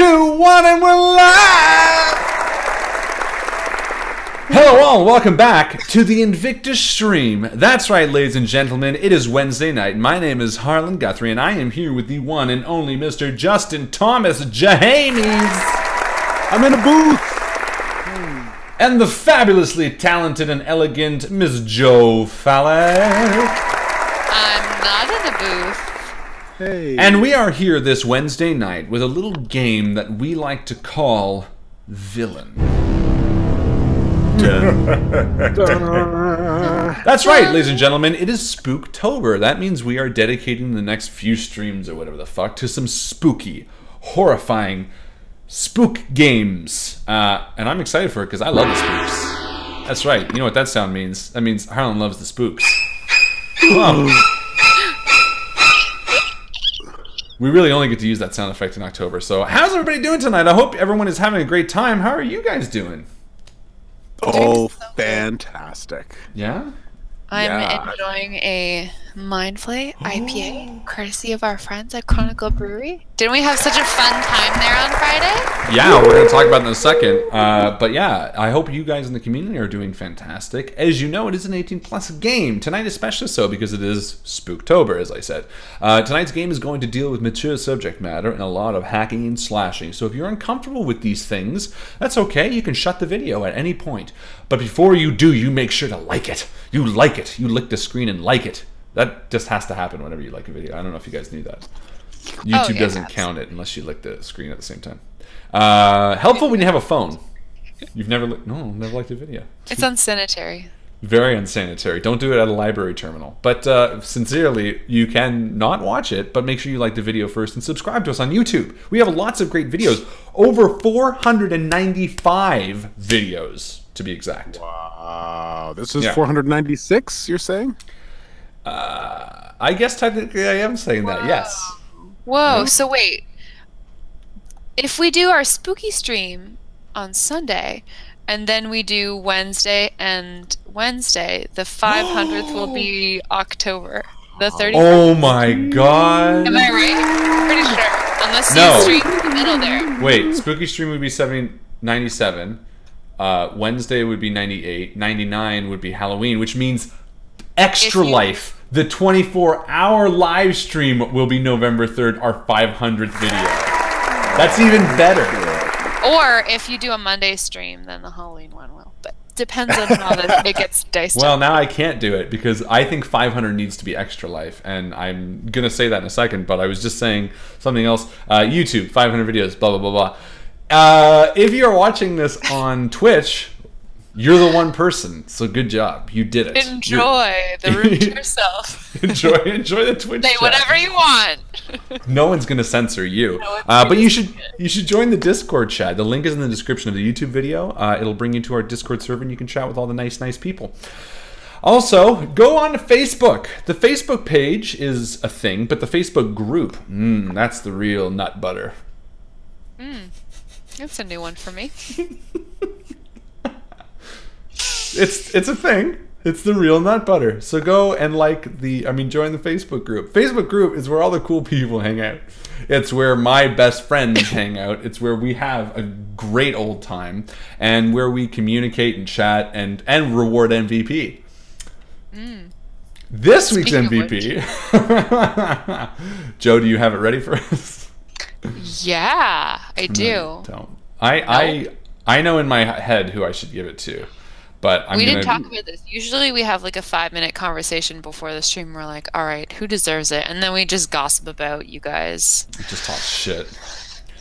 2, 1, and we're live! Hello all, welcome back to the Invictus stream. That's right, ladies and gentlemen, it is Wednesday night. My name is Harlan Guthrie, and I am here with the one and only Mr. Justin Thomas Jahamies. I'm in a booth! And the fabulously talented and elegant Miss Jo Fallak. I'm not in a booth. Hey. And we are here this Wednesday night with a little game that we like to call Villain. That's right, ladies and gentlemen, it is Spooktober. That means we are dedicating the next few streams or whatever the fuck to some spooky, horrifying spook games. And I'm excited for it because I love the spooks. That's right, you know what that sound means? That means Harlan loves the spooks. We really only get to use that sound effect in October. So how's everybody doing tonight? I hope everyone is having a great time. How are you guys doing? Oh, fantastic. Yeah? I'm enjoying a Mindflay IPA, courtesy of our friends at Chronicle Brewery. Didn't we have such a fun time there on Friday? Yeah, we're going to talk about it in a second. But yeah, I hope you guys in the community are doing fantastic. As you know, it is an 18-plus game. Tonight especially so because it is Spooktober, as I said. Tonight's game is going to deal with mature subject matter and a lot of hacking and slashing. So if you're uncomfortable with these things, that's okay. You can shut the video at any point. But before you do, you make sure to like it. You like it. You lick the screen and like it. That just has to happen whenever you like a video. I don't know if you guys knew that. YouTube doesn't count it unless you lick the screen at the same time. Helpful when you have a phone. You've never never liked a video. It's unsanitary. Very unsanitary. Don't do it at a library terminal. But sincerely, you can not watch it, but make sure you like the video first and subscribe to us on YouTube. We have lots of great videos. Over 495 videos, to be exact. Wow. This is 496, you're saying? I guess technically I am saying that, yes. Whoa, so wait. If we do our spooky stream on Sunday, and then we do Wednesday and Wednesday, the 500th will be October the 31st. Oh my god. Am I right? Pretty sure. Unless No. you stream in the middle there. Wait, spooky stream would be 97. Wednesday would be 98. 99 would be Halloween, which means Extra Life. The 24-hour live stream will be November 3rd, our 500th video. That's even better. Or if you do a Monday stream, then the Halloween one will. But depends on how it gets diced Well, up. now I can't do it because I think 500 needs to be Extra Life, and I'm going to say that in a second, but I was just saying something else. YouTube, 500 videos, blah, blah, blah, blah. If you're watching this on Twitch, you're the one person, so good job. You did it. Enjoy the room to yourself. enjoy the Twitch Say chat. whatever you want. No one's gonna censor you. But you should join the Discord chat. The link is in the description of the YouTube video. It'll bring you to our Discord server, and you can chat with all the nice people. Also, go on to Facebook. The Facebook page is a thing, but the Facebook group, that's the real nut butter. That's a new one for me. It's a thing. It's the real nut butter. So go and join the Facebook group. Facebook group is where all the cool people hang out. It's where my best friends hang out. It's where we have a great old time and where we communicate and chat and reward MVP. This week's MVP. Joe, do you have it ready for us? Yeah, I do. No, don't. I know in my head who I should give it to. But we didn't talk about this. Usually we have like a 5-minute conversation before the stream. We're like, all right, who deserves it? And then we just gossip about you guys. Just talk shit.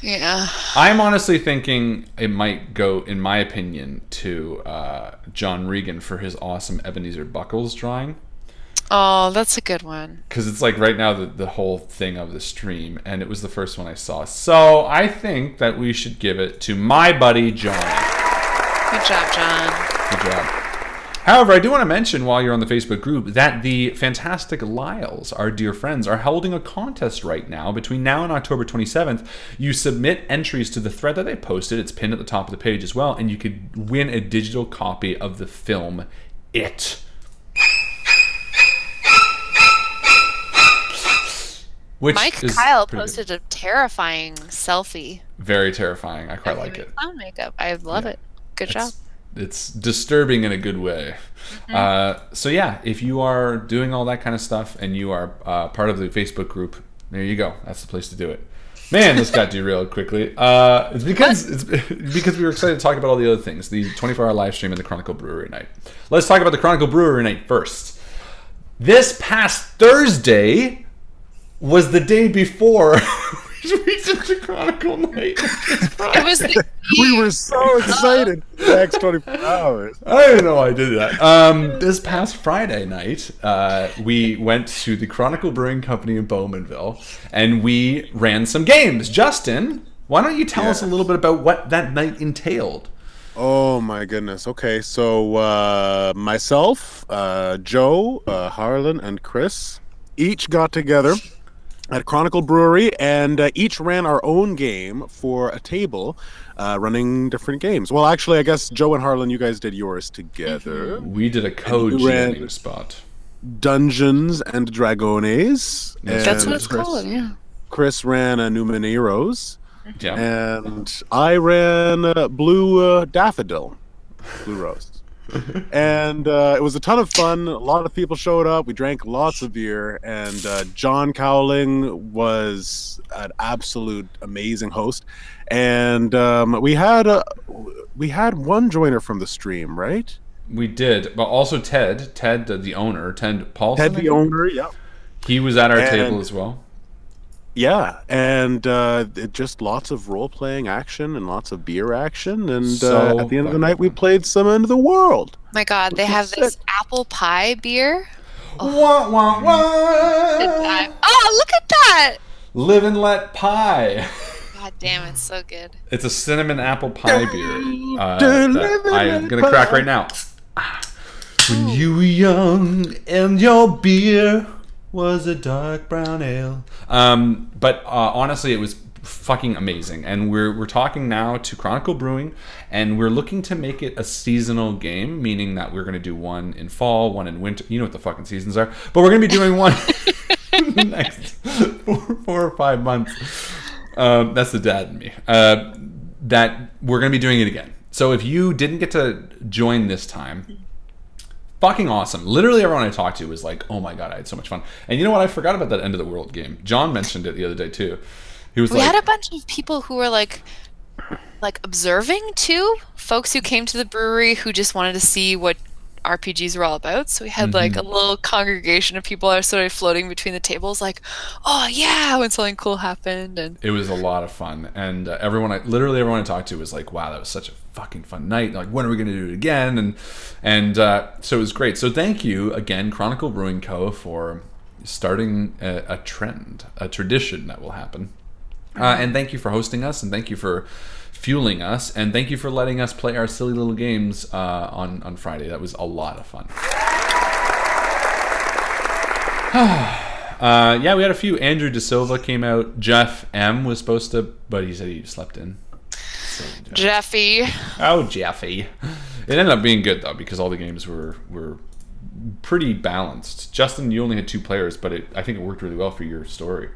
Yeah. I'm honestly thinking it might go, in my opinion, to John Regan for his awesome Ebenezer Buckles drawing. Oh, that's a good one. Because it's like right now the whole thing of the stream, and it was the first one I saw. So I think that we should give it to my buddy John. Good job, John. Good job. However, I do want to mention while you're on the Facebook group that the fantastic Lyles, our dear friends, are holding a contest right now. Between now and October 27th, you submit entries to the thread that they posted. It's pinned at the top of the page as well, and you could win a digital copy of the film It. Which Mike is Kyle pretty posted good. a terrifying selfie. Very terrifying. I quite like it. Clown makeup. I love it. Good job. It's disturbing in a good way. So yeah, if you are doing all that kind of stuff and you are part of the Facebook group, there you go. That's the place to do it. Man, this got derailed quickly. It's because we were excited to talk about all the other things, the 24-hour live stream and the Chronicle Brewery night. Let's talk about the Chronicle Brewery night first. This past Thursday was the day before we did the Chronicle night. It was We were so excited for the next 24 hours. I didn't know I did that. This past Friday night, we went to the Chronicle Brewing Company in Bowmanville, and we ran some games. Justin, why don't you tell us a little bit about what that night entailed? Oh my goodness. Okay, so myself, Joe, Harlan, and Chris each got together at Chronicle Brewery, and each ran our own game for a table, running different games. Well, actually, I guess Joe and Harlan, you guys did yours together. We did a code GMing spot. Dungeons and Dragones. That's what it's called, yeah. Chris ran a Numeneros. Yeah. And I ran Blue Daffodil, Blue Rose. And it was a ton of fun. A lot of people showed up. We drank lots of beer, and John Cowling was an absolute amazing host. And we had one joiner from the stream, right? We did, but also Ted, the owner, Ted Paulson. Ted, the owner, yeah. He was at our table as well. Yeah, and just lots of role-playing action and lots of beer action. And So at the end of the fucking night, we fun. played some End of the World. My God, they have this apple pie beer. Wah, wah, wah. Oh, look at that! Live and let pie. God damn, it's so good. It's a cinnamon apple pie beer that I'm going to crack right now. When you were young and your beer was a dark brown ale. But honestly, it was fucking amazing. And we're talking now to Chronicle Brewing, and we're looking to make it a seasonal game, meaning that we're going to do one in fall, one in winter. You know what the fucking seasons are. But we're going to be doing one in the next 4 or 5 months. That's the dad in me. That we're going to be doing it again. So if you didn't get to join this time, fucking awesome. Literally everyone I talked to was like, oh my God, I had so much fun. And you know what? I forgot about that End of the World game. John mentioned it the other day too. He was We like, had a bunch of people who were like observing too. Folks who came to the brewery who just wanted to see what RPGs were all about. So we had like a little congregation of people that were sort of floating between the tables, like, oh yeah, when something cool happened. And it was a lot of fun. And literally everyone I talked to was like, wow, that was such a fucking fun night. Like, when are we going to do it again? And so it was great. So thank you again, Chronicle Brewing Co., for starting a trend, a tradition that will happen. And thank you for hosting us, and thank you for fueling us, and thank you for letting us play our silly little games on Friday. That was a lot of fun. Yeah, we had a few. Andrew De Silva came out. Jeff M was supposed to, but he said he slept in. So, Jeffy. Oh, Jeffy. It ended up being good though, because all the games were pretty balanced. Justin, you only had 2 players, but I think it worked really well for your story.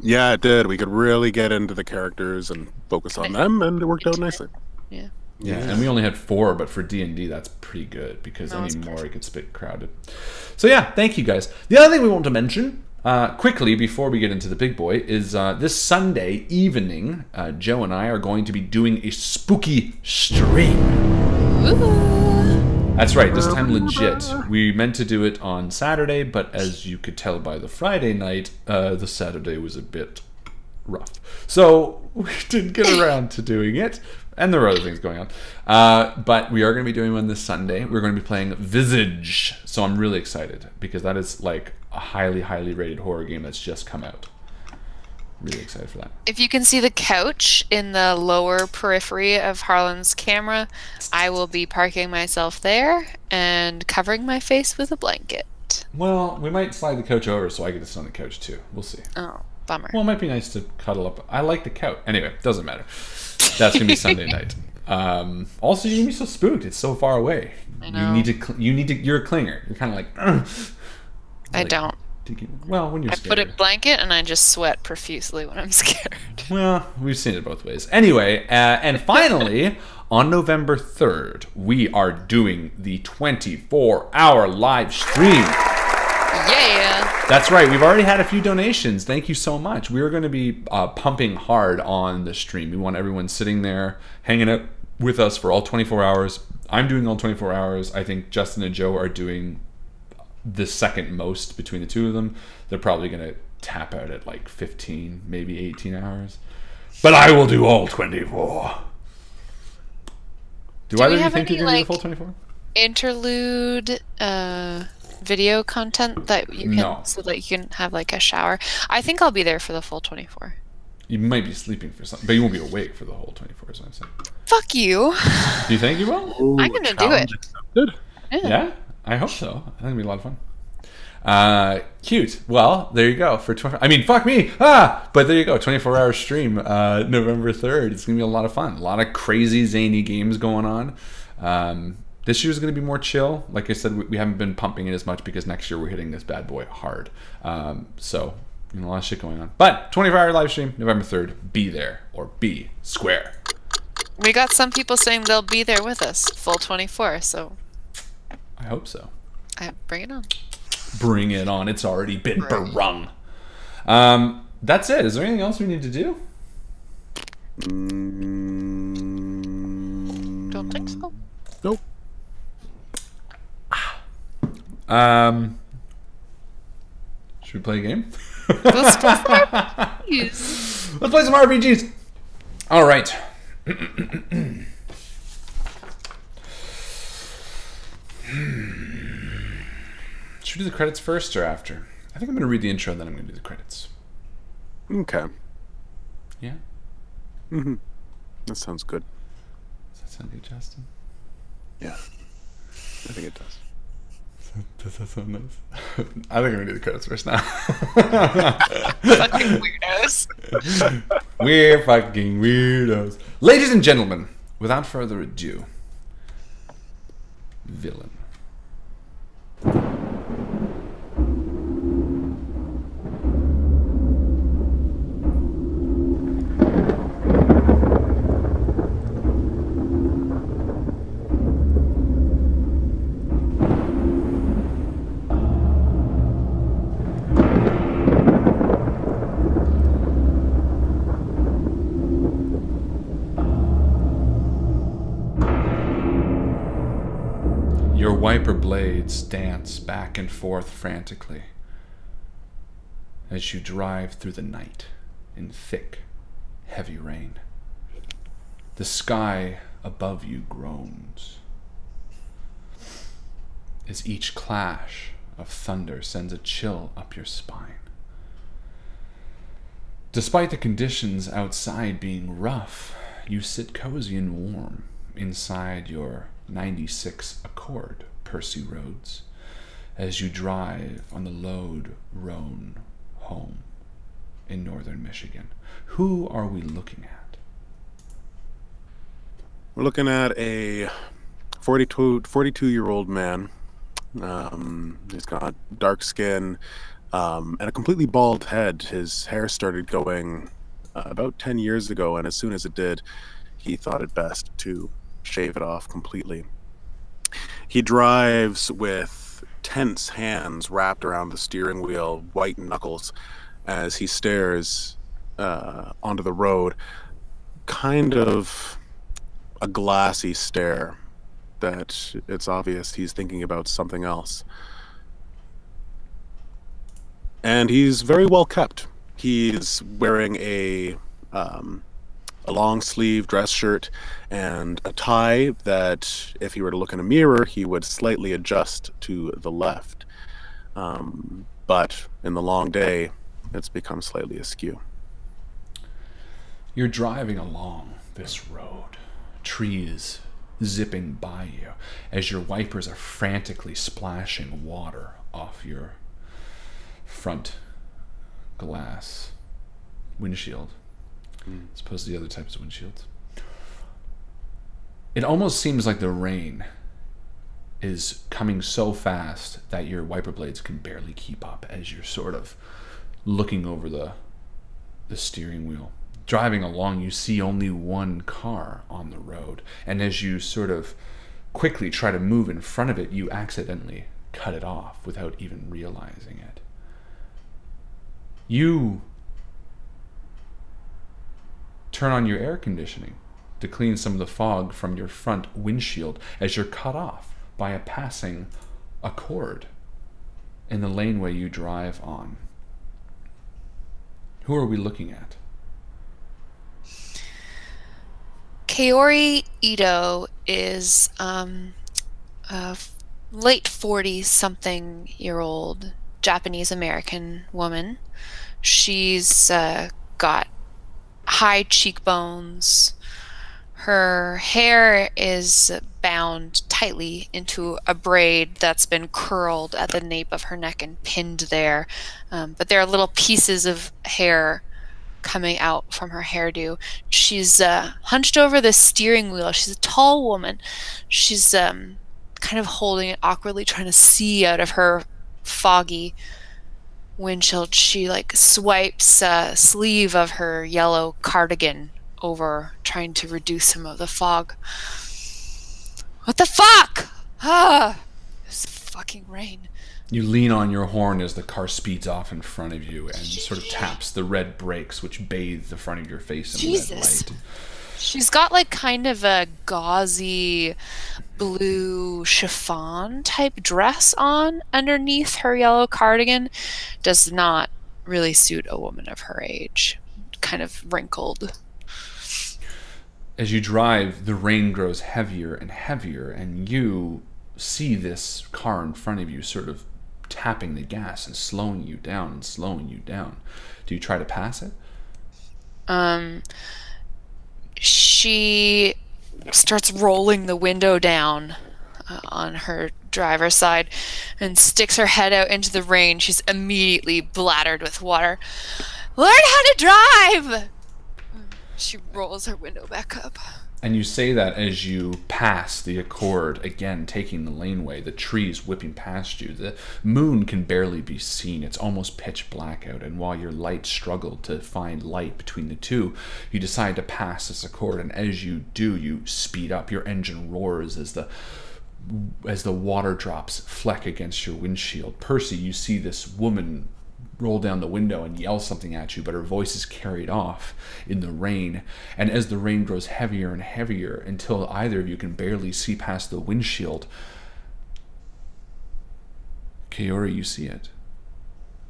Yeah, it did. We could really get into the characters and focus on them, and it worked out nicely. Yeah. Yeah, and we only had 4, but for D&D, that's pretty good, because No, any it's more perfect. it gets a bit crowded. So yeah, thank you guys. The other thing we want to mention, quickly before we get into the big boy, is this Sunday evening, Joe and I are going to be doing a spooky stream. Ooh. That's right, this time legit. We meant to do it on Saturday, but as you could tell by the Friday night, the Saturday was a bit rough. So we didn't get around to doing it, and there were other things going on. But we are going to be doing one this Sunday. We're going to be playing Visage, so I'm really excited, because that is like a highly, highly rated horror game that's just come out. Really excited for that. If you can see the couch in the lower periphery of Harlan's camera, I will be parking myself there and covering my face with a blanket. Well, we might slide the couch over so I get to sit on the couch too. We'll see. Oh, bummer. Well, it might be nice to cuddle up. I like the couch. Anyway, doesn't matter. That's gonna be Sunday night. Also, you're gonna be so spooked. It's so far away. I know. You need to. You're a clinger. You're kind of like. I don't. Well, when you're I scared. put a blanket and I just sweat profusely when I'm scared. Well, we've seen it both ways. Anyway, and finally, on November 3rd, we are doing the 24-hour live stream. Yeah. That's right. We've already had a few donations. Thank you so much. We are going to be pumping hard on the stream. We want everyone sitting there, hanging out with us for all 24 hours. I'm doing all 24 hours. I think Justin and Joe are doing the second most between the two of them. They're probably going to tap out at like 15, maybe 18 hours. But I will do all 24. Do either of you think you're going to do the full 24? Interlude video content that you can so that you can have like a shower. I think I'll be there for the full 24. You might be sleeping for something, but you won't be awake for the whole 24, is what I'm saying. Fuck you. Do you think you will? Ooh, I'm gonna do it. Good. Yeah, I hope so. I think it'll be a lot of fun. Cute. Well, there you go. For 20. I mean, fuck me. But there you go. 24-hour stream, November 3rd. It's gonna be a lot of fun. A lot of crazy zany games going on. This year's gonna be more chill. Like I said, we haven't been pumping it as much because next year we're hitting this bad boy hard. So a lot of shit going on. But 24-hour live stream, November 3rd. Be there or be square. We got some people saying they'll be there with us, full 24. So I hope so. Bring it on. Bring it on. It's already been berung. That's it. Is there anything else we need to do? Don't think so. Nope. Should we play a game? Let's play some RPGs. Let's play some RPGs. All right. Should we do the credits first or after? I think I'm going to read the intro, then I'm going to do the credits. Okay. Yeah? Mm-hmm. That sounds good. Does that sound good, Justin? Yeah. I think it does. Does that sound nice? I think I'm going to do the credits first now. Fucking weirdos. We're fucking weirdos. Ladies and gentlemen, without further ado, villain. Your wiper blades dance back and forth frantically as you drive through the night in thick, heavy rain. The sky above you groans as each clash of thunder sends a chill up your spine. Despite the conditions outside being rough, you sit cozy and warm inside your 96 Accord, Percy Roads, as you drive on the Lode Roan home in northern Michigan. Who are we looking at? We're looking at a 42-year-old man. He's got dark skin and a completely bald head. His hair started going about 10 years ago, and as soon as it did, he thought it best to shave it off completely. He drives with tense hands wrapped around the steering wheel, white knuckles, as he stares onto the road, kind of a glassy stare that it's obvious he's thinking about something else. And he's very well kept. He's wearing a long sleeve dress shirt and a tie that, if he were to look in a mirror, he would slightly adjust to the left. But in the long day, it's become slightly askew. You're driving along this road, trees zipping by you as your wipers are frantically splashing water off your front glass windshield, as opposed to the other types of windshields. It almost seems like the rain is coming so fast that your wiper blades can barely keep up as you're sort of looking over the steering wheel. Driving along, you see only one car on the road, and as you sort of quickly try to move in front of it, you accidentally cut it off without even realizing it. You turn on your air conditioning to clean some of the fog from your front windshield as you're cut off by a passing Accord in the laneway you drive on. Who are we looking at? Kaori Ito is a late 40-something-year-old Japanese-American woman. She's got high cheekbones. Her hair is bound tightly into a braid that's been curled at the nape of her neck and pinned there. But there are little pieces of hair coming out from her hairdo. She's hunched over the steering wheel. She's a tall woman. She's kind of holding it awkwardly, trying to see out of her foggy windshield. She like swipes a sleeve of her yellow cardigan over, trying to reduce some of the fog. What the fuck? This fucking rain. You lean on your horn as the car speeds off in front of you and sort of taps the red brakes, which bathe the front of your face in red light. She's got like kind of a gauzy blue chiffon type dress on underneath her yellow cardigan. Does not really suit a woman of her age. Kind of wrinkled. As you drive, the rain grows heavier and heavier, and you see this car in front of you sort of tapping the gas and slowing you down and slowing you down. Do you try to pass it? She starts rolling the window down on her driver's side and sticks her head out into the rain. She's immediately bladdered with water. Learn how to drive! She rolls her window back up. And you say that as you pass the Accord, again taking the laneway, the trees whipping past you. The moon can barely be seen. It's almost pitch black out, and while your lights struggle to find light between the two, you decide to pass this Accord, and as you do, you speed up. Your engine roars as the water drops fleck against your windshield. Percy, you see this woman roll down the window and yell something at you, but her voice is carried off in the rain. And as the rain grows heavier and heavier until either of you can barely see past the windshield, Kaori, you see it.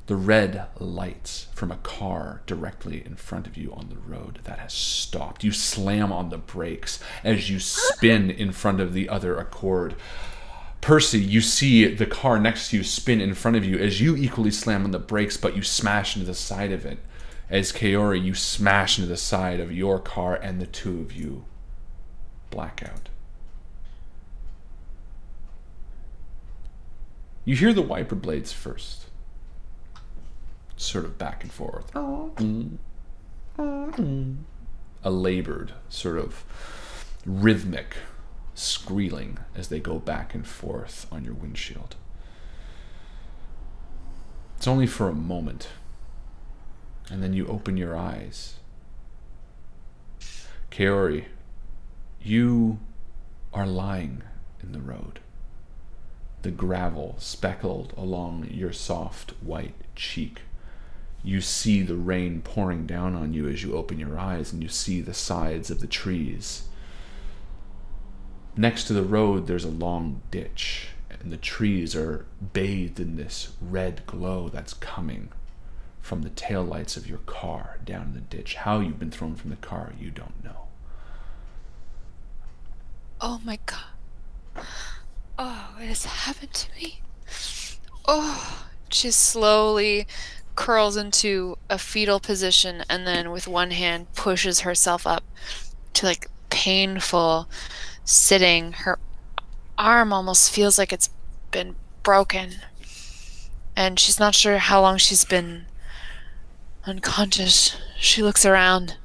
The red lights from a car directly in front of you on the road that has stopped. You slam on the brakes as you spin in front of the other Accord. Percy, you see the car next to you spin in front of you as you equally slam on the brakes, but you smash into the side of it. As Kaori, you smash into the side of your car, and the two of you black out. You hear the wiper blades first, sort of back and forth. A labored, sort of rhythmic squealing as they go back and forth on your windshield. It's only for a moment, and then you open your eyes. Kaori, you are lying in the road. The gravel speckled along your soft white cheek. You see the rain pouring down on you as you open your eyes, and you see the sides of the trees. Next to the road, there's a long ditch, and the trees are bathed in this red glow that's coming from the taillights of your car down in the ditch. How you've been thrown from the car, you don't know. Oh my god. Oh, it has happened to me. Oh, she slowly curls into a fetal position and then with one hand pushes herself up to like painful sitting. Her arm almost feels like it's been broken, and she's not sure how long she's been unconscious. She looks around.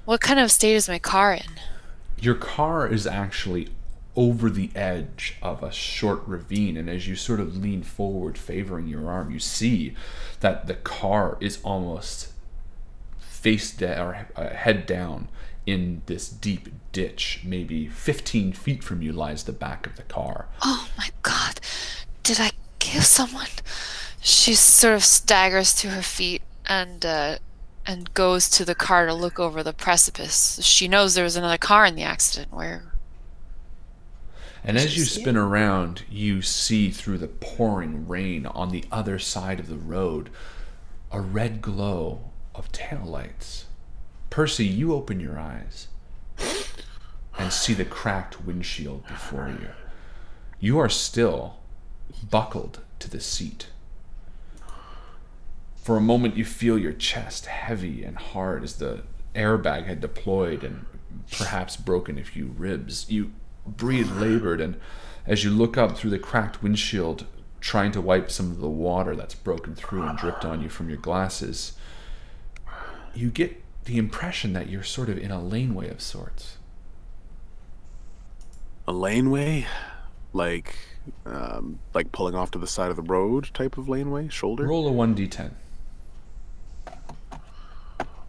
What kind of state is my car in? Your car is actually over the edge of a short ravine, and as you sort of lean forward, favoring your arm, you see that the car is almost face down, or head down, in this deep ditch. Maybe 15 feet from you lies the back of the car. Oh my God! Did I kill someone? She sort of staggers to her feet and goes to the car to look over the precipice. She knows there was another car in the accident. Where? And as you spin around, you see through the pouring rain on the other side of the road a red glow of taillights. Percy, you open your eyes and see the cracked windshield before you. You are still buckled to the seat. For a moment, you feel your chest heavy and hard as the airbag had deployed and perhaps broken a few ribs. You breathe labored, and as you look up through the cracked windshield, trying to wipe some of the water that's broken through and dripped on you from your glasses, you get the impression that you're sort of in a laneway of sorts. A laneway? Like pulling off to the side of the road type of laneway? Shoulder? Roll a 1d10.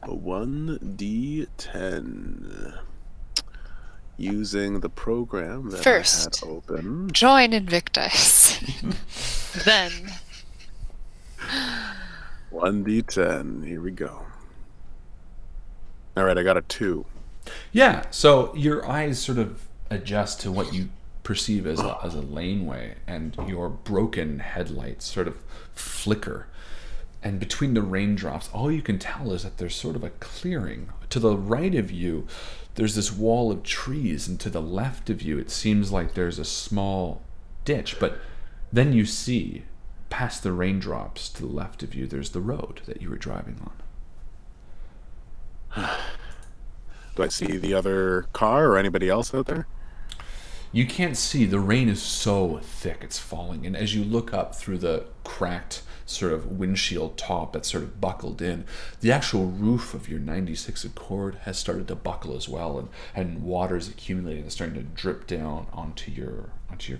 A 1d10. Using the program that First, I had open. Join Invictus. Then 1d10. Here we go. All right, I got a 2. Yeah, so your eyes sort of adjust to what you perceive as a laneway, and your broken headlights sort of flicker. And between the raindrops, all you can tell is that there's sort of a clearing. To the right of you, there's this wall of trees, and to the left of you, it seems like there's a small ditch. But then you see, past the raindrops, to the left of you, there's the road that you were driving on. Do I see the other car or anybody else out there? You can't see. The rain is so thick, it's falling. And as you look up through the cracked sort of windshield top that's sort of buckled in, the actual roof of your 96 Accord has started to buckle as well, and water's accumulating and starting to drip down onto your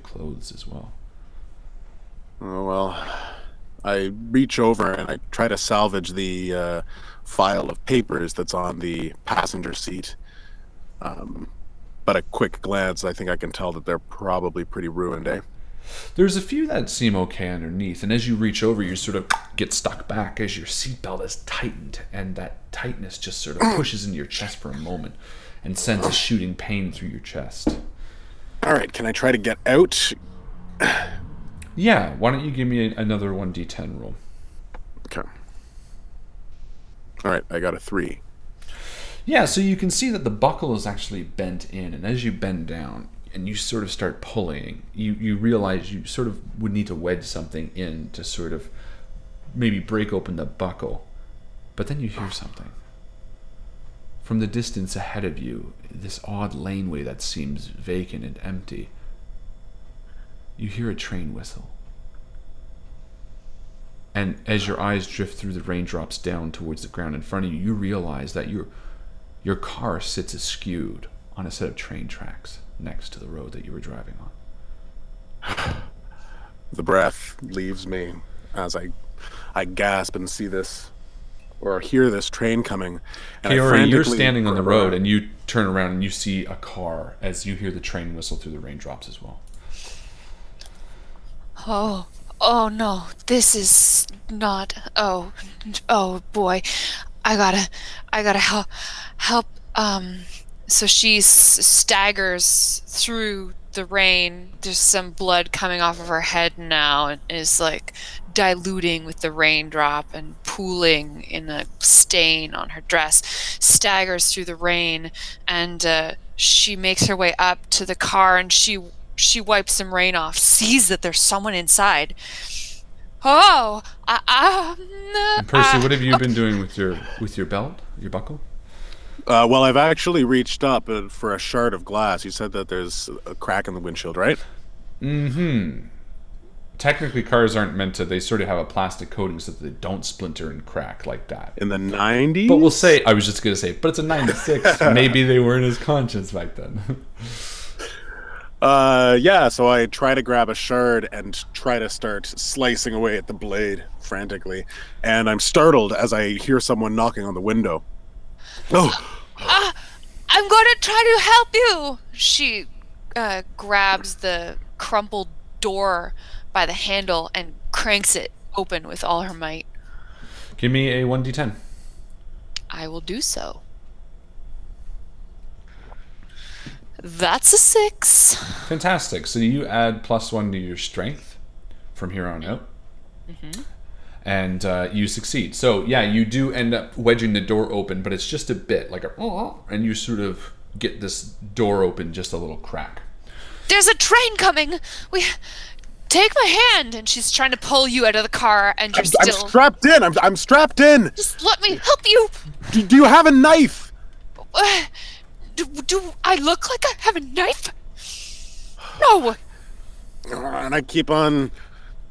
clothes as well. Oh, well, I reach over and I try to salvage the file of papers that's on the passenger seat. But a quick glance, I think I can tell that they're probably pretty ruined, eh? There's a few that seem okay underneath, and as you reach over, you sort of get stuck back as your seatbelt is tightened, and that tightness just sort of pushes into your chest for a moment and sends a shooting pain through your chest. All right, can I try to get out? Yeah, why don't you give me another 1d10 roll? Okay. All right, I got a 3. Yeah, so you can see that the buckle is actually bent in, and as you bend down and you sort of start pulling, you realize you sort of would need to wedge something in to sort of maybe break open the buckle. But then you hear something. From the distance ahead of you, this odd laneway that seems vacant and empty, you hear a train whistle. And as your eyes drift through the raindrops down towards the ground in front of you, you realize that your car sits askewed on a set of train tracks next to the road that you were driving on. The breath leaves me as I gasp and see this, or hear this train coming. And Kiori, you're standing on the road and you turn around and you see a car as you hear the train whistle through the raindrops as well. Oh no, this is not. Oh boy, I gotta help. So she staggers through the rain. There's some blood coming off of her head now, and is like diluting with the raindrop and pooling in a stain on her dress. Staggers through the rain, and she makes her way up to the car, and she wipes some rain off. Sees that there's someone inside. Oh, and Percy, what have you been doing with your belt, your buckle? Well, I've actually reached up for a shard of glass. You said that there's a crack in the windshield, right? Mm-hmm. Technically, cars aren't meant to. They sort of have a plastic coating so that they don't splinter and crack like that. In the 90s? But we'll say, I was just going to say, but it's a 96. Maybe they weren't as conscious back then. Yeah, so I try to grab a shard and try to start slicing away at the blade frantically, and I'm startled as I hear someone knocking on the window. Oh, I'm going to try to help you. She grabs the crumpled door by the handle and cranks it open with all her might. Give me a 1d10. I will do so. That's a 6. Fantastic. So you add +1 to your strength from here on out. Mm-hmm. And you succeed. So yeah, you do end up wedging the door open, but it's just a bit, like and you sort of get this door open just a little crack. There's a train coming. Take my hand, and she's trying to pull you out of the car, and you're I'm strapped in. I'm strapped in. Just let me help you. Do you have a knife? Do I look like I have a knife? No. And I keep on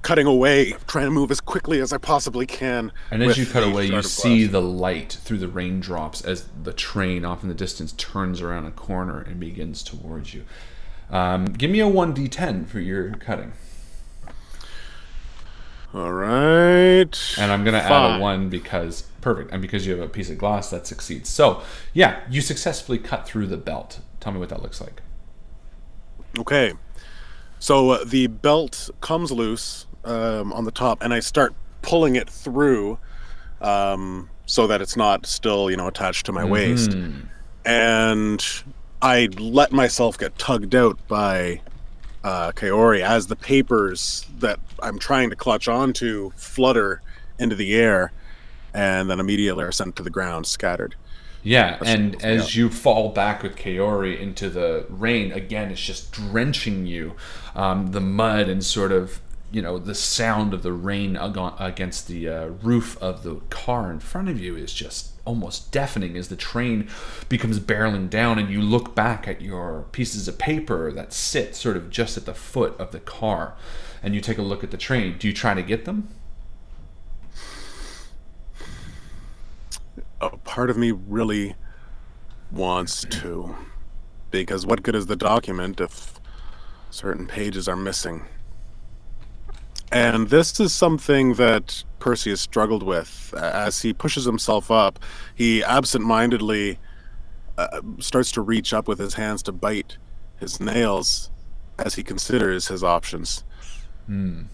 cutting away, trying to move as quickly as I possibly can. And as you cut away, you see the light through the raindrops as the train off in the distance turns around a corner and begins towards you. Give me a 1d10 for your cutting. All right. And I'm going to add a 1 because, perfect, and because you have a piece of glass that succeeds. So, yeah, you successfully cut through the belt. Tell me what that looks like. Okay. So the belt comes loose on the top, and I start pulling it through so that it's not still, attached to my waist. And I let myself get tugged out by Kaori as the papers that I'm trying to clutch onto flutter into the air, and then immediately are sent to the ground, scattered. Yeah, and as you fall back with Kaori into the rain, again, it's just drenching you. The mud and sort of, the sound of the rain against the roof of the car in front of you is just almost deafening as the train becomes barreling down, and you look back at your pieces of paper that sit sort of just at the foot of the car, and you take a look at the train. Do you try to get them? A part of me really wants to, because what good is the document if certain pages are missing? And this is something that Percy has struggled with. As he pushes himself up, he absent-mindedly starts to reach up with his hands to bite his nails as he considers his options. And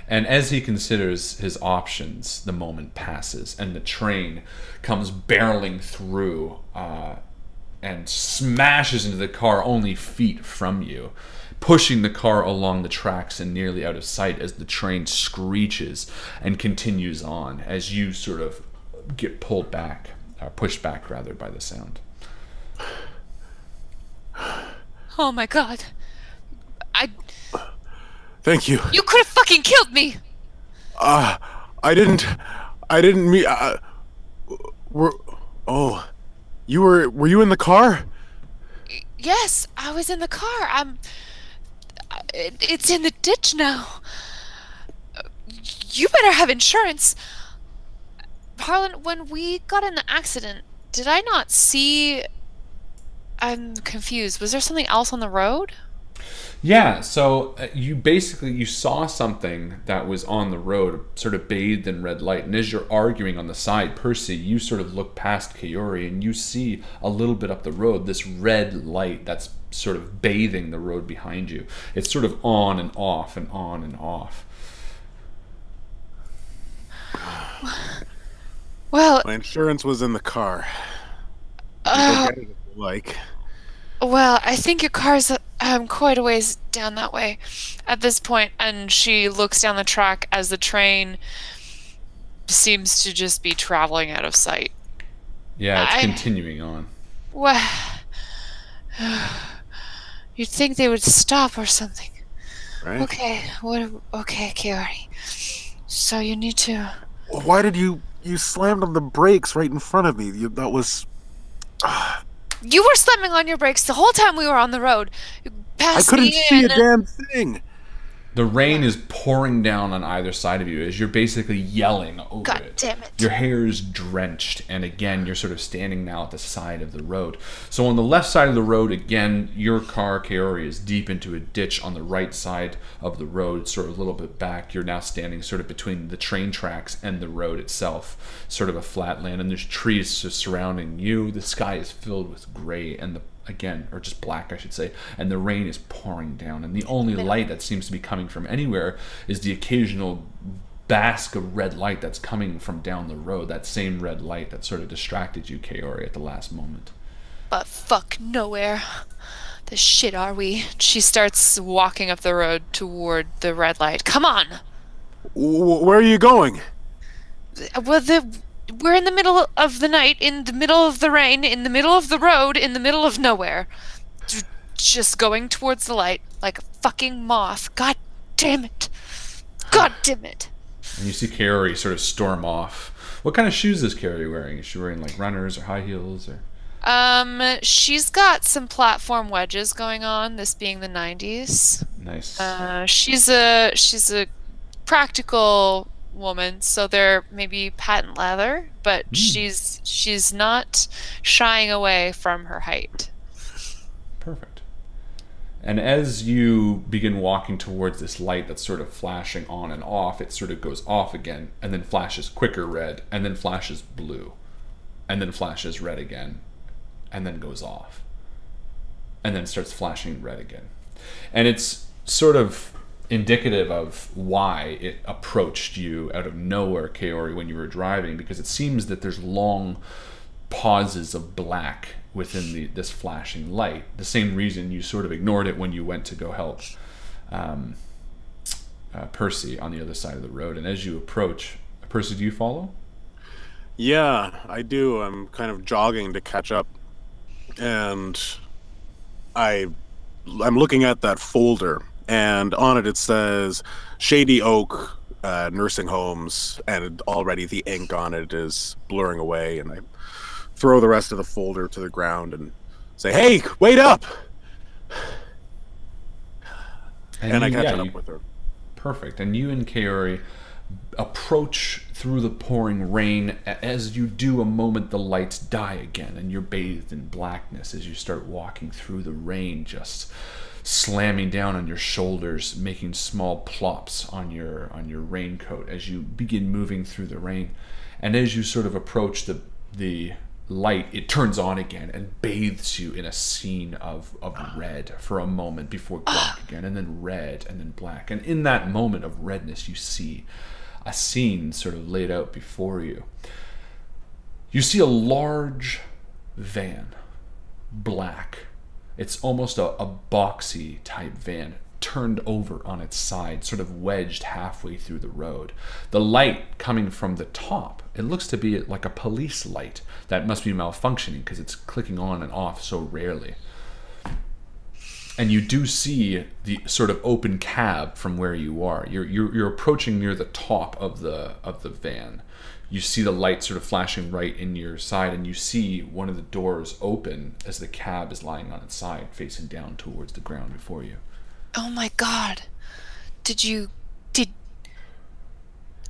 as he considers his options, the moment passes, and the train comes barreling through and smashes into the car only feet from you, pushing the car along the tracks and nearly out of sight as the train screeches and continues on as you sort of get pulled back, pushed back rather, by the sound. Oh my god. Thank you. You could have fucking killed me. I didn't mean. Were you in the car? Yes, I was in the car. It's in the ditch now. You better have insurance. Harlan, when we got in the accident, did I not see... I'm confused. Was there something else on the road? Yeah, so you saw something that was on the road, sort of bathed in red light. And as you're arguing on the side, Percy, you sort of look past Kaori and you see a little bit up the road this red light that's sort of bathing the road behind you. It's sort of on and off and on and off. Well, my insurance was in the car. You go get it if you like. Well, I think your car's quite a ways down that way at this point, and she looks down the track as the train seems to just be traveling out of sight. Yeah, it's continuing on. Well, you'd think they would stop or something. Right? Okay, okay, Kaori. So you need to... Why did you slammed on the brakes right in front of me? That was... You were slamming on your brakes the whole time we were on the road. You I passed couldn't me see in a damn thing. The rain is pouring down on either side of you as you're basically yelling over God it. damn it. Your hair is drenched, and again, you're sort of standing now at the side of the road. So on the left side of the road, again, your car, Kaori, is deep into a ditch. On the right side of the road, sort of a little bit back, you're now standing sort of between the train tracks and the road itself, sort of a flat land, and there's trees just surrounding you. The sky is filled with gray and or just black, I should say, and the rain is pouring down, and the only light that seems to be coming from anywhere is the occasional bask of red light that's coming from down the road, that same red light that sort of distracted you, Kaori, at the last moment. But fuck nowhere. The shit are we? She starts walking up the road toward the red light. Come on! Where are you going? Well, we're in the middle of the night, in the middle of the rain, in the middle of the road, in the middle of nowhere. Just going towards the light like a fucking moth. God damn it. God damn it. And you see Kaori sort of storm off. What kind of shoes is Kaori wearing? Is she wearing like runners or high heels or? She's got some platform wedges going on, this being the 90s. Nice. She's a practical woman, so they're maybe patent leather, but she's not shying away from her height. Perfect. And as you begin walking towards this light that's sort of flashing on and off, it sort of goes off again, and then flashes quicker red, and then flashes blue, and then flashes red again, and then goes off, and then starts flashing red again. And it's sort of indicative of why it approached you out of nowhere, Kaori, when you were driving, because it seems that there's long pauses of black within this flashing light. The same reason you sort of ignored it when you went to go help Percy on the other side of the road. And as you approach, Percy, do you follow? Yeah, I do. I'm kind of jogging to catch up, and I'm looking at that folder. And on it says Shady Oak Nursing Homes, and already the ink on it is blurring away. And I throw the rest of the folder to the ground and say, "Hey, wait up!" And I catch up with her. Perfect. And you and Kaori approach through the pouring rain. As you do, a moment the lights die again, and you're bathed in blackness as you start walking through the rain, just slamming down on your shoulders, making small plops on your raincoat as you begin moving through the rain. And as you sort of approach the light, it turns on again and bathes you in a scene of red for a moment before black again, and then red, and then black. And in that moment of redness, you see a scene sort of laid out before you. You see a large van, black. It's almost a boxy type van, turned over on its side, sort of wedged halfway through the road. The light coming from the top, it looks to be like a police light that must be malfunctioning because it's clicking on and off so rarely. And you do see the sort of open cab from where you are. You're approaching near the top of the van. You see the light sort of flashing right in your side, and you see one of the doors open as the cab is lying on its side, facing down towards the ground before you. Oh my god.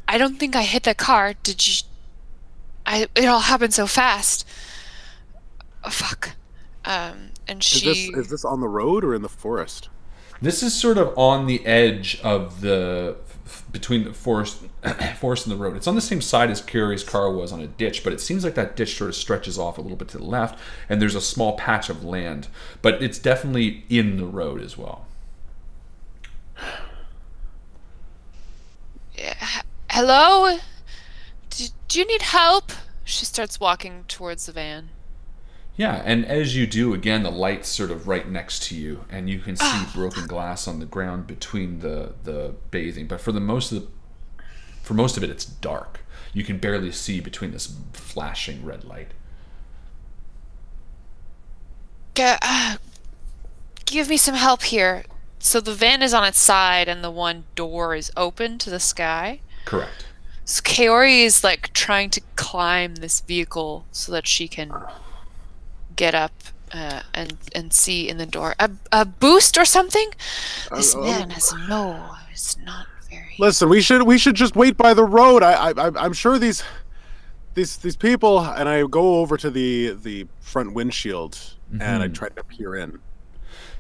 I don't think I hit the car. Did you? It all happened so fast. Oh, fuck. And she... Is this on the road or in the forest? This is sort of on the edge of between the forest and the road. It's on the same side as Kaori's car was on a ditch, but it seems like that ditch sort of stretches off a little bit to the left, and there's a small patch of land, but it's definitely in the road as well. Hello? Do you need help? She starts walking towards the van. Yeah, and as you do, again, the light's sort of right next to you, and you can see broken glass on the ground between the bathing. But for most of it, it's dark. You can barely see between this flashing red light. Give me some help here. So the van is on its side, and the one door is open to the sky? Correct. So Kaori is like trying to climb this vehicle so that she can get up and see in the door a boost or something. This man has it's not very. Listen, we should just wait by the road. I'm sure these people. And I go over to the front windshield and I try to peer in.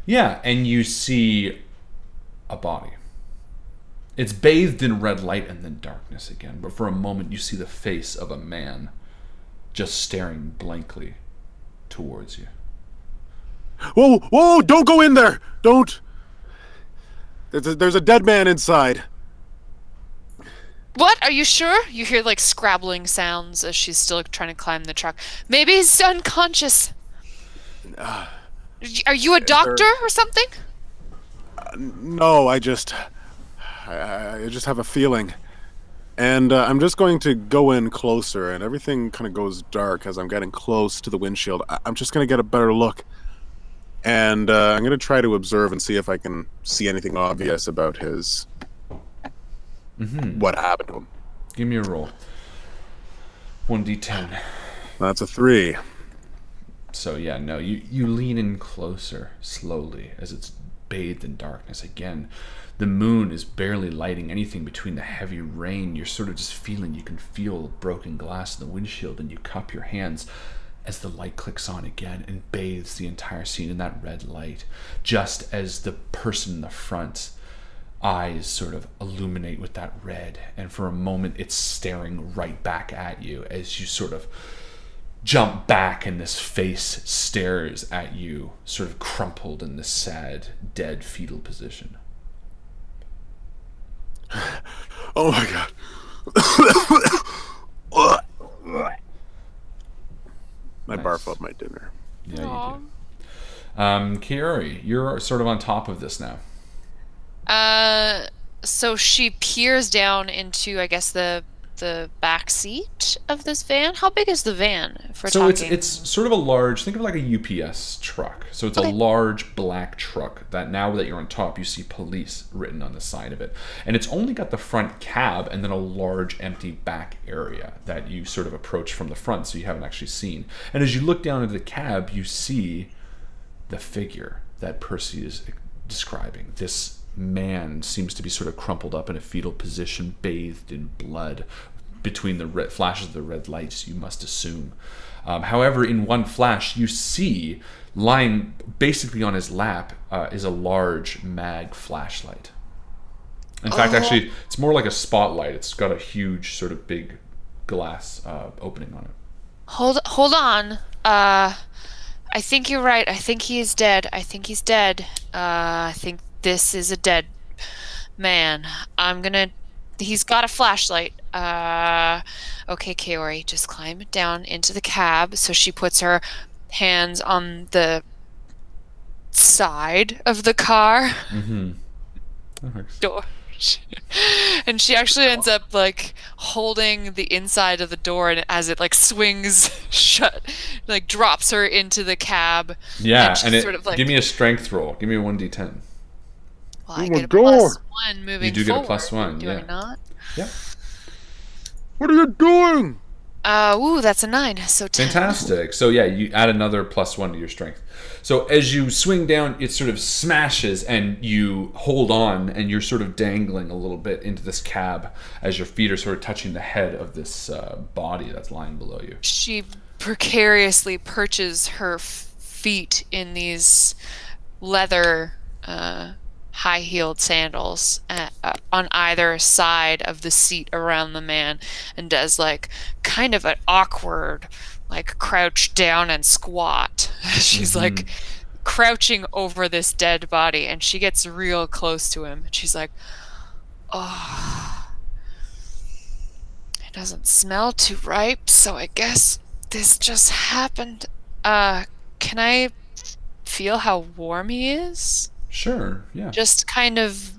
Yeah, and you see a body. It's bathed in red light and then darkness again, but for a moment you see the face of a man just staring blankly towards you. Whoa, whoa, don't go in there! Don't! There's a dead man inside. What? Are you sure? You hear like scrabbling sounds as she's still trying to climb the truck. Maybe he's unconscious. Are you a doctor or something? No, I just have a feeling. And I'm just going to go in closer, and everything kind of goes dark as I'm getting close to the windshield. I'm just going to get a better look. And I'm going to try to observe and see if I can see anything obvious about his... what happened to him. Give me a roll. 1d10. That's a 3. So yeah, no, you lean in closer, slowly, as it's bathed in darkness again. The moon is barely lighting anything between the heavy rain. You're sort of just feeling, you can feel broken glass in the windshield, and you cup your hands as the light clicks on again and bathes the entire scene in that red light, just as the person in the front eyes sort of illuminate with that red, and for a moment it's staring right back at you as you sort of jump back, and this face stares at you, sort of crumpled in this sad, dead, fetal position. Oh my god. I barf up my dinner. Yeah, you do. Kiori, you're sort of on top of this now. So she peers down into, I guess, the back seat of this van. How big is the van? So it's sort of a large, think of like a UPS truck. So it's a large black truck that now that you're on top, you see police written on the side of it. And it's only got the front cab and then a large empty back area that you sort of approach from the front, so you haven't actually seen. And as you look down into the cab, you see the figure that Percy is describing. This man seems to be sort of crumpled up in a fetal position, bathed in blood between the red flashes of the red lights, you must assume. However, in one flash, you see lying basically on his lap is a large mag flashlight. In fact, actually, it's more like a spotlight. It's got a huge sort of big glass opening on it. Hold on. I think you're right. I think he is dead. I think he's dead. I think this is a dead man. He's got a flashlight. Okay, Kaori, just climb down into the cab. So she puts her hands on the side of the car. Door. And she actually ends up like holding the inside of the door, and as it like swings shut, like drops her into the cab. Yeah, and it, sort of, like, give me a strength roll. Give me a 1d10. Well, I get a +1 moving forward. You do get a +1, do I not? Yeah. What are you doing? Ooh, that's a 9. So 10. Fantastic. So yeah, you add another +1 to your strength. So as you swing down, it sort of smashes, and you hold on, and you're sort of dangling a little bit into this cab as your feet are sort of touching the head of this body that's lying below you. She precariously perches her feet in these leather high-heeled sandals on either side of the seat around the man, and does like kind of an awkward like crouch down and squat. She's like crouching over this dead body, and she gets real close to him, and she's like, oh, it doesn't smell too ripe, so I guess this just happened. Can I feel how warm he is? Sure, yeah. Just kind of,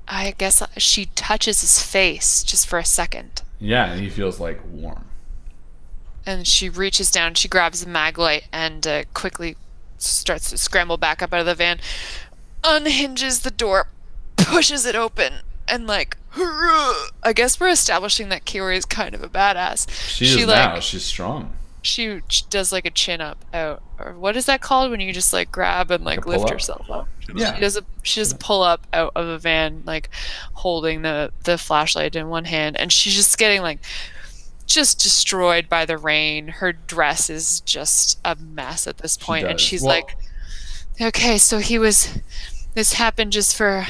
I guess she touches his face just for a second. Yeah, and he feels like warm. And she reaches down, she grabs the mag light, and quickly starts to scramble back up out of the van, unhinges the door, pushes it open, and like, I guess we're establishing that Kiori is kind of a badass. She is now. She's strong. she does like a chin up out, or what is that called when you just like grab and like lift yourself up? Yeah. She does a pull up out of a van, like holding the flashlight in one hand, and she's just getting like just destroyed by the rain. Her dress is just a mess at this point, and she's like, okay, so this happened just for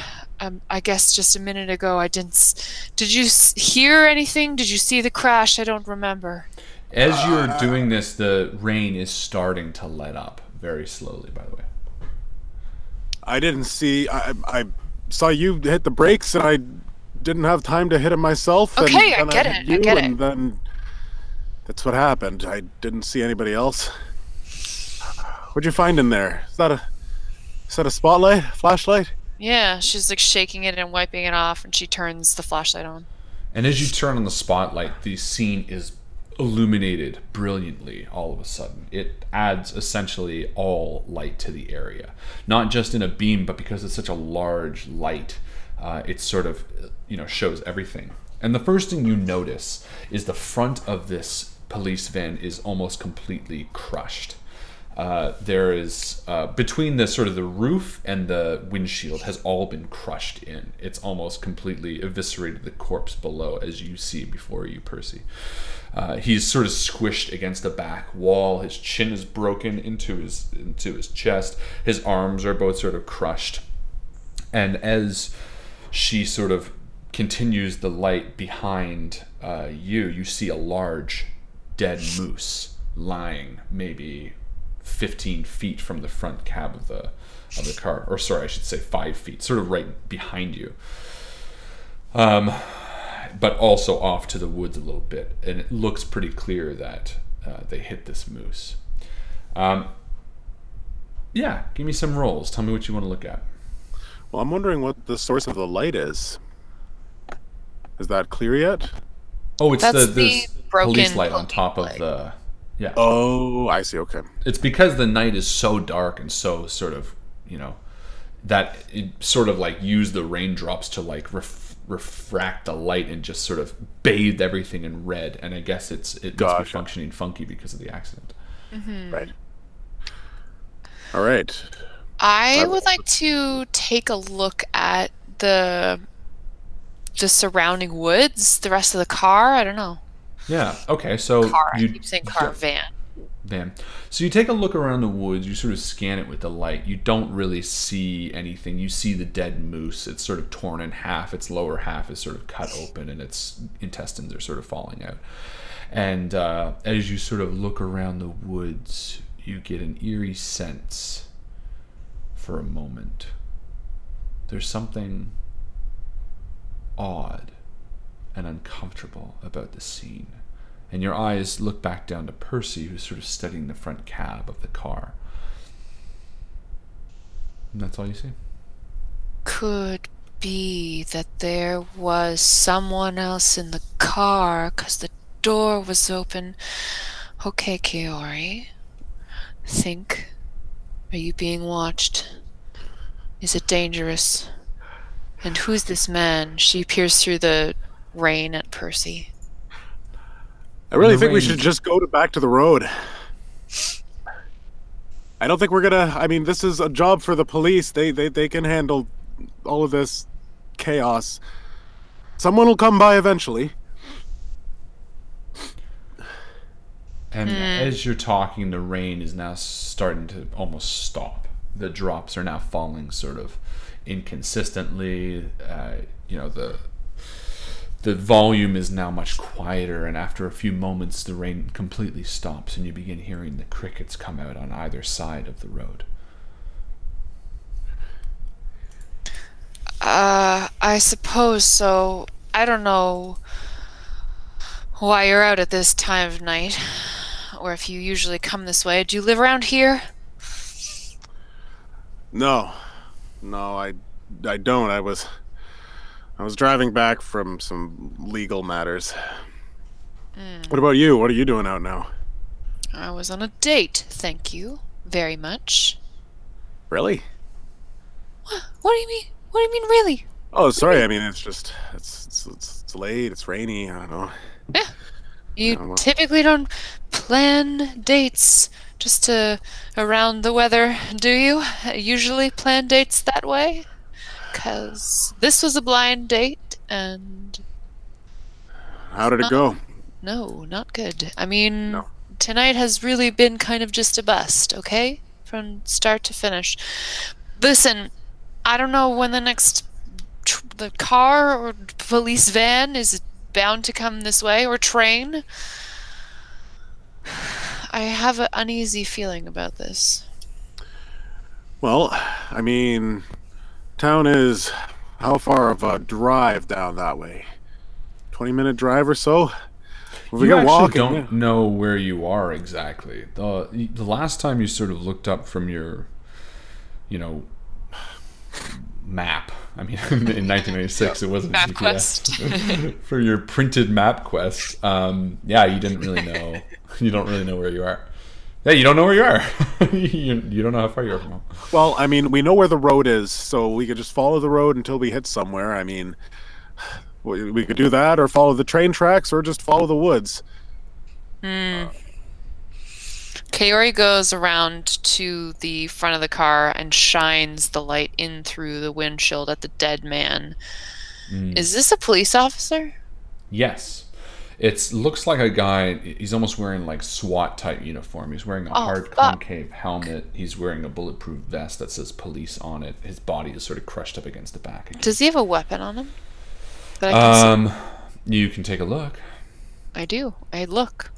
I guess just a minute ago. Did you hear anything? Did you see the crash? I don't remember. As you're doing this, the rain is starting to let up very slowly, by the way. I didn't see. I saw you hit the brakes, and I didn't have time to hit it myself. Okay, and I get it. I get it. And then that's what happened. I didn't see anybody else. What'd you find in there? Is that a spotlight? Flashlight? Yeah, she's like shaking it and wiping it off, and she turns the flashlight on. And as you turn on the spotlight, the scene is illuminated brilliantly all of a sudden. It adds essentially all light to the area. Not just in a beam, but because it's such a large light, it sort of, shows everything. And the first thing you notice is the front of this police van is almost completely crushed. There is, between the sort of the roof and the windshield has all been crushed in. It's almost completely eviscerated the corpse below, as you see before you, Percy. He's sort of squished against the back wall. His chin is broken into his chest. His arms are both sort of crushed. And as she sort of continues the light behind you see a large dead moose lying maybe 15 feet from the front cab of the car. Or sorry, I should say 5 feet, sort of right behind you. But also off to the woods a little bit, and it looks pretty clear that they hit this moose. Yeah, give me some rolls. Tell me what you want to look at. Well, I'm wondering what the source of the light is. Is that clear yet? Oh, it's the police light on top of the... Yeah. Oh, I see, okay. It's because the night is so dark and so sort of, that it sort of like used the raindrops to like refract the light and just sort of bathed everything in red, and I guess it must be functioning funky because of the accident. Mm-hmm. Right. All right. I would like to take a look at the surrounding woods, the rest of the car. I don't know. Yeah. Okay. So car. I keep saying car. Van. So you take a look around the woods. You sort of scan it with the light. You don't really see anything. You see the dead moose. It's sort of torn in half. Its lower half is sort of cut open, and its intestines are sort of falling out. And as you sort of look around the woods, you get an eerie sense for a moment. There's something odd and uncomfortable about the scene. And your eyes look back down to Percy, who's sort of studying the front cab of the car. And that's all you see. Could be that there was someone else in the car, because the door was open. Okay, Kaori. Think. Are you being watched? Is it dangerous? And who's this man? She peers through the rain at Percy. I really think we should just go back to the road. I don't think we're gonna... I mean, this is a job for the police. They can handle all of this chaos. Someone will come by eventually. And as you're talking, the rain is now starting to almost stop. The drops are now falling sort of inconsistently. The volume is now much quieter, and after a few moments the rain completely stops and you begin hearing the crickets come out on either side of the road. I suppose so. I don't know why you're out at this time of night, or if you usually come this way. Do you live around here? No, I don't. I was driving back from some legal matters. What about you? What are you doing out now? I was on a date, thank you very much. Really? What do you mean? What do you mean, really? Oh, sorry. I mean, it's just it's late. It's rainy. I don't know. Yeah. You well, typically don't plan dates just to around the weather, do you? Usually plan dates that way? 'Cause this was a blind date, and how did it go? no, not good. I mean, No. tonight has really been kind of just a bust, okay? From start to finish. Listen, I don't know when the next the car or police van is bound to come this way, or train. I have an uneasy feeling about this. Well, I mean, town is how far of a drive down that way? 20-minute drive or so? If we You get actually walking, don't know where you are exactly. The last time you sort of looked up from your, map. I mean, in 1996, it wasn't Map GPS. For your printed map quest, yeah, you didn't really know. You don't really know where you are. Yeah, you don't know where you are. you don't know how far you are from home. Well, I mean, we know where the road is, so we could just follow the road until we hit somewhere. I mean, we could do that, or follow the train tracks, or just follow the woods. Kaori goes around to the front of the car and shines the light in through the windshield at the dead man. Is this a police officer? Yes. It looks like a guy, he's almost wearing like SWAT type uniform. He's wearing a hard concave helmet. He's wearing a bulletproof vest that says police on it. His body is sort of crushed up against the back. Does he have a weapon on him? That I can see? You can take a look. I do. I look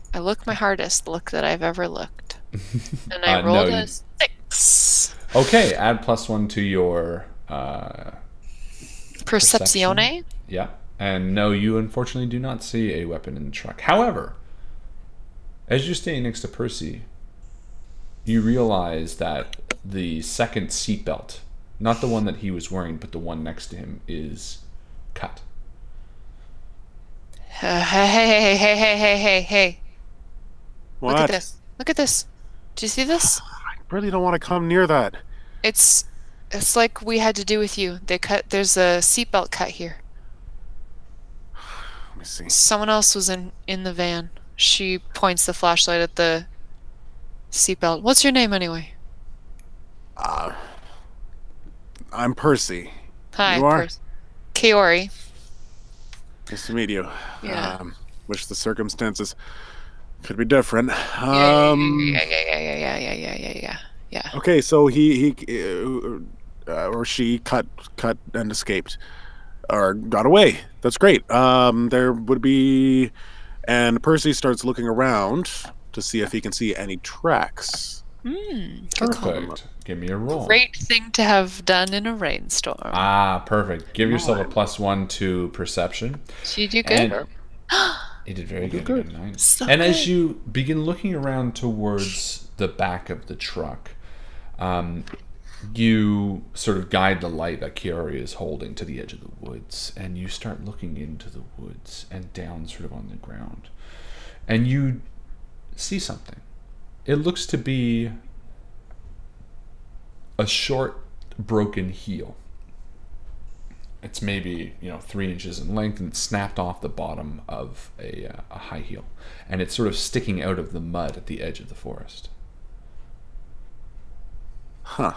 my hardest look that I've ever looked. And I rolled a 6. Okay, add +1 to your Percepzione? Yeah. And no, you unfortunately do not see a weapon in the truck. However, as you're standing next to Percy, you realize that the second seatbelt, not the one that he was wearing, but the one next to him, is cut. Hey. What? Look at this. Look at this. Do you see this? I really don't want to come near that. It's like we had to do with you. There's a seatbelt cut here. Let me see. Someone else was in the van. She points the flashlight at the seatbelt. What's your name anyway? I'm Percy. Hi, You are? Kaori. Nice to meet you. Yeah. Wish the circumstances could be different. Yeah. Okay, so he or she cut and escaped, or got away. That's great. There would be, and Percy starts looking around to see if he can see any tracks. Perfect. Give me a roll. Great thing to have done in a rainstorm. Perfect. Give yourself a +1 to perception. Did you do good? You did very good. Good. Nice. So And good. as you begin looking around towards the back of the truck, you sort of guide the light that Kaori is holding to the edge of the woods, and you start looking into the woods and down sort of on the ground. And you see something. It looks to be a short, broken heel. It's maybe 3 inches in length, and it's snapped off the bottom of a high heel, and it's sort of sticking out of the mud at the edge of the forest. Huh.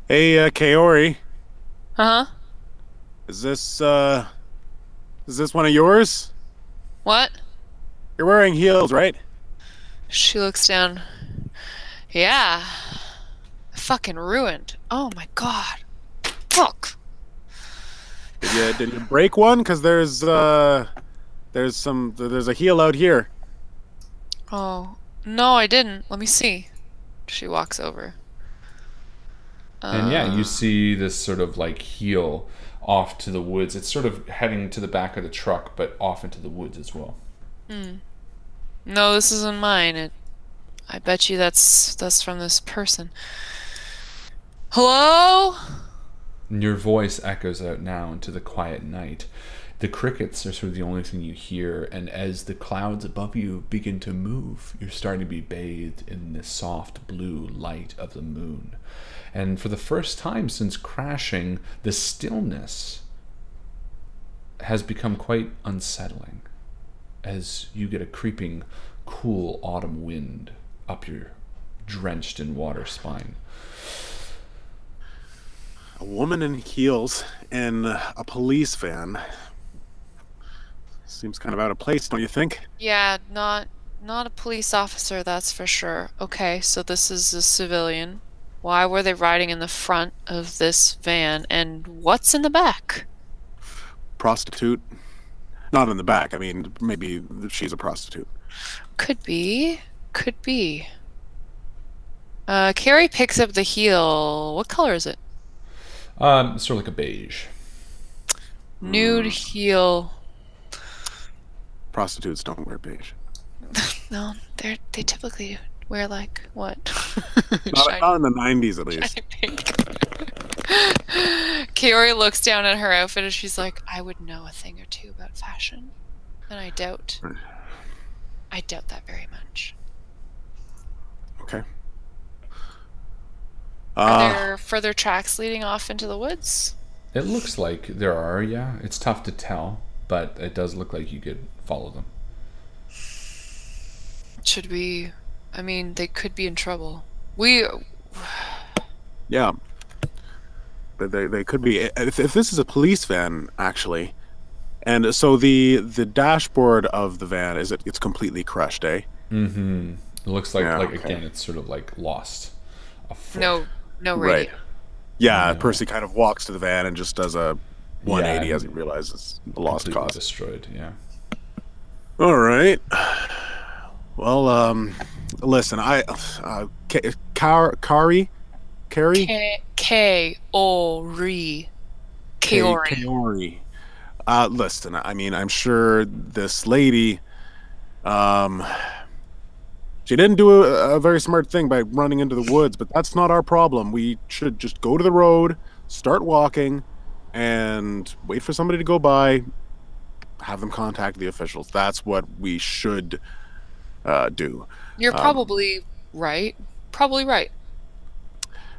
Hey, Kaori, Uh-huh. is this one of yours? What? You're wearing heels, right? She looks down. Yeah. Fucking ruined. Oh my god. Fuck. Did you break one? Because there's a heel out here. Oh. No, I didn't. Let me see. She walks over. And yeah, you see this sort of like heel off to the woods. It's sort of heading to the back of the truck, but off into the woods as well. No, this isn't mine. I bet you that's from this person. Hello? And your voice echoes out now into the quiet night. The crickets are sort of the only thing you hear, and as the clouds above you begin to move, you're starting to be bathed in the soft blue light of the moon. And for the first time since crashing, the stillness has become quite unsettling as you get a creeping, cool autumn wind up your drenched in water spine. A woman in heels in a police van. Seems kind of out of place, don't you think? Yeah, not a police officer, that's for sure. Okay, so this is a civilian. Why were they riding in the front of this van, and what's in the back? Prostitute. Not in the back. I mean, maybe she's a prostitute. Could be. Could be. Carrie picks up the heel. What color is it? Sort of like a beige. Nude heel. Prostitutes don't wear beige. No, they typically wear like what? Not in the 90s, at least. Kiori looks down at her outfit and she's like, I would know a thing or two about fashion. And I doubt that very much. Okay. Are there further tracks leading off into the woods? It looks like there are, yeah. It's tough to tell, but it does look like you could follow them. Should we... I mean, they could be in trouble. Yeah. They could be. If this is a police van, actually, and so the dashboard of the van it's completely crushed, eh? Mm-hmm. It looks like okay. Again, it's sort of like lost a foot. No radio. Right. Yeah, Percy kind of walks to the van and just does a 180 as he realizes the lost Completely cause. destroyed. Yeah. All right. Well, listen, Carrie. Kaori. Listen, I mean, I'm sure this lady, she didn't do a very smart thing by running into the woods, but that's not our problem. We should just go to the road, start walking, and wait for somebody to go by, have them contact the officials. That's what we should do. You're probably right. Probably right.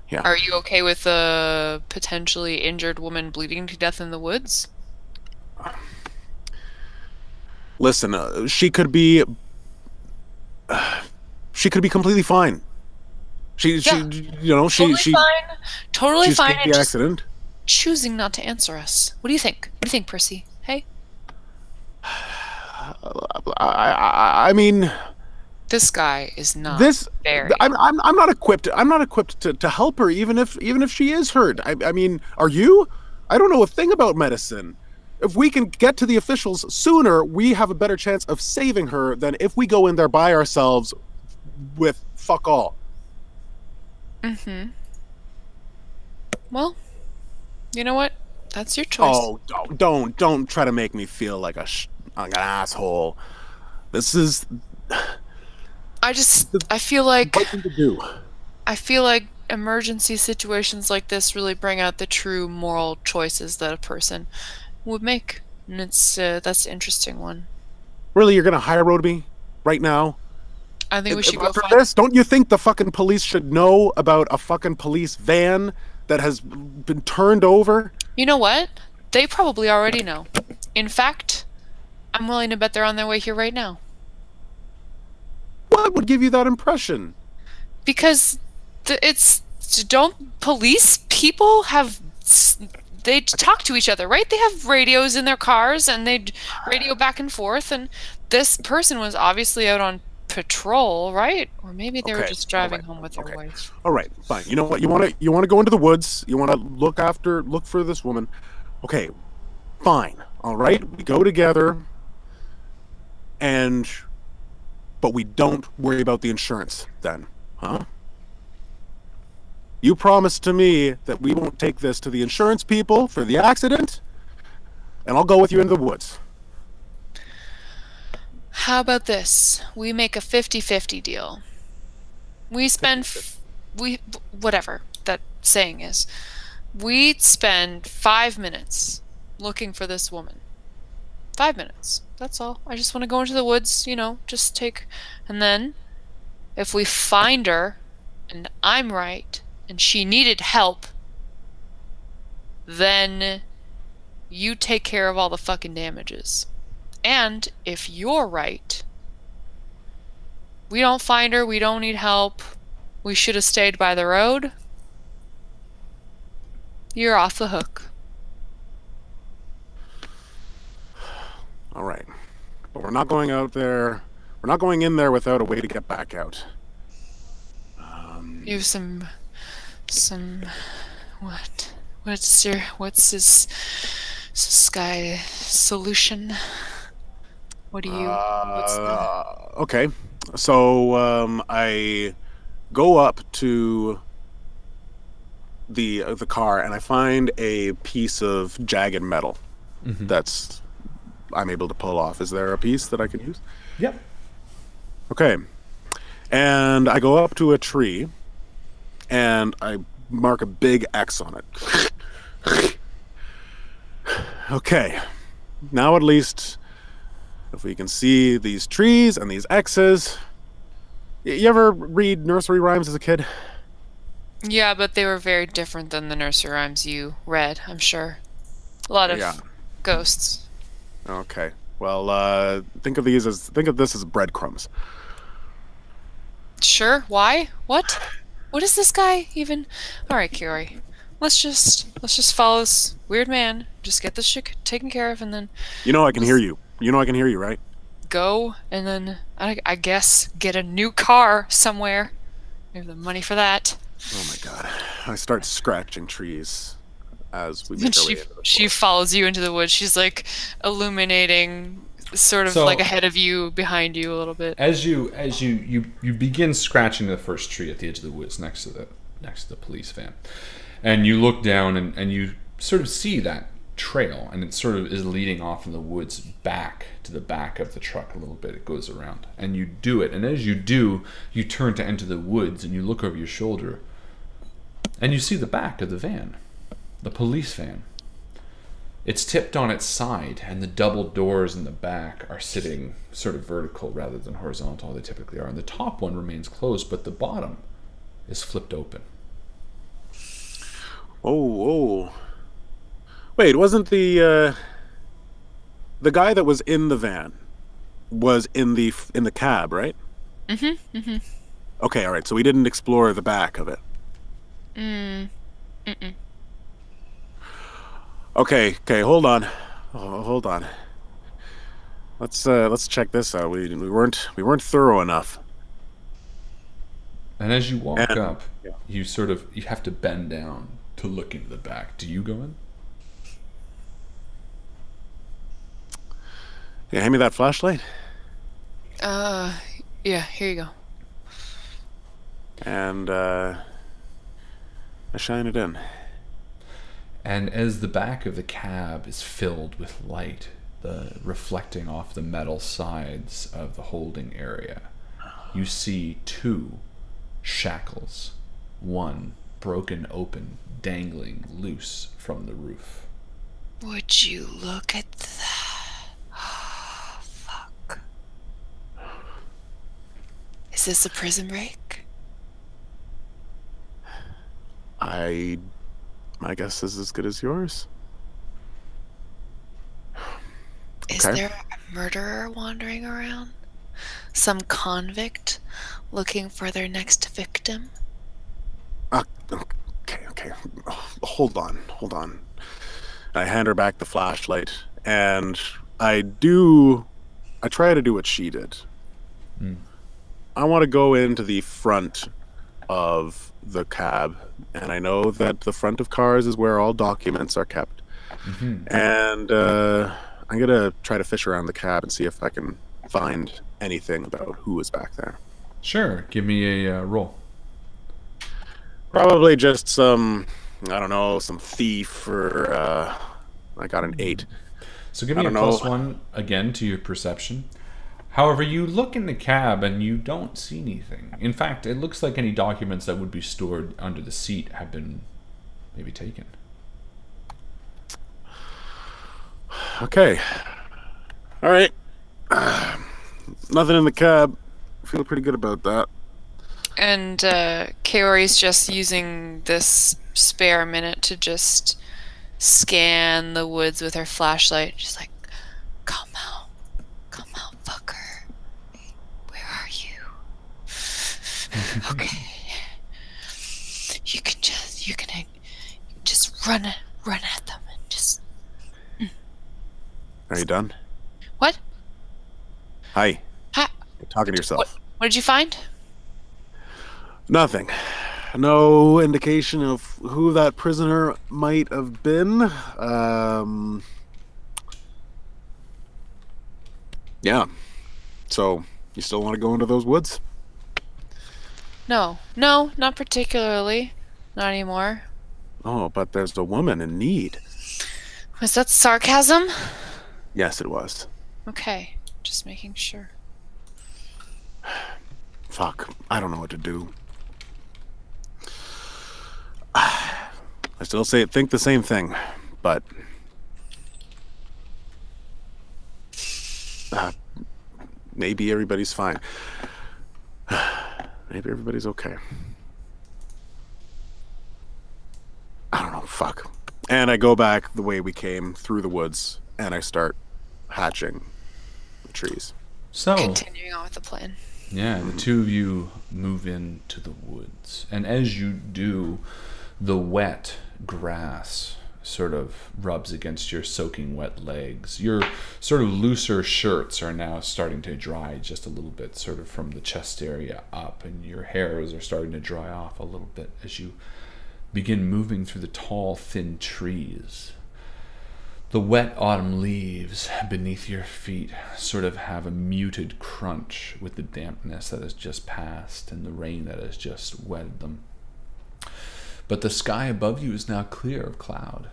Yeah. Are you okay with a potentially injured woman bleeding to death in the woods? Listen, she could be completely fine. Totally fine. The accident. Choosing not to answer us. What do you think? What do you think, Percy? Hey. I mean, this guy is not. I'm not equipped. I'm not equipped to help her, even if she is hurt. I mean, are you? I don't know a thing about medicine. If we can get to the officials sooner, we have a better chance of saving her than if we go in there by ourselves with fuck all. Mm-hmm. Well, you know what? That's your choice. Oh, don't try to make me feel like an asshole. This is. I feel like. What to do? I feel like emergency situations like this really bring out the true moral choices that a person would make, and that's an interesting one. Really, you're gonna high road me right now? I think we should go for this. Don't you think the fucking police should know about a fucking police van that has been turned over? You know what? They probably already know. In fact, I'm willing to bet they're on their way here right now. What would give you that impression? Because don't police people have... They talk to each other, right? They have radios in their cars, and they radio back and forth, and this person was obviously out on patrol, right? Or maybe they were just driving home with their wife. All right, fine. You know what? You want to go into the woods. You want to look for this woman. Okay, fine. All right, we go together, but we don't worry about the insurance then, huh? You promised to me that we won't take this to the insurance people for the accident, and I'll go with you into the woods. How about this? We make a 50-50 deal. We spend... whatever that saying is. We spend 5 minutes looking for this woman. 5 minutes. That's all. I just want to go into the woods, just take... And then, if we find her, and I'm right... and she needed help, then you take care of all the fucking damages. And if you're right, we don't find her, we don't need help, we should have stayed by the road, you're off the hook. All right. But we're not going out there. We're not going in there without a way to get back out. You have some what's this guy solution? What do you what's the... Okay. So I go up to the car and I find a piece of jagged metal that's I'm able to pull off. Is there a piece that I can use? Yep. Okay. And I go up to a tree and I mark a big X on it. Okay. Now at least if we can see these trees and these X's. You ever read nursery rhymes as a kid? Yeah, but they were very different than the nursery rhymes you read, I'm sure. A lot of ghosts. Okay. Well, think of this as breadcrumbs. Sure. Why? What? What is this guy even? All right, Kiori. Let's just follow this weird man. Just get this shit taken care of, and then. You know I can hear you. You know I can hear you, right? Go and then I guess get a new car somewhere. We have the money for that. Oh my god! I start scratching trees as we make our way into the she follows you into the woods. She's like illuminating, sort of like ahead of you, behind you a little bit. As you begin scratching the first tree at the edge of the woods next to the police van, and you look down and you sort of see that trail, and it sort of is leading off in the woods back to the back of the truck a little bit. It goes around, and you do it, and as you do, you turn to enter the woods, and you look over your shoulder, and you see the back of the van. The police van. It's tipped on its side, and the double doors in the back are sitting sort of vertical rather than horizontal. They typically are. And the top one remains closed, but the bottom is flipped open. Oh. Wait, wasn't the guy that was in the van was in the cab, right? Okay, all right. So we didn't explore the back of it. Okay, hold on. Hold on. Let's check this out. We weren't thorough enough. And as you walk up, you have to bend down to look into the back. Do you go in? Yeah, hand me that flashlight. Yeah, here you go. And I shine it in. And as the back of the cab is filled with light, reflecting off the metal sides of the holding area, you see two shackles, one broken open, dangling loose from the roof. Would you look at that? Oh, fuck. Is this a prison break? My guess is as good as yours. Is there a murderer wandering around? Some convict looking for their next victim? Okay. Hold on. I hand her back the flashlight, and I try to do what she did. I want to go into the front of the cab, and I know that the front of cars is where all documents are kept. And I'm gonna try to fish around the cab and see if I can find anything about who was back there. Sure, give me a roll. Probably just some, I don't know, some thief, or I got an 8. So give me a +1 again to your perception. However, you look in the cab and you don't see anything. In fact, it looks like any documents that would be stored under the seat have been maybe taken. Okay. All right. Nothing in the cab. Feel pretty good about that. And Kaori's just using this spare minute to just scan the woods with her flashlight. She's like, come out, fucker. Where are you? Okay. You can just run at them and just. Are you done? What? Hi. Hi. You're talking to yourself. What did you find? Nothing. No indication of who that prisoner might have been. Yeah. So, you still want to go into those woods? No, not particularly. Not anymore. Oh, but there's a woman in need. Was that sarcasm? Yes, it was. Okay, just making sure. Fuck. I don't know what to do. I still think the same thing, but maybe everybody's fine. Maybe everybody's okay. I don't know, fuck. And I go back the way we came, through the woods, and I start hatching the trees. So, continuing on with the plan. Yeah, the two of you move into the woods. And as you do, the wet grass sort of rubs against your soaking wet legs. Your sort of looser shirts are now starting to dry just a little bit, sort of from the chest area up, and your hairs are starting to dry off a little bit as you begin moving through the tall, thin trees. The wet autumn leaves beneath your feet sort of have a muted crunch with the dampness that has just passed and the rain that has just wetted them. But the sky above you is now clear of cloud.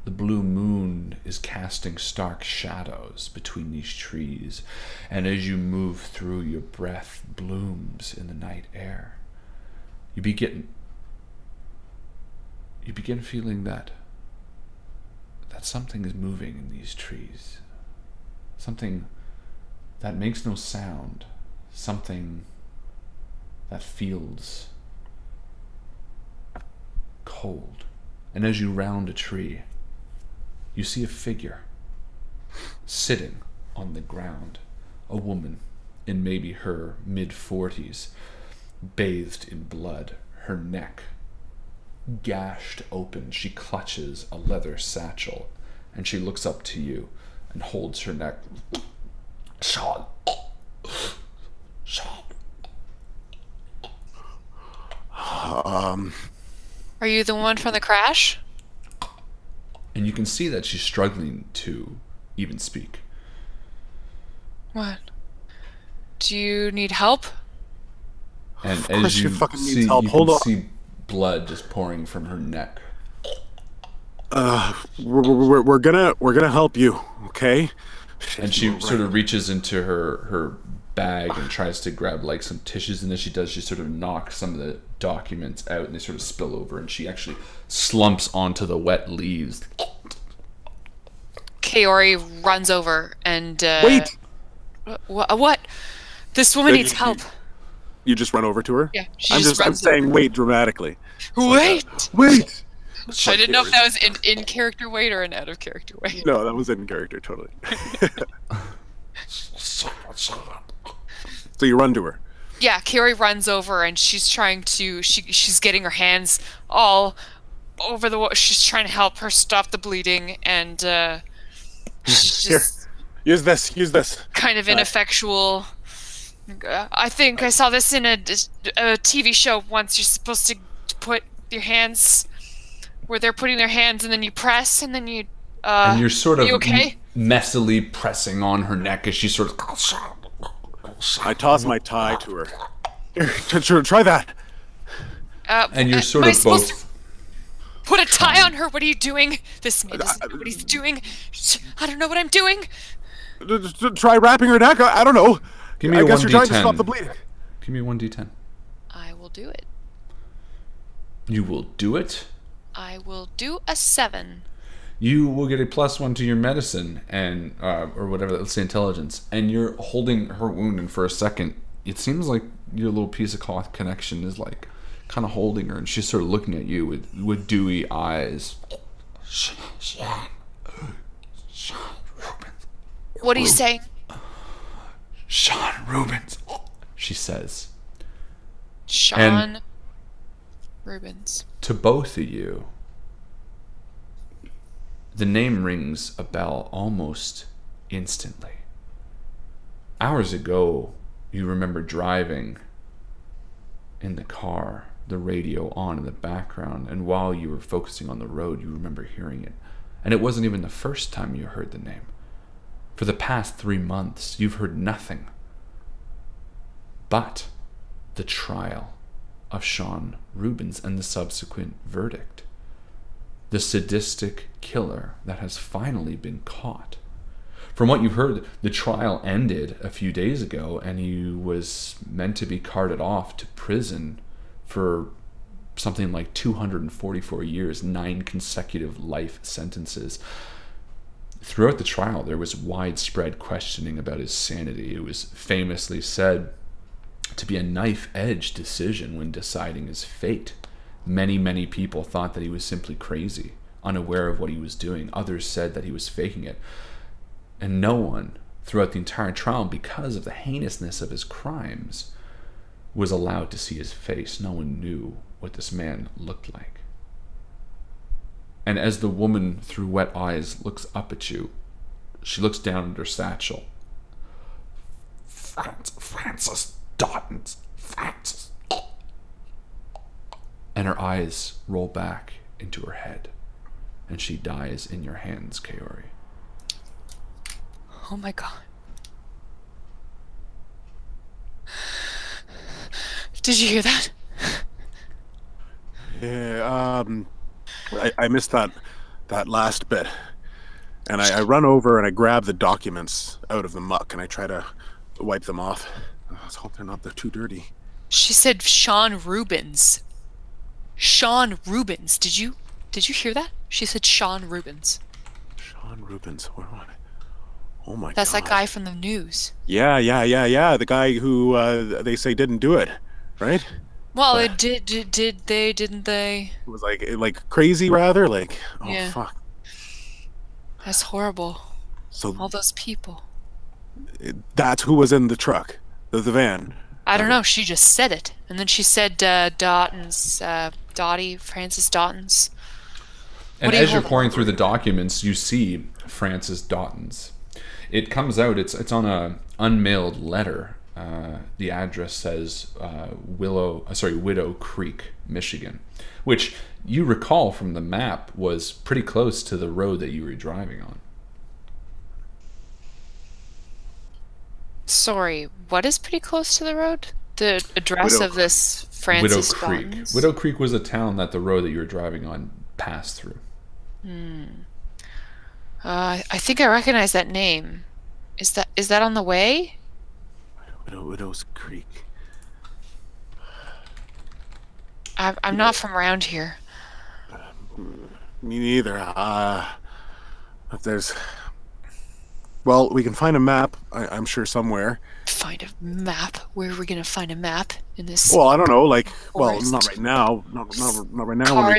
The blue moon is casting stark shadows between these trees, and as you move through, your breath blooms in the night air. You begin feeling that something is moving in these trees. Something that makes no sound. Something that feels cold. And as you round a tree, you see a figure sitting on the ground. A woman in maybe her mid-40s, bathed in blood, her neck gashed open. She clutches a leather satchel, and she looks up to you and holds her neck. Sean. Are you the one from the crash? And you can see that she's struggling to even speak. What? Do you need help? And Of course as you she fucking needs see, help. you Hold can on. see blood just pouring from her neck. We're gonna help you, okay? And she sort of reaches into her bag and tries to grab like some tissues, and as she does, she sort of knocks some of the documents out and they sort of spill over, and she actually slumps onto the wet leaves. Kaori runs over and Wait! What? This woman needs help. You just run over to her? Yeah, she I'm just runs saying over. wait dramatically. Wait! Wait! I didn't know if that was an in-character wait or an out-of-character wait. No, that was in character, totally. So you run to her. Yeah, Kaori runs over and she's trying to. She's getting her hands all over the. She's trying to help her stop the bleeding, and she's just Use this. kind of ineffectual. I think I saw this in a TV show once. You're supposed to put your hands where they're putting their hands, and then you press, and then you. And you're sort of you okay? messily pressing on her neck as she sort of. I toss my tie to her. Here, try that. And you're sort am I of supposed both. to put a tie on her. What are you doing? This man doesn't know what he's doing. I don't know what I'm doing. Try wrapping her neck. I don't know. Give me I a guess you're trying to 1d10. stop the bleeding. Give me a 1d10. I will do it. You will do it. I will do a 7. You will get a +1 to your medicine and or whatever. Let's say intelligence. And you're holding her wound, and for a second, it seems like your little piece of cloth connection is like kind of holding her, and she's sort of looking at you with dewy eyes. Sean Rubens. What are you saying? Sean Rubens, she says. Sean Rubens. To both of you, the name rings a bell almost instantly. Hours ago, you remember driving in the car, the radio on in the background, and while you were focusing on the road, you remember hearing it. And it wasn't even the first time you heard the name. For the past 3 months, you've heard nothing but the trial of Sean Rubens and the subsequent verdict. The sadistic killer that has finally been caught. From what you've heard, the trial ended a few days ago, and he was meant to be carted off to prison for something like 244 years, 9 consecutive life sentences. Throughout the trial, there was widespread questioning about his sanity. It was famously said to be a knife-edge decision when deciding his fate. Many people thought that he was simply crazy, unaware of what he was doing. Others said that he was faking it. And no one, throughout the entire trial, because of the heinousness of his crimes, was allowed to see his face. No one knew what this man looked like. And as the woman through wet eyes looks up at you, she looks down at her satchel. Francis Dottons. Francis. And her eyes roll back into her head, and she dies in your hands, Kaori. Oh my god. Did you hear that? Yeah, I missed that last bit. And I run over and I grab the documents out of the muck and I try to wipe them off. Let's hope they're not too dirty. She said Sean Rubens. Sean Rubens. Did you hear that? She said Sean Rubens. Sean Rubens. Where am I? Oh my god. That's that guy from the news. Yeah. The guy who they say didn't do it, right? Well, it did they, didn't they? It was like crazy, rather. Like, oh, yeah. Fuck. That's horrible. So all those people. That's who was in the truck, the van. I don't know. She just said it, and then she said Francis Dottons. And as you're pouring through the documents, you see Francis Dottons. It comes out. It's on a unmailed letter. The address says Widow Creek, Michigan, which you recall from the map was pretty close to the road that you were driving on. Sorry, what is pretty close to the road? The address of this Francis Dottons? Widow Creek was a town that the road that you were driving on passed through. I think I recognize that name. Is that on the way? Widow's Creek. I'm not from around here. Me neither. If there's... Well, we can find a map, I'm sure, somewhere. Find a map? Where are we going to find a map in this? Well, I don't know. Like, forest? Well, not right now. Not right now.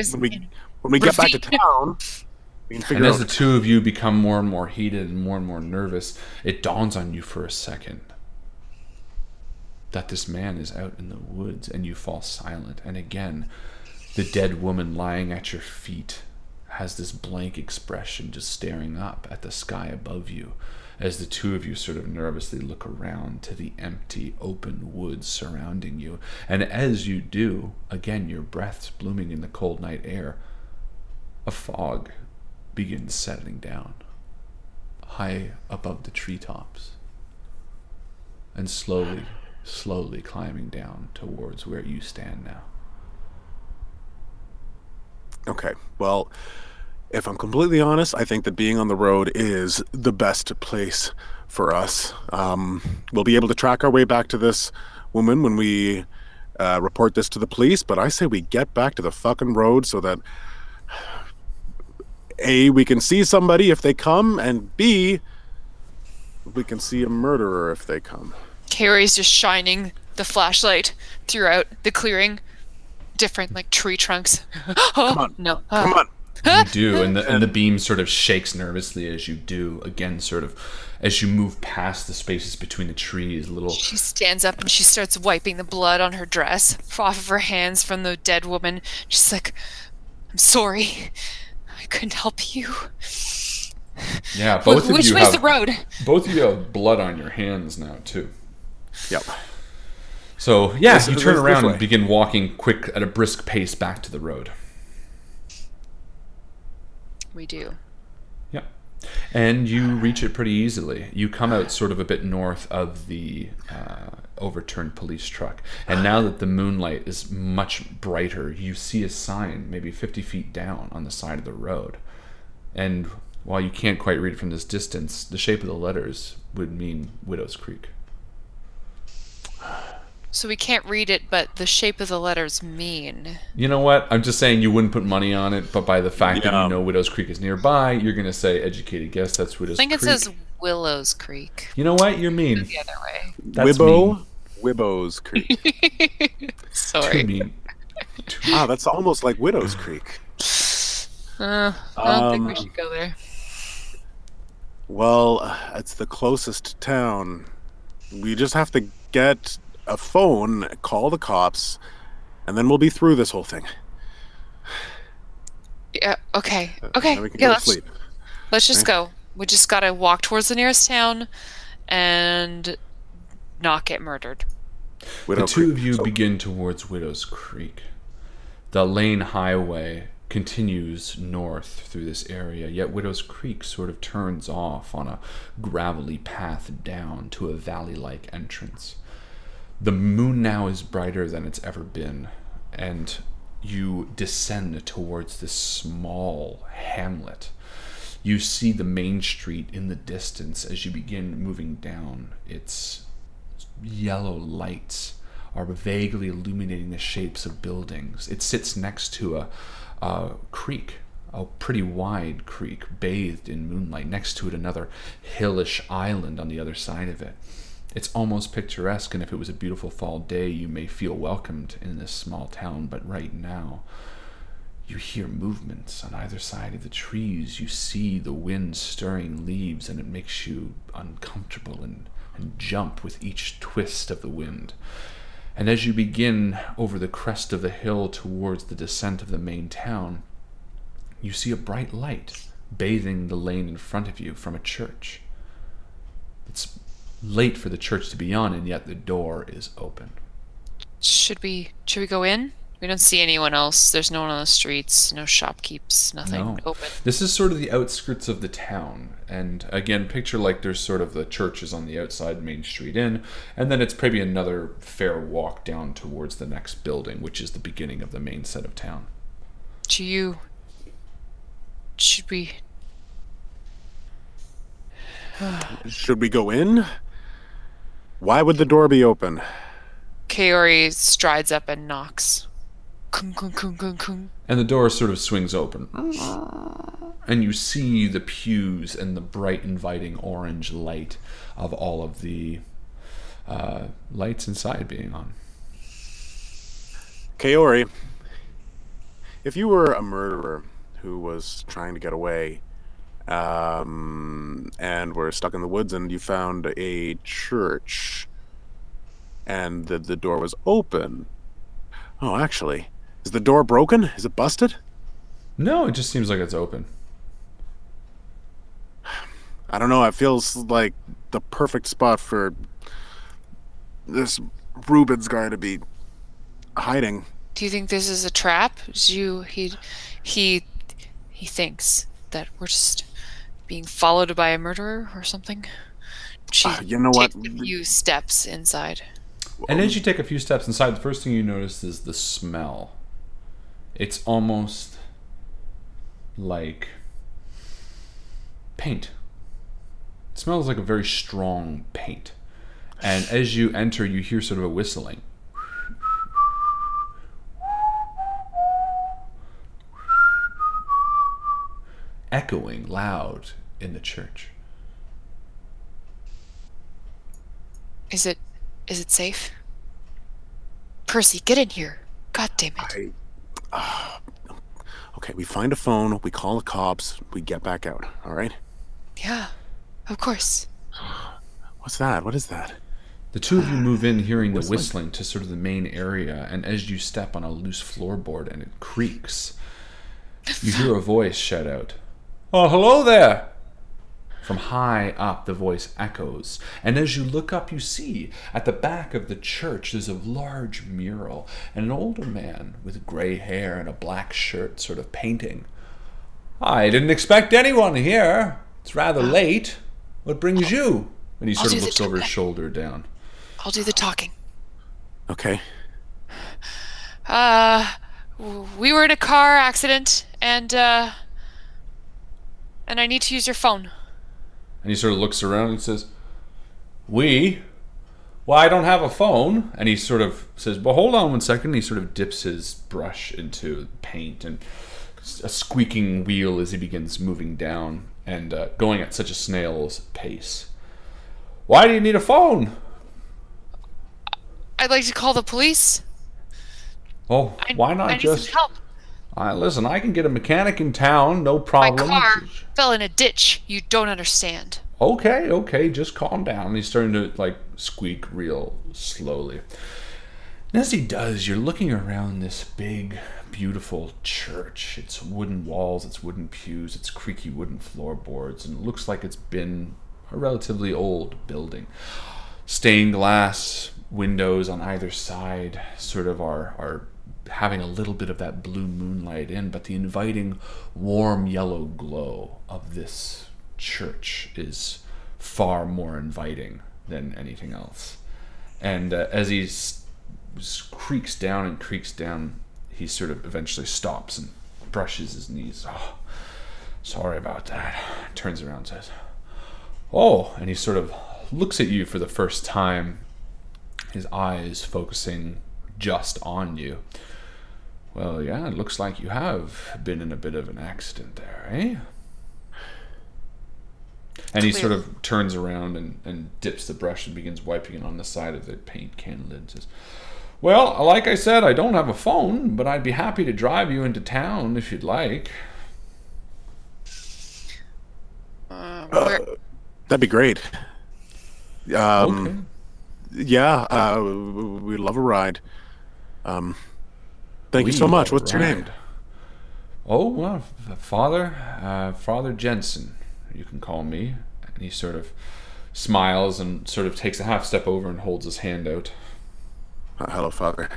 When we get back to town, we can figure out. And as the two of you become more and more heated and more nervous, it dawns on you for a second that this man is out in the woods, and you fall silent. And again, the dead woman lying at your feet has this blank expression, just staring up at the sky above you, as the two of you sort of nervously look around to the empty, open woods surrounding you. And as you do, again, your breaths blooming in the cold night air, a fog begins settling down high above the treetops, and slowly climbing down towards where you stand now. Okay, well, if I'm completely honest, I think that being on the road is the best place for us. We'll be able to track our way back to this woman when we report this to the police, but I say we get back to the fucking road so that A, we can see somebody if they come, and B, we can see a murderer if they come. Carrie's just shining the flashlight throughout the clearing. Different, like, tree trunks. Oh, Come on. no. Come on. You do, and the beam sort of shakes nervously as you do. Again, sort of as you move past the spaces between the trees. She stands up and she starts wiping the blood on her dress off of her hands from the dead woman. She's like, "I'm sorry, I couldn't help you." Yeah, both of Which you way's have the road? Both of you have blood on your hands now too. Yep. So yeah, you turn around this and begin walking quick at a brisk pace back to the road. We do. Yeah. And you reach it pretty easily. You come out sort of a bit north of the overturned police truck. And now that the moonlight is much brighter, you see a sign maybe 50 feet down on the side of the road. And while you can't quite read it from this distance, the shape of the letters would mean Widow's Creek. So we can't read it, but the shape of the letters mean. You know what? I'm just saying you wouldn't put money on it, but by the fact that you know Widow's Creek is nearby, you're going to say educated guess that's Widow's Creek. I think it says Willows Creek. You know what? You're mean. The other way. That's mean. Wibbo's Creek. Sorry. Too mean. Ah, that's almost like Widow's Creek. I don't think we should go there. Well, it's the closest town. We just have to get a phone, call the cops, and then we'll be through this whole thing. Yeah, okay. Then we can go to sleep. Let's just go. We just gotta walk towards the nearest town and not get murdered. The two of you begin towards Widow's Creek. The lane highway continues north through this area, yet Widow's Creek sort of turns off on a gravelly path down to a valley-like entrance. The moon now is brighter than it's ever been, and you descend towards this small hamlet. You see the main street in the distance as you begin moving down. Its yellow lights are vaguely illuminating the shapes of buildings. It sits next to a creek, a pretty wide creek, bathed in moonlight. Next to it, another hillish island on the other side of it. It's almost picturesque, and if it was a beautiful fall day, you may feel welcomed in this small town. But right now, you hear movements on either side of the trees. You see the wind stirring leaves, and it makes you uncomfortable and jump with each twist of the wind. And as you begin over the crest of the hill towards the descent of the main town, you see a bright light bathing the lane in front of you from a church. It's late for the church to be on, and yet the door is open. Should we go in? We don't see anyone else. There's no one on the streets, no shopkeepers, nothing open. This is sort of the outskirts of the town. And again, picture like there's sort of the churches on the outside, Main Street Inn, and then it's maybe another fair walk down towards the next building, which is the beginning of the main set of town. Should we... Should we go in? Why would the door be open? Kaori strides up and knocks. Kung, kung, kung, kung, kung. And the door sort of swings open. And you see the pews and the bright, inviting orange light of all of the lights inside being on. Kaori, if you were a murderer who was trying to get away, and were stuck in the woods, and you found a church, and the door was open. Oh, actually, is the door broken? Is it busted? No, it just seems like it's open. I don't know. It feels like the perfect spot for this Rubens guy to be hiding. Do you think this is a trap? He thinks that we're just being followed by a murderer or something. You know what? Takes a few steps inside. And as you take a few steps inside, the first thing you notice is the smell. It's almost like paint. It smells like a very strong paint. And as you enter, you hear sort of a whistling. Echoing loud in the church. Is it safe? Percy, get in here. God damn it. Okay, we find a phone, we call the cops, we get back out, all right? Yeah, of course. What's that? What is that? The two of you move in hearing the Whistling. whistling to sort of the main area, and as you step on a loose floorboard and it creaks, you hear a voice shout out, "Oh, hello there!" From high up, the voice echoes, and as you look up, you see at the back of the church there's a large mural, and an older man with gray hair and a black shirt sort of painting. "I didn't expect anyone here. It's rather late. What brings you?" And he sort of looks over his shoulder down. I'll do the talking. Okay. We were in a car accident, and I need to use your phone. And he sort of looks around and says, "We? Well, I don't have a phone." And he sort of says, "Well, hold on one second." And he sort of dips his brush into paint, and a squeaking wheel as he begins moving down and going at such a snail's pace. "Why do you need a phone?" I'd like to call the police. "Oh, why not I need just... some help. Listen, I can get a mechanic in town, no problem." My car fell in a ditch. You don't understand. Okay, just calm down. And he's starting to, like, squeak real slowly. And as he does, you're looking around this big, beautiful church. It's wooden walls, it's wooden pews, it's creaky wooden floorboards, and it looks like it's been a relatively old building. Stained glass windows on either side sort of are having a little bit of that blue moonlight in, but the inviting warm yellow glow of this church is far more inviting than anything else. And as he creaks down, he sort of eventually stops and brushes his knees. "Oh, sorry about that." Turns around and says, "Oh," and he sort of looks at you for the first time, his eyes focusing just on you. "Well, yeah, it looks like you have been in a bit of an accident there, eh?" And he sort of turns around and dips the brush and begins wiping it on the side of the paint can lid and says, "Well, like I said, I don't have a phone, but I'd be happy to drive you into town if you'd like." That'd be great. Okay. Yeah, we'd love a ride. Thank you so much. What's your name? "Oh, well, Father Jensen, you can call me." And he sort of smiles and sort of takes a half step over and holds his hand out. Hello, Father.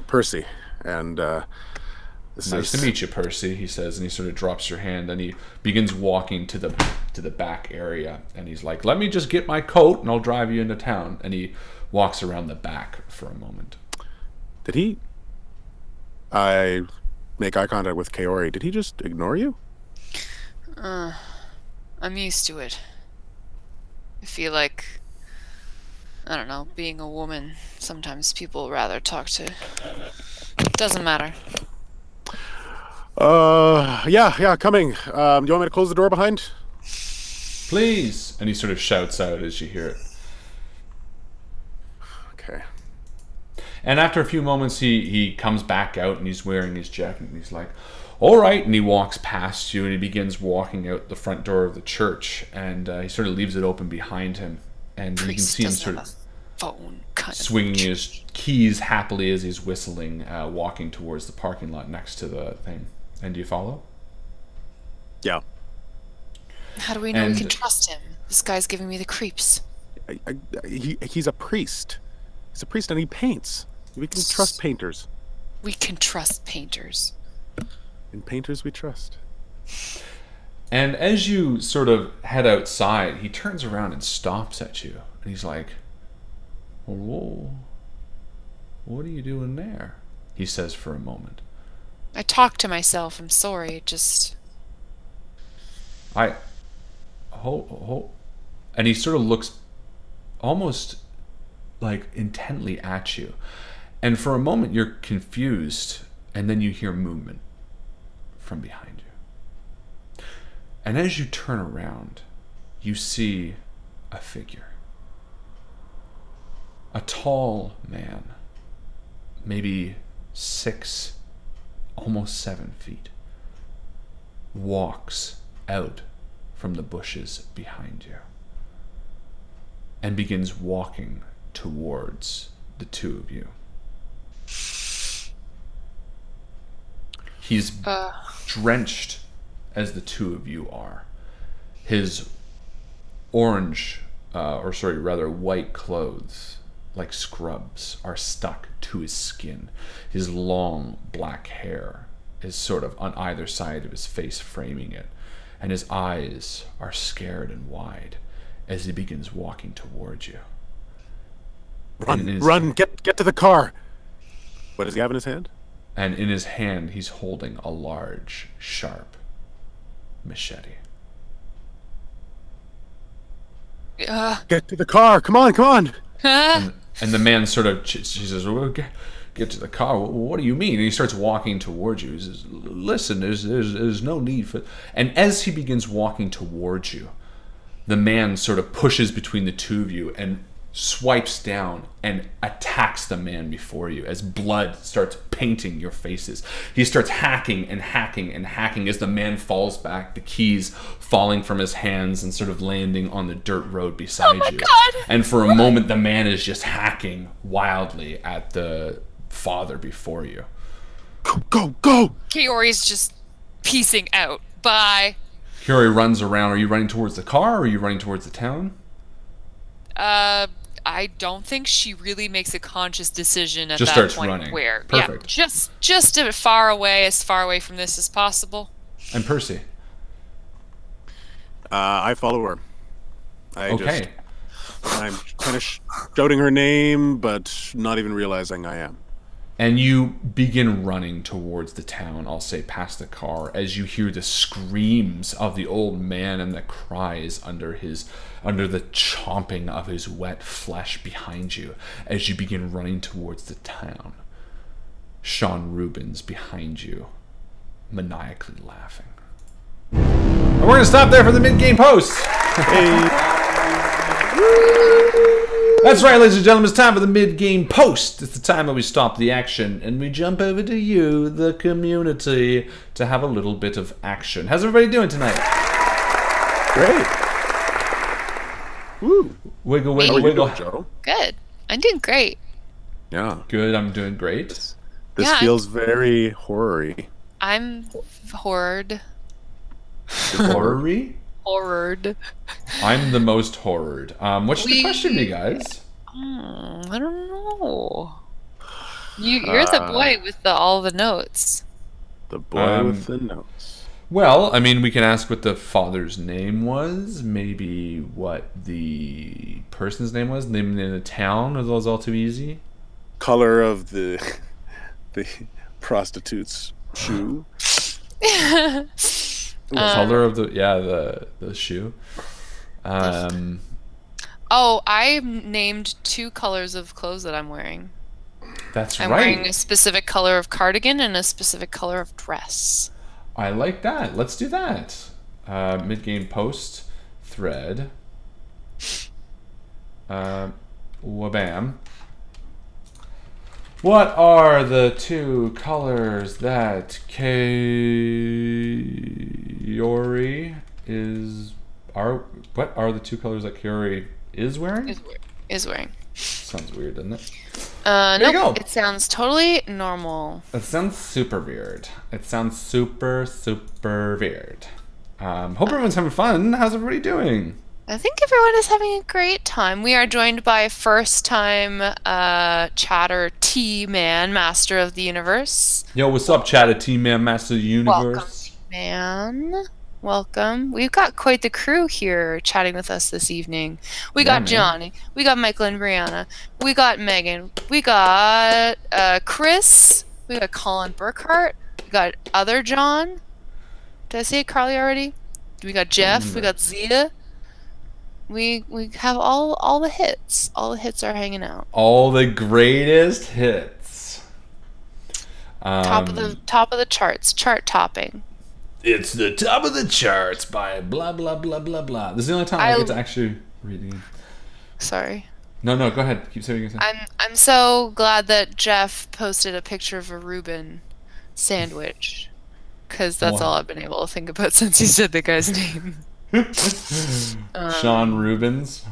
Percy. And "Nice to meet you, Percy," he says, and he sort of drops your hand and he begins walking to the back area, and he's like, "Let me just get my coat and I'll drive you into town." And he walks around the back for a moment. Did he... I make eye contact with Kaori. Did he just ignore you? I'm used to it. I feel like, I don't know, being a woman, sometimes people rather talk to... Doesn't matter. Yeah, coming. Do you want me to close the door behind? "Please!" And he sort of shouts out as you hear it. Okay. And after a few moments, he comes back out and he's wearing his jacket and he's like, "All right." And he walks past you and he begins walking out the front door of the church, and he sort of leaves it open behind him, and you can see him sort of phone swinging his keys happily as he's whistling, walking towards the parking lot next to the thing. And do you follow? Yeah. How do we know we can trust him? This guy's giving me the creeps. He's a priest. He's a priest and he paints. We can trust painters. We can trust painters. In painters we trust. And as you sort of head outside, he turns around and stops at you. And he's like, "Whoa, what are you doing there?" he says for a moment. I talk to myself. I'm sorry. Just... And he sort of looks almost like intently at you. And for a moment you're confused, and then you hear movement from behind you. And as you turn around, you see a figure. A tall man, maybe 6, almost 7 feet, walks out from the bushes behind you and begins walking towards the two of you. He's drenched as the two of you are. His white clothes, like scrubs, are stuck to his skin. His long black hair is sort of on either side of his face, framing it. And his eyes are scared and wide as he begins walking towards you. Run, get to the car. What does he have in his hand? And in his hand, he's holding a large, sharp machete. Get to the car. Come on. And the man sort of, she says, well, get to the car. What do you mean? And he starts walking towards you. He says, listen, there's no need for... And as he begins walking towards you, the man sort of pushes between the two of you and swipes down and attacks the man before you as blood starts painting your faces. He starts hacking and hacking and hacking as the man falls back, the keys falling from his hands and sort of landing on the dirt road beside you. God. And for a moment, the man is just hacking wildly at the father before you. Go! Kiori's just piecing out. Bye. Kiori runs around. Are you running towards the car or are you running towards the town? I don't think she really makes a conscious decision at Just that starts point. running. Where, Perfect. yeah, just as far away from this as possible. And Percy? I follow her. I'm kind of shouting her name, but not even realizing I am. And you begin running towards the town, I'll say past the car, as you hear the screams of the old man and the cries under the chomping of his wet flesh behind you as you begin running towards the town. Sean Rubens behind you, maniacally laughing. And we're going to stop there for the mid-game post. That's right, ladies and gentlemen, it's time for the mid-game post. It's the time when we stop the action and we jump over to you, the community, to have a little bit of action. How's everybody doing tonight? Great. Woo. Wiggle, How are wiggle, you wiggle. doing, Joe? Good. I'm doing great. Yeah. Good, I'm doing great. This Yeah, feels very horror-y. I'm horrored. Horror-y? Horrored. I'm the most horrored. What's the question, you guys? I don't know. You're the boy with all the notes. The boy with the notes. Well, I mean, we can ask what the father's name was, maybe what the person's name was, name in the town. Are those all too easy? Color of the prostitute's shoe. Color of the shoe. Oh, I named 2 colors of clothes that I'm wearing. That's I'm right. wearing a specific color of cardigan and a specific color of dress. I like that. Let's do that. Mid-game post thread. Wabam. What are the 2 colors that Kiori what are the 2 colors that Kiori is wearing? Is wearing. Sounds weird, doesn't it? No, you go. it sounds totally normal. It sounds super weird. It sounds super, super weird. Hope everyone's having fun. How's everybody doing? I think everyone is having a great time. We are joined by first-time chatter T-Man, Master of the Universe. Yo, what's up, Chatter T-Man, Master of the Universe? Welcome, T-Man. Welcome. We've got quite the crew here chatting with us this evening. We got Johnny. We got Michael and Brianna. We got Megan. We got Chris. We got Colin Burkhart. We got other John. Did I say Carly already? We got Jeff. We got Zia. We have all the hits. All the hits are hanging out. All the greatest hits. Top of the charts. Chart topping. It's the top of the charts by blah blah blah blah blah. This is the only time I get to actually read it. Sorry. No, go ahead. Keep saying what you're gonna say. I'm so glad that Jeff posted a picture of a Reuben sandwich, because that's all I've been able to think about since you said the guy's name. Sean Rubens.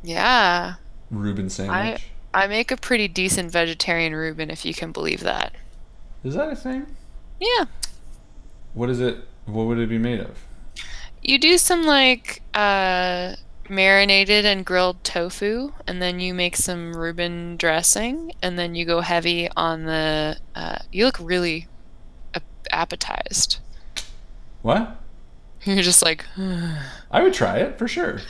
Yeah. Reuben sandwich. I make a pretty decent vegetarian Reuben, if you can believe that. Is that a thing? Yeah. What is it? What would it be made of? You do some like marinated and grilled tofu, and then you make some Reuben dressing, and then you go heavy on the. You look really appetized. What? You're just like. I would try it for sure.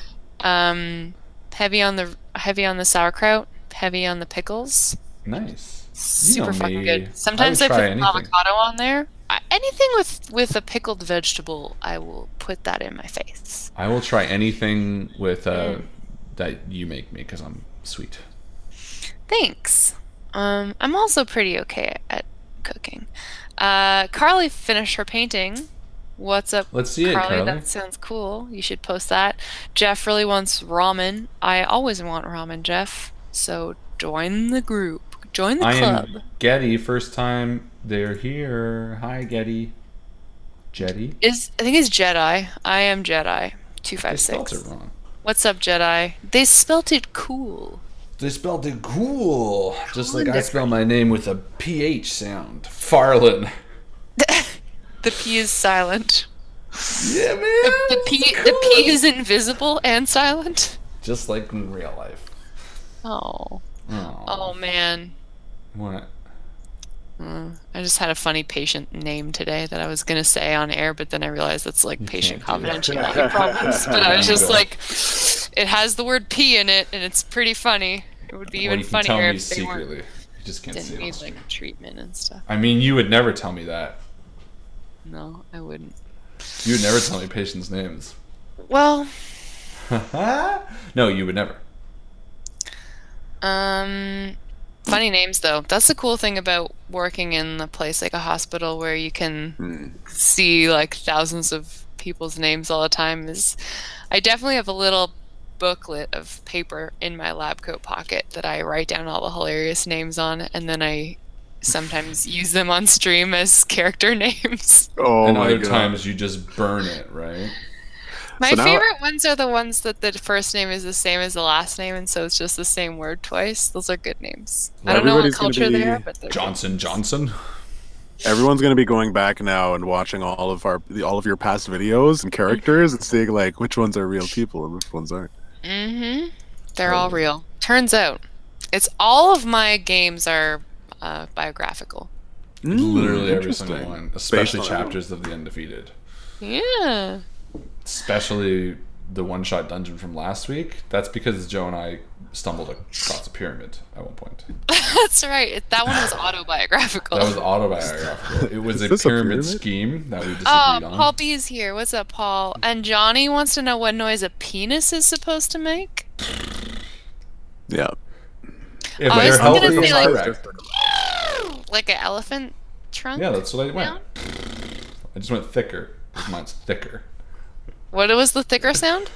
Heavy on the sauerkraut, heavy on the pickles. Nice. Super fucking good. Sometimes I put avocado on there. Anything with a pickled vegetable, I will put that in my face. I will try anything with that you make me because I'm sweet. Thanks. I'm also pretty okay at cooking. Carly finished her painting. What's up, Let's see Carly? it, Carly. That sounds cool. You should post that. Jeff really wants ramen. I always want ramen, Jeff. So join the group. Join the club. I am Getty. First time they're here. Hi, Getty. Jetty? I think it's Jedi. I am Jedi. They 256. spelled it wrong. What's up, Jedi? They spelt it cool. They spelled it cool. Just like I spell my name with a PH sound. Farlan. The P is silent. Yeah, man. The P is invisible and silent. Just like in real life. Oh. Oh, man. What? I just had a funny patient name today that I was going to say on air, but then I realized that's like patient confidentiality problems. But I was just like, it has the word P in it, and it's pretty funny. It would be even funnier tell me if they secretly. You just can't didn't say need it. like treatment and stuff. I mean, you would never tell me that. No, I wouldn't. You would never tell me patients' names. Well, no, you would never. funny names though. That's the cool thing about working in a place like a hospital where you can see like thousands of people's names all the time. Is I definitely have a little booklet of paper in my lab coat pocket that I write down all the hilarious names on, and then I sometimes use them on stream as character names. Oh, and my other God. times you just burn it, right? My So now- favorite ones are the ones that the first name is the same as the last name, and so it's just the same word twice. Those are good names. I don't know what Everybody's gonna culture they be are, but they're Johnson. Everyone's gonna be going back now and watching all of your past videos and characters and seeing like which ones are real people and which ones aren't. They're all real. Turns out, it's all of my games are biographical. Literally every Interesting. single one, especially Based on- chapters of the Undefeated. Yeah. Especially the one-shot dungeon from last week. That's because Joe and I stumbled across a pyramid at one point. That's right. That one was autobiographical. That was autobiographical. It was Is a this a pyramid pyramid? scheme that we disagreed Oh, on. Paul B is here. What's up, Paul? And Johnny wants to know what noise a penis is supposed to make. Yeah. If I you're was gonna healthy say, and like- correct. Like an elephant trunk? Yeah, that's what I went. sound? I just went thicker. Mine's thicker. What was the thicker sound?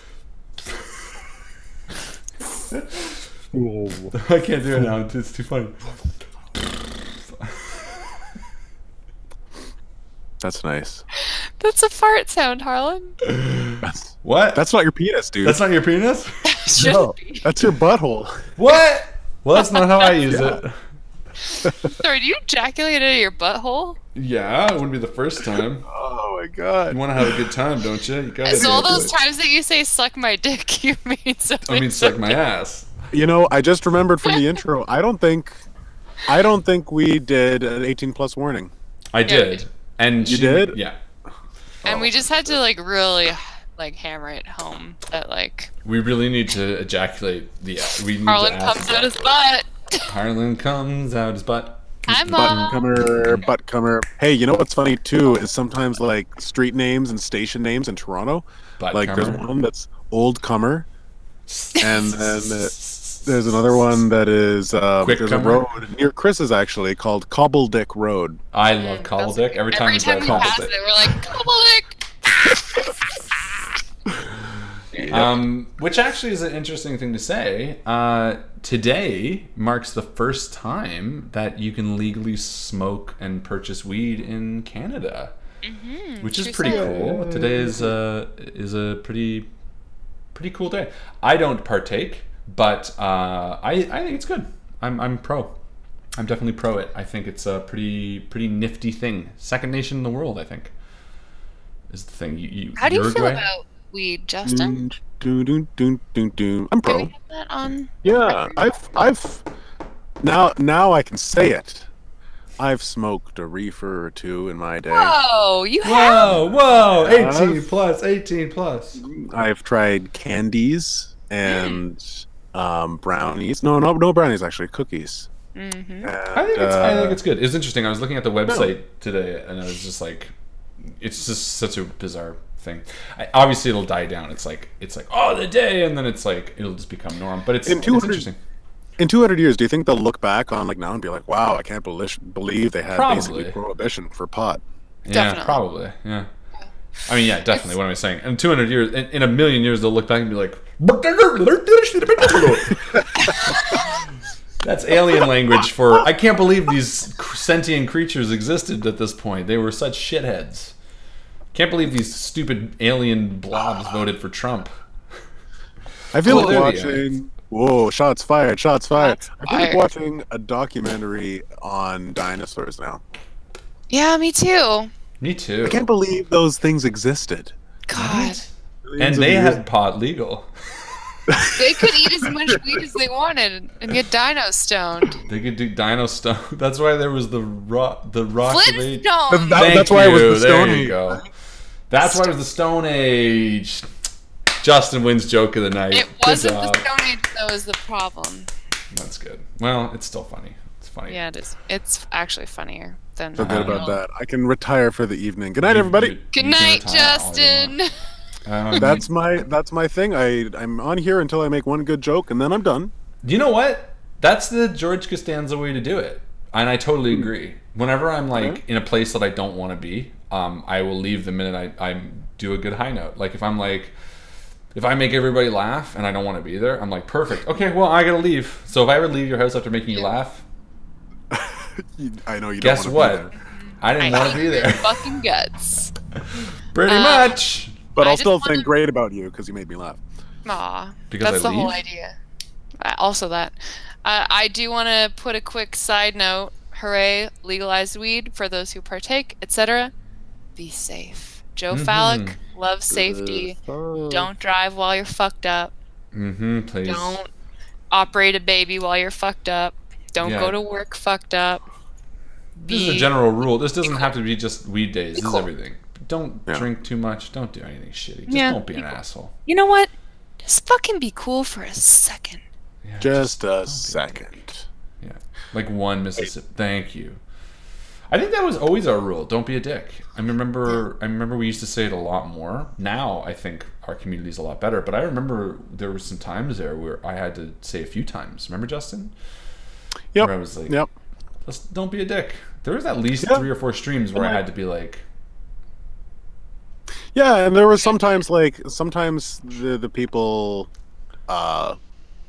I can't do it now. It's too funny. That's nice. That's a fart sound, Harlan. What? That's not your penis, dude. That's not your penis? Should no, be. that's your butthole. What? Well, that's not how I use it. Sorry, do you ejaculate out of your butthole? Yeah, it wouldn't be the first time. Oh my God. You want to have a good time, don't you? You gotta So all do those it. times that you say "suck my dick," you mean something? I mean, suck my ass. You know, I just remembered from the intro. I don't think we did an 18+ warning. I did. And You she- did? Yeah. And we just had to like really like hammer it home that like We really need to ejaculate the. We need Harlan to ask comes out his butt. Harlan comes out his butt. Hi, Mom. Butt comer. Hey, you know what's funny too is sometimes like street names and station names in Toronto. Butt Like comer. there's one that's Old Comer, and then there's another one that is Quick there's a Comer? road near Chris's actually called Cobbledick Road. I love Cobbledick. Every time we drive we pass Cobbledick. it, we're like Cobbledick. Which actually is an interesting thing to say. Today marks the first time that you can legally smoke and purchase weed in Canada. which is pretty cool. Today is a pretty cool day. I don't partake, but I think it's good. I'm pro. I'm definitely pro it. I think it's a pretty nifty thing. Second nation in the world, I think, is the thing. How do you feel about weed, Justin? I'm pro. Do we have that on? Yeah, I've now I can say it. I've smoked a reefer or two in my day. Whoa, you have? Whoa! 18 plus, 18 plus. I've tried candies and brownies. No brownies, actually, cookies. I think it's good. It's interesting. I was looking at the website today, and I was just like, it's just such a bizarre thing. Obviously, it'll die down. It's like oh, the day, and then it's like it'll just become norm. But it's interesting. In 200 years, do you think they'll look back on like now and be like, "Wow, I can't believe they had basically prohibition for pot"? Yeah, Definitely. probably. Yeah. I mean, yeah, definitely. What am I saying? In 200 years, in a million years, they'll look back and be like, that's alien language for, I can't believe these sentient creatures existed at this point. They were such shitheads. Can't believe these stupid alien blobs voted for Trump. I feel like watching... Whoa, shots fired, shots fired. I feel like watching a documentary on dinosaurs now. Yeah, me too. Me too. I can't believe those things existed. God. And they had pot legal. They could eat as much weed as they wanted and get dino stoned. They could do dino stone. That's why there was the rock of age. Flintstone. That's why it was the Stone Age. There you go. That's why it was the Stone Age. Justin wins joke of the night. It wasn't the Stone Age that was the problem. That's good. Well, it's still funny. It's funny. Yeah, it is. It's actually funnier than. So good about that. I can retire for the evening. Good night, everybody. Good night, Justin. That's my thing. I'm on here until I make one good joke, and then I'm done. You know what? That's the George Costanza way to do it, and I totally agree. Whenever I'm like in a place that I don't want to be, I will leave the minute I do a good high note. Like if I make everybody laugh and I don't want to be there, I'm like, perfect. Okay, well I gotta leave. So if I ever leave your house after making you laugh, I know you. Guess don't what? I didn't want to be there. Fucking guts. Pretty much. But I'll still think great about you because you made me laugh. Aw, Because that's I the whole leave? idea. Also that. I do want to put a quick side note. Hooray, legalized weed for those who partake, etc. Be safe. Joe Fallak, love safety. Don't drive while you're fucked up. Please. Don't operate a baby while you're fucked up. Don't go to work fucked up. This is a general rule. This doesn't have to be just weed days. This is everything. Don't drink too much. Don't do anything shitty. Just don't be an asshole. You know what? Just fucking be cool for a second. Yeah, just a second. Yeah. Like one Mississippi. Thank you. I think that was always our rule. Don't be a dick. I remember we used to say it a lot more. Now I think our community is a lot better. But I remember there were some times there where I had to say a few times. Remember, Justin? Yep. Where I was like, just don't be a dick. There was at least 3 or 4 streams where I had to be like... Yeah, and there was sometimes the people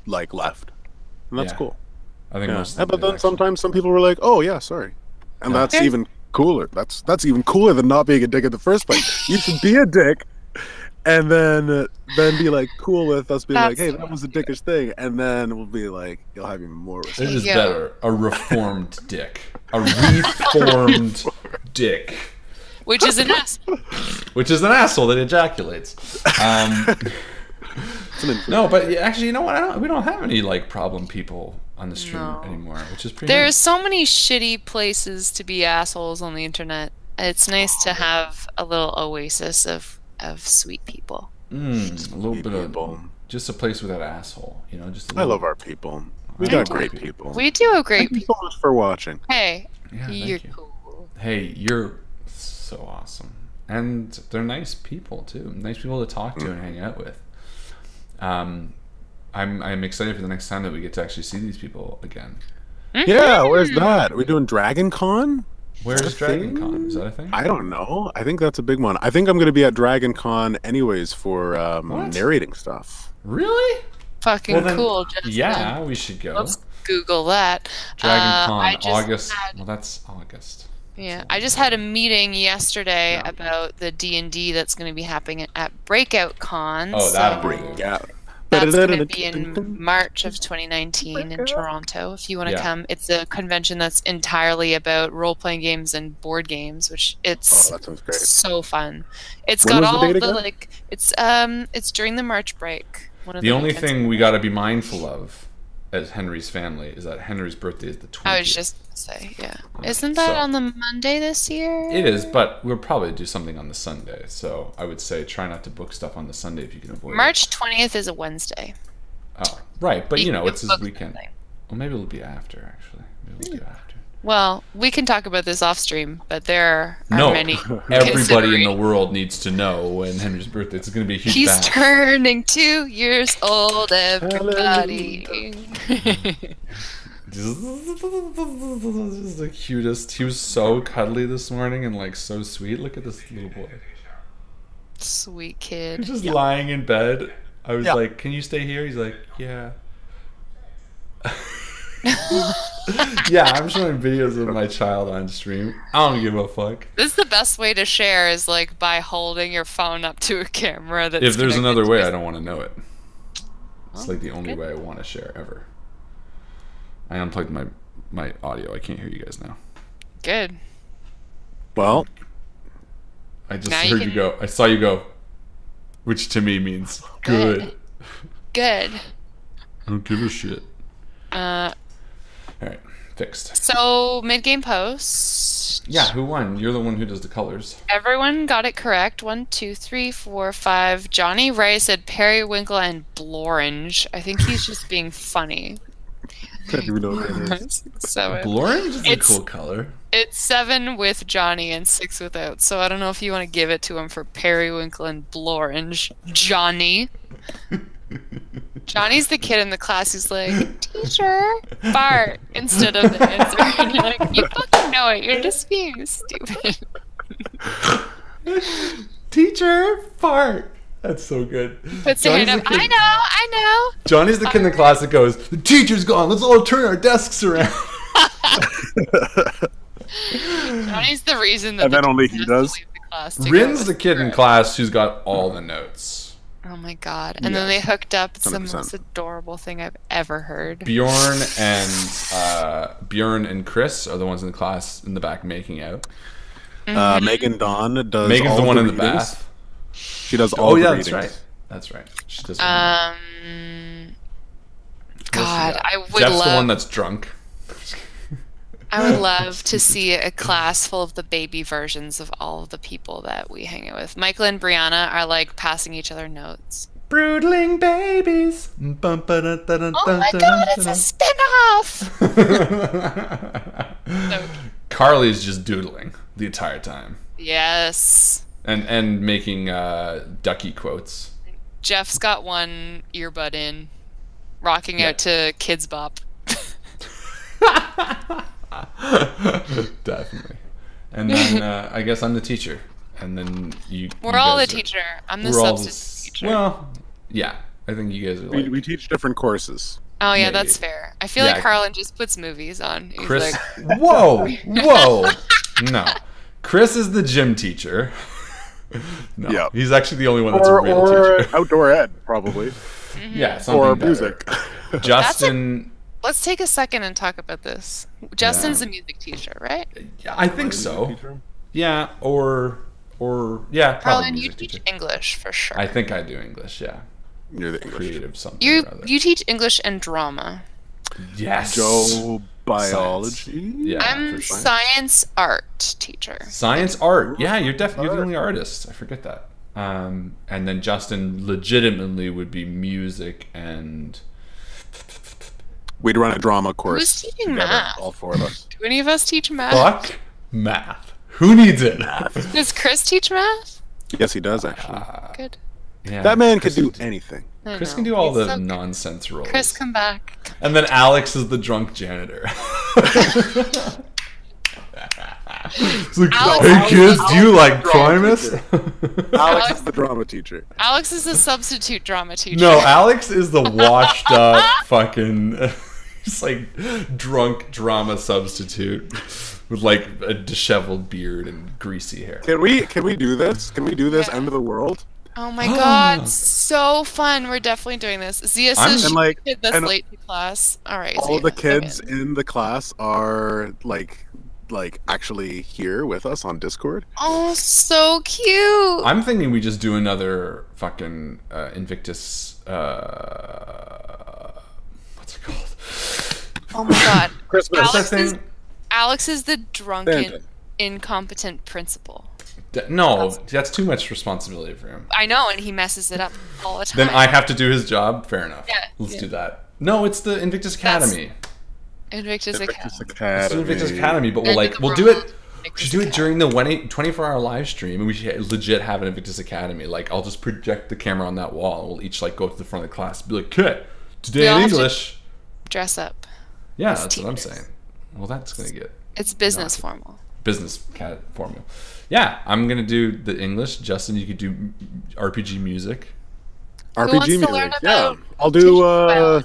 like left. And that's cool. I think most but then sometimes some people were like, "Oh yeah, sorry." And that's even cooler. That's even cooler than not being a dick in the first place. You should be a dick and then be like cool with us being like, "Hey, that was a dickish thing." And then we'll be like, you'll have even more respect. This is better. A reformed dick. A reformed dick. Which is an asshole. Which is an asshole that ejaculates. No, but actually, you know what? We don't have any like problem people on the stream anymore, which is pretty. There's nice. so many shitty places to be assholes on the internet. It's nice to have a little oasis of sweet people. A little bit of just a place without asshole. You know, just. I love our people. We got great people. We do have great people. Thank you so much for watching. Hey, you're cool. Hey, you're so awesome, and they're nice people too. Nice people to talk to and hang out with. I'm excited for the next time that we get to actually see these people again. Yeah, where's that? Are we doing Dragon Con? Where's Dragon Con? Is that a thing? I don't know. I think that's a big one. I think I'm going to be at Dragon Con anyways for narrating stuff. Really? Fucking cool, Justin. Yeah, we should go. Let's Google that. Dragon Con, August. Well, that's August. Yeah, I just had a meeting yesterday about the D&D that's going to be happening at Breakout Con. Oh, that Breakout. That's going to be in March of 2019 in Toronto. If you want to come, it's a convention that's entirely about role-playing games and board games, which that sounds great. So fun. It's When got was the all date the again? like. It's during the March break. The only thing we got to be mindful of as Henry's family is that Henry's birthday is the 20th. I was just gonna say, yeah. Isn't that on the Monday this year? It is, but we'll probably do something on the Sunday. So I would say try not to book stuff on the Sunday if you can avoid March 20th is a Wednesday. Oh, right. But, it's his book weekend. something. Well, maybe it'll be after, actually. Maybe we'll do after. Well, we can talk about this off stream, but there are No, many. everybody in the world needs to know when Henry's birthday. It's going to be a huge He's bash. turning 2 years old, everybody. This is the cutest. He was so cuddly this morning and like so sweet. Look at this little boy. Sweet kid. He's just lying in bed. I was like, "Can you stay here?" He's like, "Yeah." Yeah, I'm showing videos of my child on stream. I don't give a fuck. This is the best way to share is like by holding your phone up to a camera. That's If there's connected another to way, a- I don't want to know it. It's like the only way I want to share ever. I unplugged my audio. I can't hear you guys now. Good. Well, I just Now heard you go. I saw you go, which to me means good. Good. I don't give a shit. All right, fixed. So mid-game post. Yeah, who won? You're the one who does the colors. Everyone got it correct. 1, 2, 3, 4, 5. Johnny Ray said periwinkle and blorange. I think he's just being funny. I don't even know what that is. 7. Blorange is a cool color. It's 7 with Johnny and 6 without. So I don't know if you want to give it to him for periwinkle and blorange. Johnny. Johnny's the kid in the class who's like, teacher, fart, instead of the answer. And you're like, you fucking know it. You're just being stupid. Teacher, fart. That's so good. Puts your hand up. I know. Johnny's the kid in the class that goes, the teacher's gone. Let's all turn our desks around. Johnny's the reason that And then only he does. Rin's the kid in class who's got all the notes. Oh my god. And then they hooked up. It's the most adorable thing I've ever heard. Bjorn and Chris are the ones in the class in the back making out. Megan Dawn does. Megan's all the one in the readings. bath. She does all the readings. That's right. That's right. She does. God, I would Jeff's love. the one that's drunk. I would love to see a class full of the baby versions of all of the people that we hang out with. Michael and Brianna are like passing each other notes. Broodling babies. Oh my god, it's a spin-off! Carly's just doodling the entire time. Yes. And making ducky quotes. Jeff's got one earbud in, rocking out to Kids Bop. Definitely. And then I guess I'm the teacher. And then We're all the teacher. I'm the substitute teacher. Well, yeah. I think you guys are like... We teach different courses. Oh yeah, Maybe. that's fair. I feel like Harlan just puts movies on. He's Chris... like... Whoa! No. Chris is the gym teacher. No, yeah. He's actually the only one that's a real teacher. Outdoor ed, probably. Yeah, something Or better. music. Justin... Let's take a second and talk about this. Justin's a music teacher, right? Yeah, I think so. Yeah, or yeah, probably Harlan, you music teach teacher. English for sure. I think I do English, yeah. You're the English. Creative something You or other. you teach English and drama. Yes. Joe biology. Yeah, I'm for sure. science art teacher. Science art. Yeah, you're definitely the only artist. I forget that. And then Justin legitimately would be music and... We'd run a drama course. Who's teaching together, math? all four of us. Do any of us teach math? Fuck math. Who needs it? Does Chris teach math? Yes, he does actually. Good. Yeah, That man could Chris do anything. I Chris know. can do all He's the so good. nonsense roles. Chris, come back. And then Alex is the drunk janitor. It's like, Alex- hey kids, do you like Alex- Primus? Alex is the drama teacher. Alex is a substitute drama teacher. No, Alex is the washed up fucking, he's like drunk drama substitute. with like a disheveled beard and greasy hair. Can we do this? Can we do this? End of the world. Oh my god, so fun. We're definitely doing this. Zia says And, like, she that's late to class. All right, All Zia, the kids in the class are like actually here with us on Discord. Oh, so cute. I'm thinking we just do another fucking Invictus. What's it called? Oh my god. Christmas. Alex is the drunken, incompetent principal. No, that's too much responsibility for him. I know, and he messes it up all the time. Then I have to do his job? Fair enough. Yeah. Let's do that. No, it's the Invictus Academy. Invictus Academy. Let's do Invictus Academy, but we'll do it. We should do it during the 24-hour live stream, and we should legit have an Invictus Academy. Like, I'll just project the camera on that wall, and we'll each like go to the front of the class and be like, "Okay, today in English." Dress up. Yeah, that's what I'm saying. Well, that's gonna get. It's business formal. Business formal. Yeah, I'm gonna do the English. Justin, you could do RPG music. RPG music. Yeah, I'll do.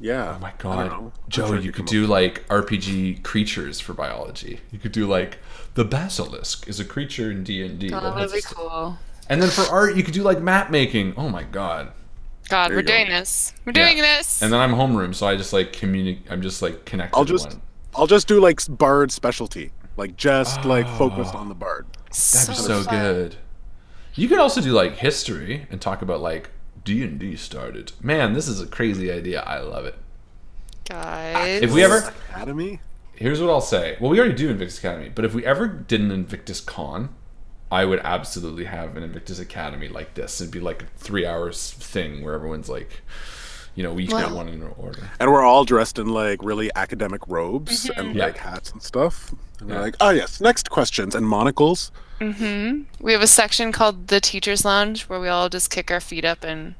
Yeah. Oh my god, Joe, you could do like RPG creatures for biology. You could do like the basilisk is a creature in D&D. Oh, that'd be cool. And then for art, you could do like map making. Oh my god. God, we're doing this. We're doing this. And then I'm homeroom, so I just like communicate. I'm just like connected. I'll just do like bard specialty, like just like focused on the bard. That'd be so good. You could also do like history and talk about like D&D started. Man, this is a crazy idea. I love it. Guys, if we ever Academy, here's what I'll say. Well, we already do Invictus Academy, but if we ever did an Invictus Con, I would absolutely have an Invictus Academy like this. It'd be like a 3 hours thing where everyone's like, you know, we each get one in order. And we're all dressed in like really academic robes and like hats and stuff. And we're like, oh yes, next questions and monocles. We have a section called the Teacher's Lounge where we all just kick our feet up and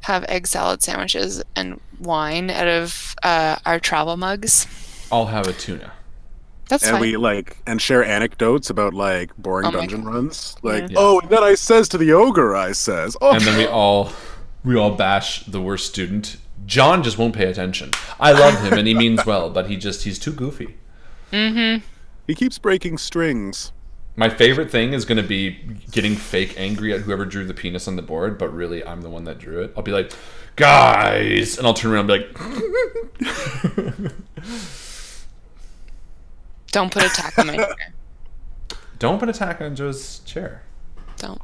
have egg salad sandwiches and wine out of our travel mugs. I'll have a tuna. That's and fine. We like and share anecdotes about like boring dungeon runs. Like, oh, and then I says to the ogre, I says, oh. And then we all bash the worst student. John just won't pay attention. I love him and he means well, but he's too goofy. He keeps breaking strings. My favorite thing is going to be getting fake angry at whoever drew the penis on the board, but really I'm the one that drew it. I'll be like, guys, and I'll turn around and be like, don't put a tack on my chair. Don't put a tack on Joe's chair. Don't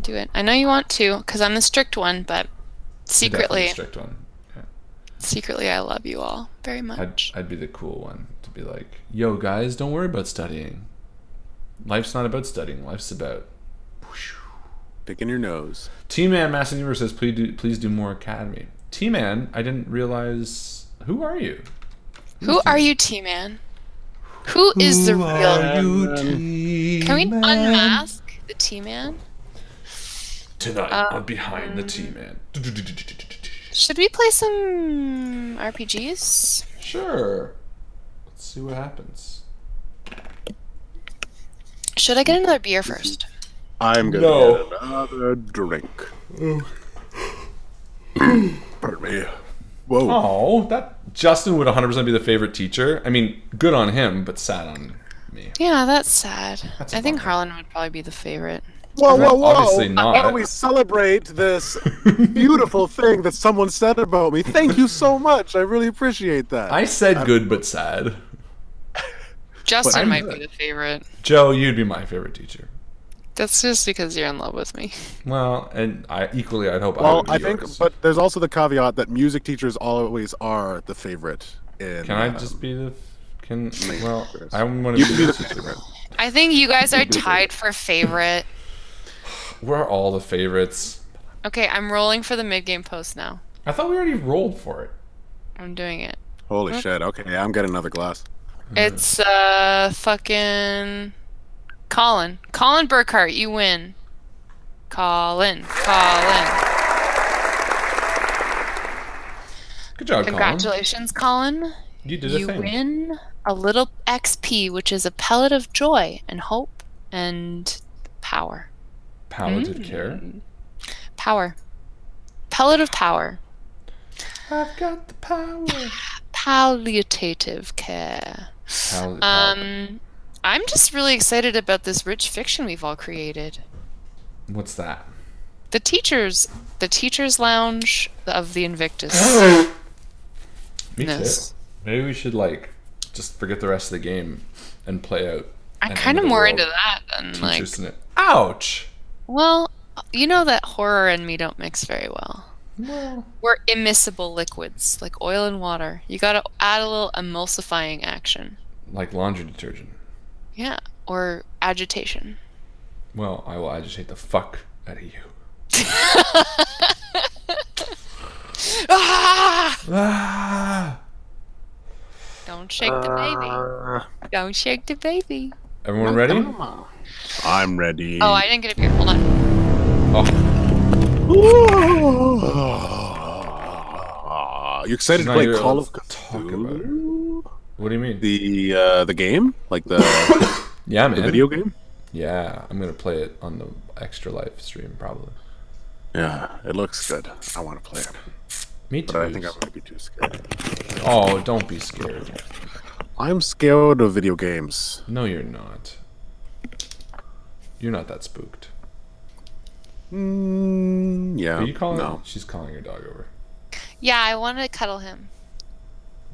do it. I know you want to, because I'm the strict one, but secretly, the strict one. Yeah. Secretly, I love you all very much. I'd be the cool one to be like, yo guys, don't worry about studying. Life's not about studying. Life's about picking your nose. T-Man Massanumer says, please do more Academy. T-Man, I didn't realize. Who are you? Who are you, T-Man? Who is the real T-Man? Can we unmask the T-Man? Tonight on Behind the T-Man. Should we play some RPGs? Sure. Let's see what happens. Should I get another beer first? I'm gonna get another drink. Pardon me. Whoa. Oh, that Justin would 100% be the favorite teacher. I mean, good on him, but sad on me. Yeah, that's sad. I think Harlan would probably be the favorite. Whoa, whoa, whoa. Obviously not. How do we celebrate this beautiful thing that someone said about me? Thank you so much. I really appreciate that. I said good but sad. Justin might be the favorite. Joe, you'd be my favorite teacher. That's just because you're in love with me. Well, and I'd hope I think, but there's also the caveat that music teachers always are the favorite. Can I just be the... I want to be the favorite. I think you guys are tied for favorite. We're all the favorites. Okay, I'm rolling for the mid-game post now. I thought we already rolled for it. I'm doing it. Holy shit. Okay, I'm getting another glass. It's fucking Colin. Colin Burkhart, you win. Colin. Good job, Congratulations, Colin. You did a thing. You win a little XP, which is a pellet of joy and hope and power. Palliative care? Power. Pellet of power. I've got the power. palliative care. I'm just really excited about this rich fiction we've all created. What's that? The teachers lounge of the Invictus. Me too. Maybe we should like just forget the rest of the game and play out. I'm kind of more into that than like. Ouch. Well, you know that horror and me don't mix very well. Well, we're immiscible liquids like oil and water. You gotta add a little emulsifying action. Like laundry detergent. Yeah, or agitation. Well, I will agitate the fuck out of you. Ah! Don't shake the baby. Don't shake the baby. Everyone ready? I'm ready. Oh, I didn't get up here. Hold on. Oh. You excited to play Call of Cthulhu? What do you mean? The game? Like the yeah, man. The video game? Yeah, I'm gonna play it on the Extra Life stream probably. Yeah, it looks good. I want to play it. Me too. But I think I might be too scared. Oh, don't be scared. I'm scared of video games. No, you're not. You're not that spooked. Yeah. Are you calling? No. She's calling her dog over. Yeah, I want to cuddle him.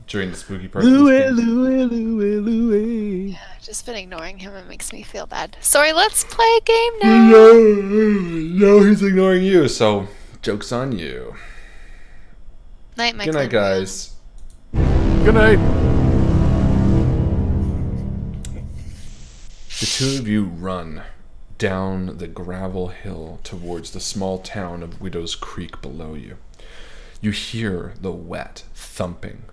During the spooky part of this game? Yeah, just been ignoring him. It makes me feel bad. Sorry, let's play a game now. No, he's ignoring you, so joke's on you. Night, my Good night, guys. Good night. The two of you run down the gravel hill towards the small town of Widow's Creek below you. You hear the wet thumping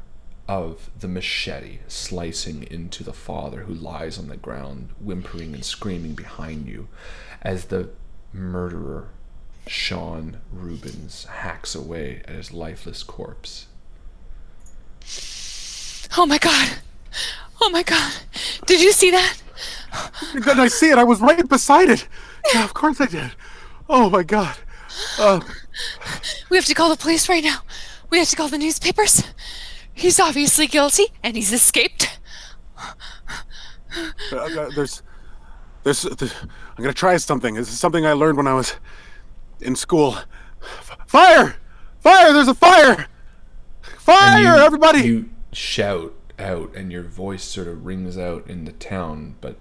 of the machete slicing into the father who lies on the ground, whimpering and screaming behind you as the murderer, Sean Rubens, hacks away at his lifeless corpse. Oh my god! Oh my god! Did you see that? Did I see it? I was right beside it. Yeah, of course I did. Oh my god. We have to call the police right now. We have to call the newspapers. He's obviously guilty, and he's escaped. There's I'm gonna try something. This is something I learned when I was in school. Fire! Fire! There's a fire! Fire! Everybody! You shout out, and your voice sort of rings out in the town, but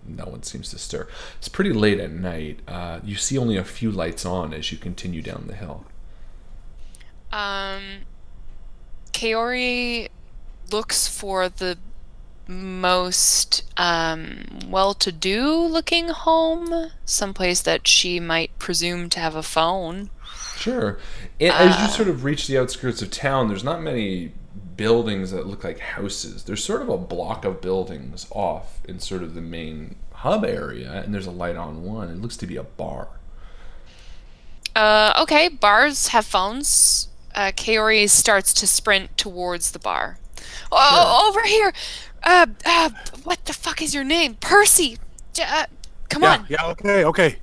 no one seems to stir. It's pretty late at night. You see only a few lights on as you continue down the hill. Kaori looks for the most well-to-do looking home, someplace that she might presume to have a phone. Sure. As you sort of reach the outskirts of town, there's not many buildings that look like houses. There's sort of a block of buildings off in sort of the main hub area, and there's a light on one. It looks to be a bar. Okay, bars have phones. Kaori starts to sprint towards the bar. Oh, over here! What the fuck is your name? Percy! Come on! Yeah, okay.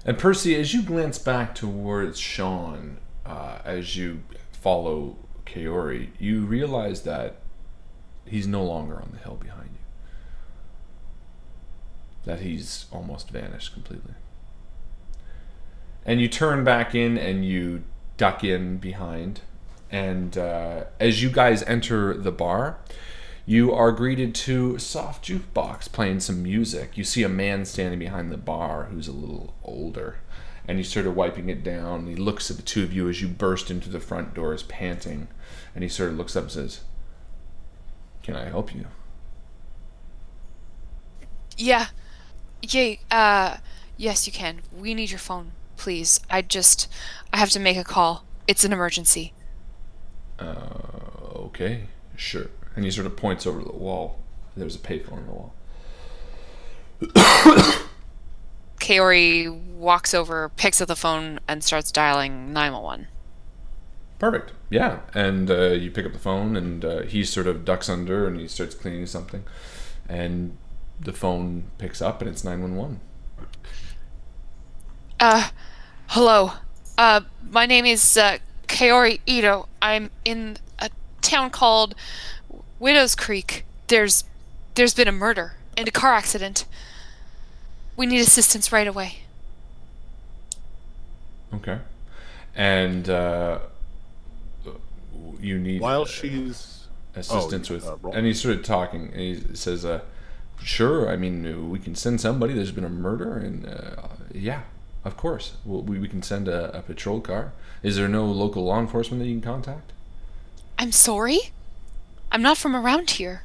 And Percy, as you glance back towards Sean, as you follow Kaori, you realize that he's no longer on the hill behind you. That he's almost vanished completely. And you turn back in and you duck in behind. And as you guys enter the bar, you are greeted to a soft jukebox playing some music. You see a man standing behind the bar who's a little older. And he's sort of wiping it down. He looks at the two of you as you burst into the front doors panting. And he sort of looks up and says, "Can I help you?" Yeah. Yay. Yes, you can. We need your phone, please. I have to make a call. It's an emergency. Okay, sure. And he sort of points over to the wall. There's a payphone on the wall. Kaori walks over, picks up the phone, and starts dialing 911. Perfect. Yeah. And you pick up the phone, and he sort of ducks under, and he starts cleaning something. And the phone picks up, and it's 911. Hello. My name is Kaori Ito. I'm in a town called Widow's Creek. There's been a murder and a car accident. We need assistance right away. Okay. And you need While she's assistance with, and he's sort of talking, and he says, sure, I mean, we can send somebody. There's been a murder, and yeah, of course. We can send a patrol car. Is there no local law enforcement that you can contact? I'm sorry? I'm not from around here.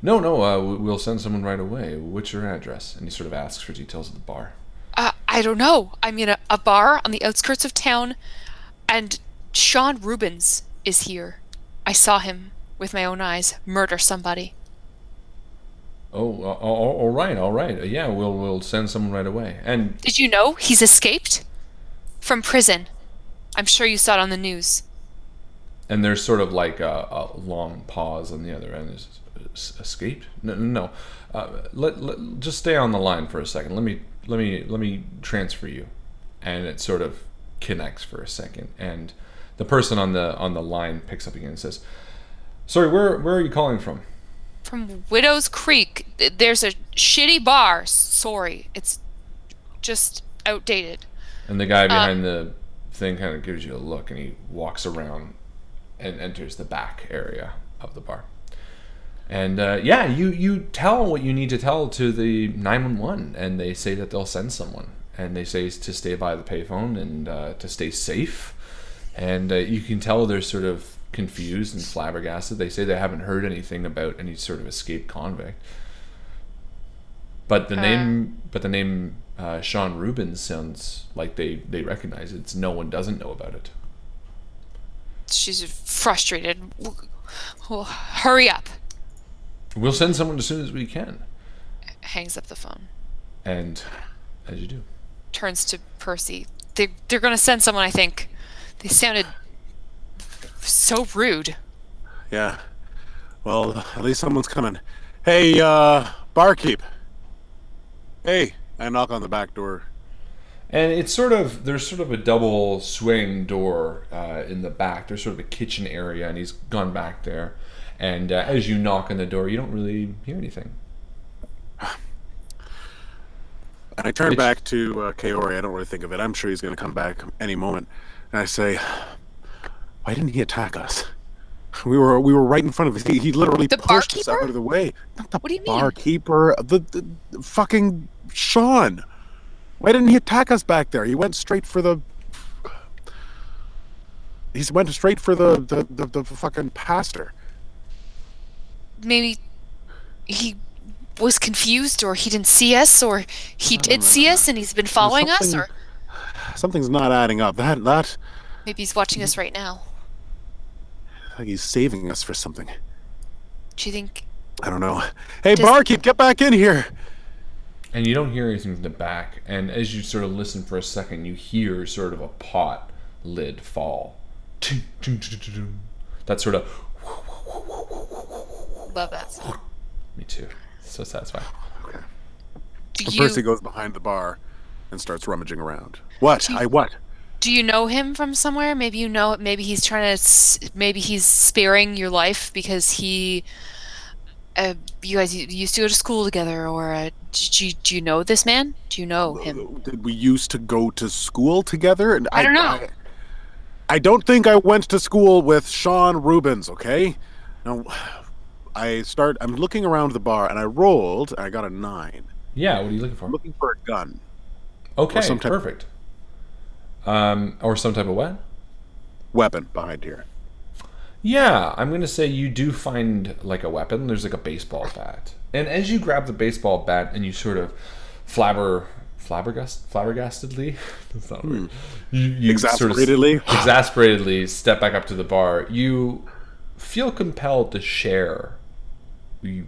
No, we'll send someone right away. What's your address? And he sort of asks for details of the bar. I don't know. I'm in a bar on the outskirts of town, and Sean Rubens is here. I saw him with my own eyes murder somebody. Oh, all right. Yeah, we'll send someone right away. And did you know he's escaped from prison? I'm sure you saw it on the news. And there's sort of like a long pause on the other end. Escaped? No. Just stay on the line for a second. Let me transfer you. And it sort of connects for a second. And the person on the line picks up again and says, "Sorry, where are you calling from?" From Widow's Creek. There's a shitty bar. Sorry, it's just outdated. And the guy behind the thing kind of gives you a look, and he walks around and enters the back area of the bar. And yeah, you tell what you need to tell to the 911, and they say that they'll send someone, and they say to stay by the payphone and to stay safe. And you can tell they're sort of confused and flabbergasted. They say they haven't heard anything about any sort of escaped convict. But the name Sean Rubens sounds like they recognize it. No one doesn't know about it. She's frustrated. Well, hurry up. We'll send someone as soon as we can. Hangs up the phone. And as you do. Turns to Percy. They're going to send someone, I think. They sounded so rude. Yeah. Well, at least someone's coming. Hey, barkeep. Hey. I knock on the back door. And it's there's sort of a double swing door in the back. There's sort of a kitchen area, and he's gone back there. And as you knock on the door, you don't really hear anything. And I turn back to Kaori. I don't really think of it. I'm sure he's going to come back any moment. And I say, why didn't he attack us? We were right in front of us. He literally pushed us out of the way. Not the what do you mean? Barkeeper. The fucking Sean. Why didn't he attack us back there? He went straight for the... He went straight for the fucking pastor. Maybe he was confused, or he didn't see us, or he did see us and he's been following us, or... Something's not adding up. That... Maybe he's watching us right now. Like he's saving us for something. Do you think... I don't know. Hey, barkeep, get back in here! And you don't hear anything from the back. And as you sort of listen for a second, you hear sort of a pot lid fall. That sort of... Love that. Me too. So satisfying. Okay. Percy goes behind the bar and starts rummaging around. What? What? Do you know him from somewhere? Maybe you know. Maybe he's trying to. Maybe he's sparing your life because he. You guys used to go to school together, or do you know this man? Do you know him? Did we used to go to school together? And I don't know. I don't think I went to school with Sean Rubens. Okay. Now, I'm looking around the bar, and I rolled. And I got a 9. Yeah. What are you looking for? I'm looking for a gun. Okay. Perfect. Or some type of what? Weapon behind here. Yeah, I'm going to say you do find like a weapon. There's like a baseball bat. And as you grab the baseball bat and you sort of flabbergastedly? That's not a word. You exasperatedly? Sort of exasperatedly step back up to the bar. You feel compelled to share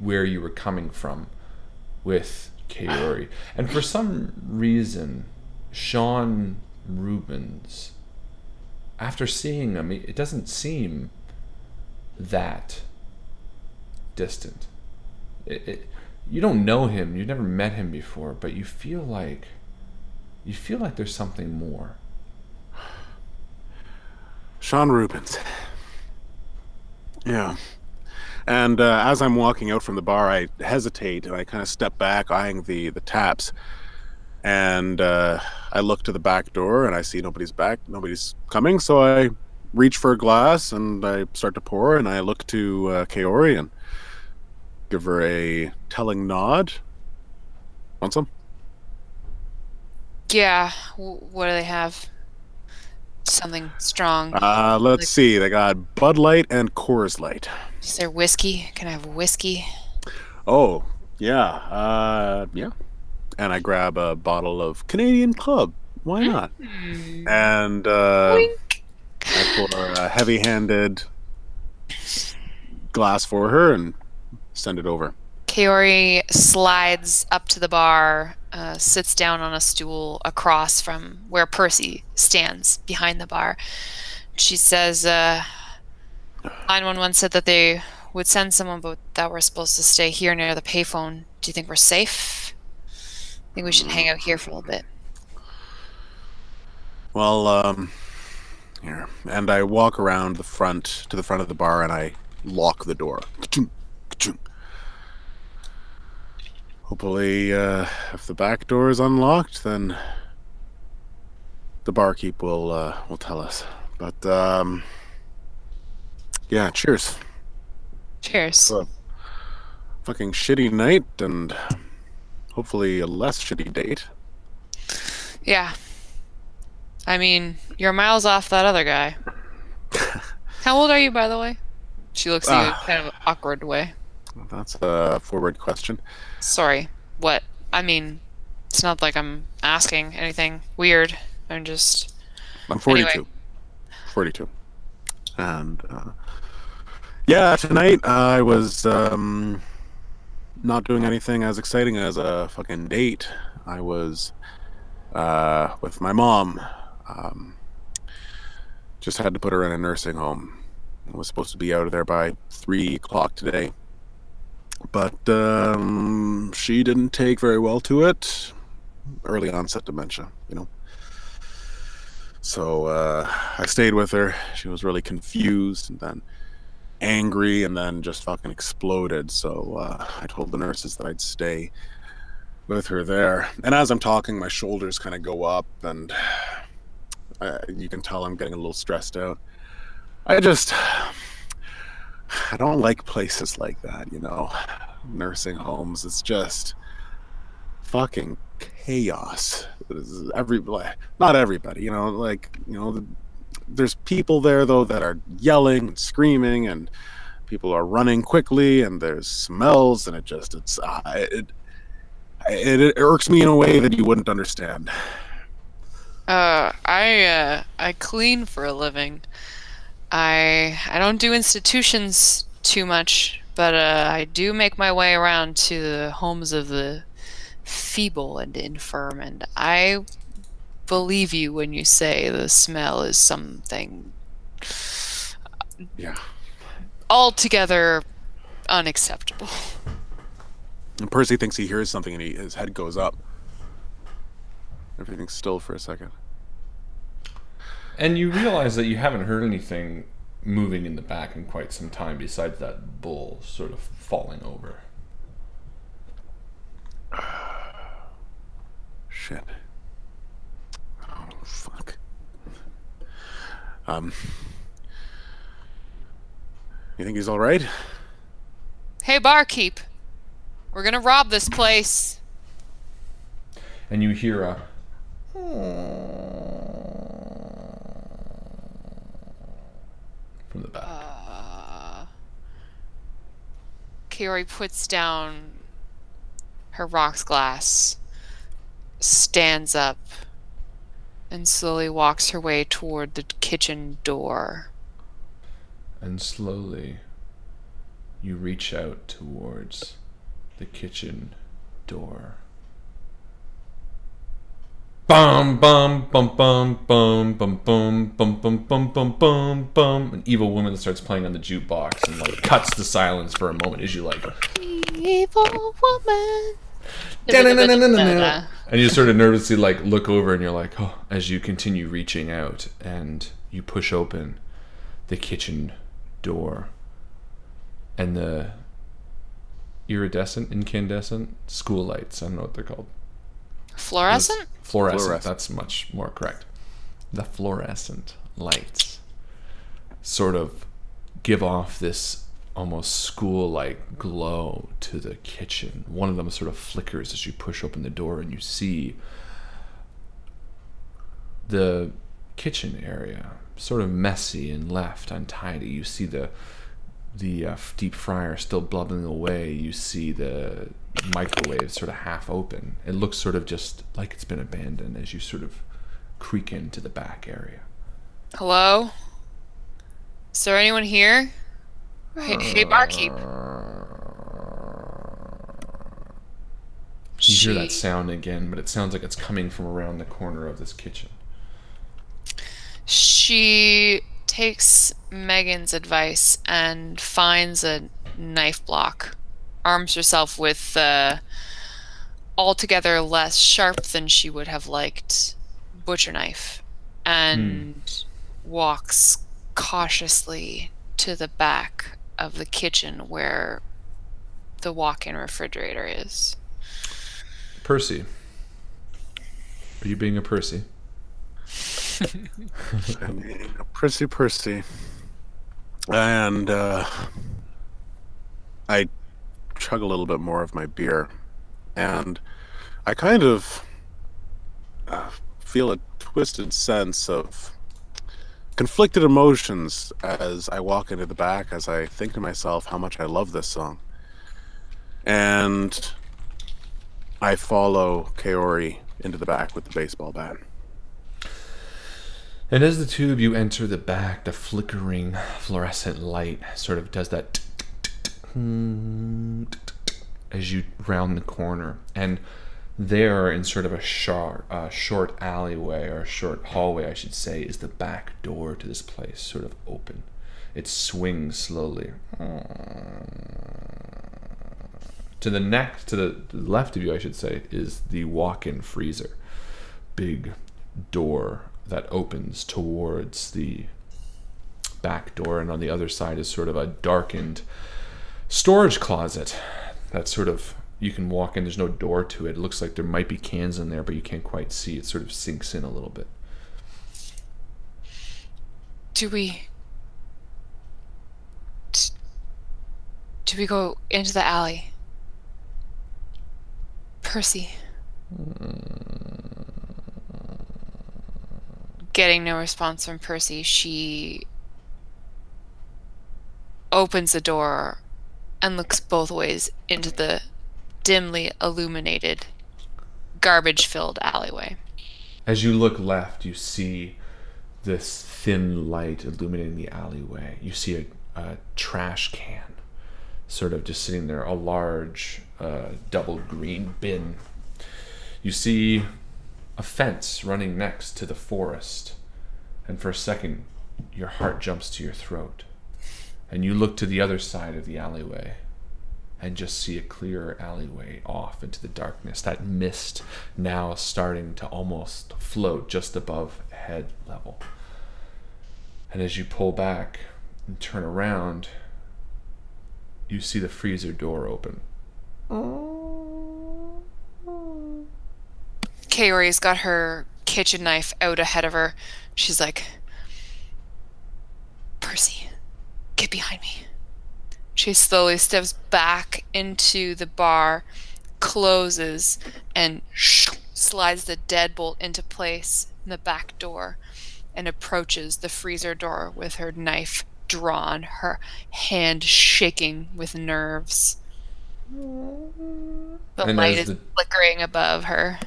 where you were coming from with Kaori. And for some reason, Sean Rubens, after seeing him, it doesn't seem that distant. You don't know him, you've never met him before, but you feel like there's something more. Sean Rubens. Yeah. And as I'm walking out from the bar, I hesitate and I kind of step back, eyeing the taps. And I look to the back door and I see nobody's coming. So I reach for a glass and I start to pour. And I look to Kaori and give her a telling nod. Want some? Yeah. What do they have? Something strong. Let's see. They got Bud Light and Coors Light. Is there whiskey? Can I have whiskey? Oh, yeah. Yeah. And I grab a bottle of Canadian Club. Why not? And Wink. I pour a heavy-handed glass for her and send it over. Kaori slides up to the bar, sits down on a stool across from where Percy stands behind the bar. She says, 911 said that they would send someone, but that we're supposed to stay here near the payphone. Do you think we're safe? I think we should hang out here for a little bit. Well, here. And I walk around to the front of the bar and I lock the door. Hopefully, if the back door is unlocked, then the barkeep will tell us. But yeah, cheers. Cheers. Fucking shitty night and hopefully a less shitty date. Yeah. I mean, you're miles off that other guy. How old are you, by the way? She looks at you kind of an awkward way. That's a forward question. Sorry. What? I mean, it's not like I'm asking anything weird. I'm 42. Anyway. 42. And yeah, tonight I was not doing anything as exciting as a fucking date. I was with my mom. Just had to put her in a nursing home. I was supposed to be out of there by 3 o'clock today. But she didn't take very well to it. Early onset dementia, you know. So I stayed with her. She was really confused and then angry and then just fucking exploded. So I told the nurses that I'd stay with her there. And as I'm talking, my shoulders kind of go up and you can tell I'm getting a little stressed out. I don't like places like that, you know. Nursing homes, it's just fucking chaos. Not everybody, you know, like, you know, there's people there though that are yelling and screaming and people are running quickly and there's smells and it irks me in a way that you wouldn't understand. I clean for a living. I don't do institutions too much, but I do make my way around to the homes of the feeble and infirm, and I believe you when you say the smell is something altogether unacceptable. And Percy thinks he hears something and his head goes up. Everything's still for a second. And you realize that you haven't heard anything moving in the back in quite some time besides that bull sort of falling over. Shit. Oh, fuck. You think he's all right? Hey, barkeep. We're gonna rob this place. And you hear a... from the back. Kaori puts down her rocks glass, stands up, and slowly walks her way toward the kitchen door. And slowly, you reach out towards the kitchen door. Bum bum bum bum bum bum bum bum bum bum bum bum bum. An evil woman starts playing on the jukebox and like cuts the silence for a moment as you like Evil woman. and you sort of nervously like look over and you're like, oh, as you continue reaching out and you push open the kitchen door and the incandescent school lights. I don't know what they're called. Fluorescent? Fluorescent. That's much more correct. The fluorescent lights sort of give off this almost school-like glow to the kitchen. One of them sort of flickers as you push open the door, and you see the kitchen area sort of messy and left untidy. You see the deep fryer still bubbling away. You see the microwave sort of half open. It looks sort of just like it's been abandoned as you sort of creak into the back area. Hello? Is there anyone here? Hey, barkeep. You hear that sound again, but it sounds like it's coming from around the corner of this kitchen. She takes Megan's advice and finds a knife block, arms herself with altogether less sharp than she would have liked butcher knife, and walks cautiously to the back of the kitchen where the walk-in refrigerator is. Percy. Are you being a Percy? Percy. And I chug a little bit more of my beer, and I kind of feel a twisted sense of conflicted emotions as I walk into the back, as I think to myself how much I love this song. And I follow Kaori into the back with the baseball bat. And as the two of you enter the back, the flickering fluorescent light sort of does that as you round the corner. And there, in sort of a short alleyway, or a short hallway, I should say, is the back door to this place, sort of open. It swings slowly. To the left of you, I should say, is the walk-in freezer. Big door that opens towards the back door, and on the other side is sort of a darkened storage closet that sort of, you can walk in, there's no door to it. It looks like there might be cans in there, but you can't quite see. It sort of sinks in a little bit. Do we go into the alley? Percy. Getting no response from Percy, she opens the door and looks both ways into the dimly illuminated, garbage-filled alleyway. As you look left, you see this thin light illuminating the alleyway. You see a trash can sort of just sitting there, a large double green bin. You see a fence running next to the forest, and for a second your heart jumps to your throat, and you look to the other side of the alleyway and just see a clearer alleyway off into the darkness, that mist now starting to almost float just above head level. And as you pull back and turn around, you see the freezer door open. Kaori's got her kitchen knife out ahead of her. She's like, Percy, get behind me. She slowly steps back into the bar, closes, and slides the deadbolt into place in the back door, and approaches the freezer door with her knife drawn, her hand shaking with nerves. The light is flickering above her.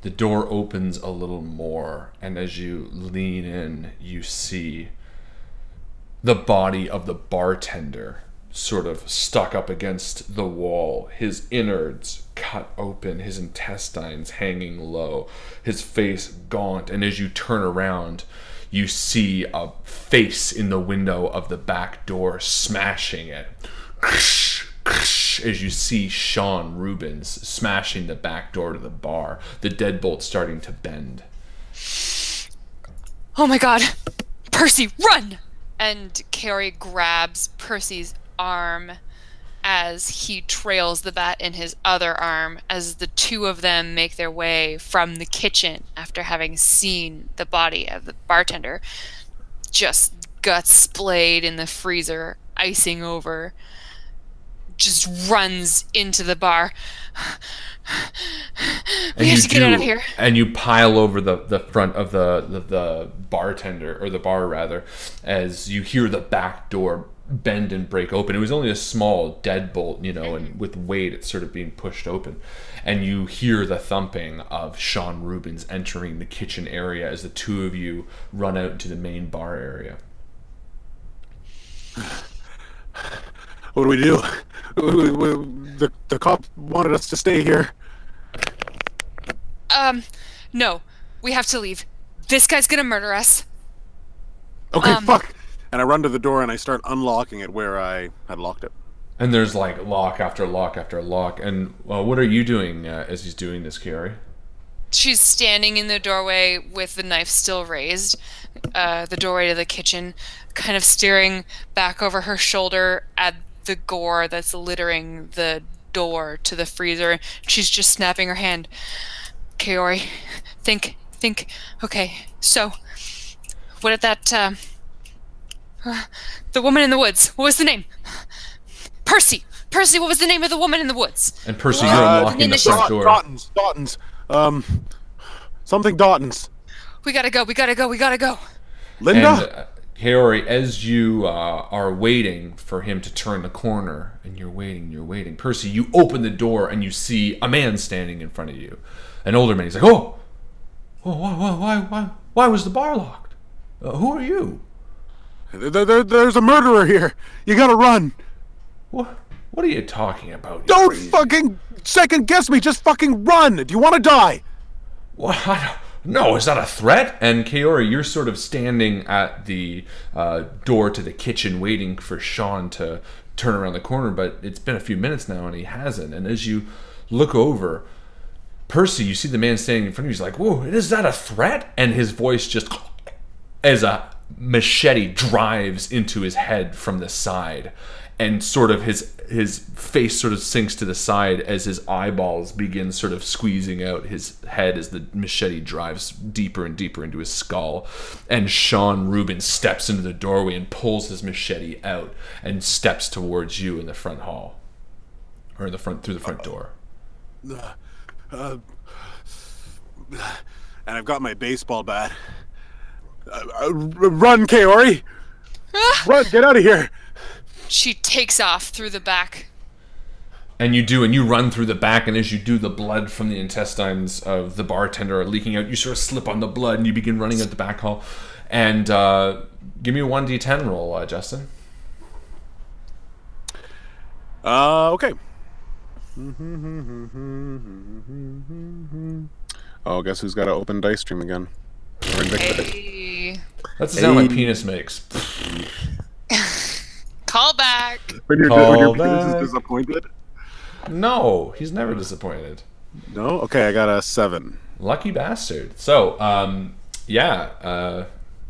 The door opens a little more, and as you lean in, you see the body of the bartender sort of stuck up against the wall, his innards cut open, his intestines hanging low, his face gaunt, and as you turn around, you see a face in the window of the back door smashing it. As you see Sean Rubens smashing the back door to the bar, the deadbolt starting to bend. Oh my god! Percy, run! And Kaori grabs Percy's arm as he trails the bat in his other arm, as the two of them make their way from the kitchen after having seen the body of the bartender, just guts splayed in the freezer, icing over, just runs into the bar. We have to get out of here. And you pile over the front of the bartender, or the bar rather, as you hear the back door bend and break open. It was only a small deadbolt, you know, and with weight it's sort of being pushed open. And you hear the thumping of Sean Rubens entering the kitchen area as the two of you run out into the main bar area. What do we do? The cop wanted us to stay here. No. We have to leave. This guy's gonna murder us. Okay, fuck! And I run to the door and I start unlocking it where I had locked it. And there's like lock after lock after lock. And what are you doing as he's doing this, Carrie? She's standing in the doorway with the knife still raised, the doorway to the kitchen, kind of staring back over her shoulder at the gore that's littering the door to the freezer. She's just snapping her hand. Kaori, think. Okay, so, what did that, the woman in the woods, what was the name? Percy, what was the name of the woman in the woods? And Percy, you're unlocking the front door. Dottons. Something Dottons. We gotta go. Linda? And, Kaori, as you are waiting for him to turn the corner, and you're waiting, Percy, you open the door and you see a man standing in front of you. An older man. He's like, oh, why was the bar locked? Who are you? There's a murderer here. You gotta run. What are you talking about? Don't fucking second guess me. Just fucking run. Do you want to die? What? No, is that a threat? And Kaori, you're sort of standing at the door to the kitchen waiting for Sean to turn around the corner, but it's been a few minutes now and he hasn't. And as you look over, Percy, you see the man standing in front of you. He's like, whoa, is that a threat? And his voice just, as a machete drives into his head from the side, and sort of his face sort of sinks to the side as his eyeballs begin sort of squeezing out his head as the machete drives deeper and deeper into his skull. And Sean Rubin steps into the doorway and pulls his machete out and steps towards you in the front hall, or in the front, through the front door. And I've got my baseball bat. Run, Kaori! Run, get out of here! She takes off through the back. And you do, and you run through the back, and as you do, the blood from the intestines of the bartender are leaking out. You sort of slip on the blood, and you begin running out the back hall. And give me a 1d10 roll, Justin. Okay. Oh, guess who's got an open dice stream again? Hey. That's the sound my penis makes. Call back. When your penis is disappointed? No, he's never disappointed. No? Okay, I got a 7. Lucky bastard. So,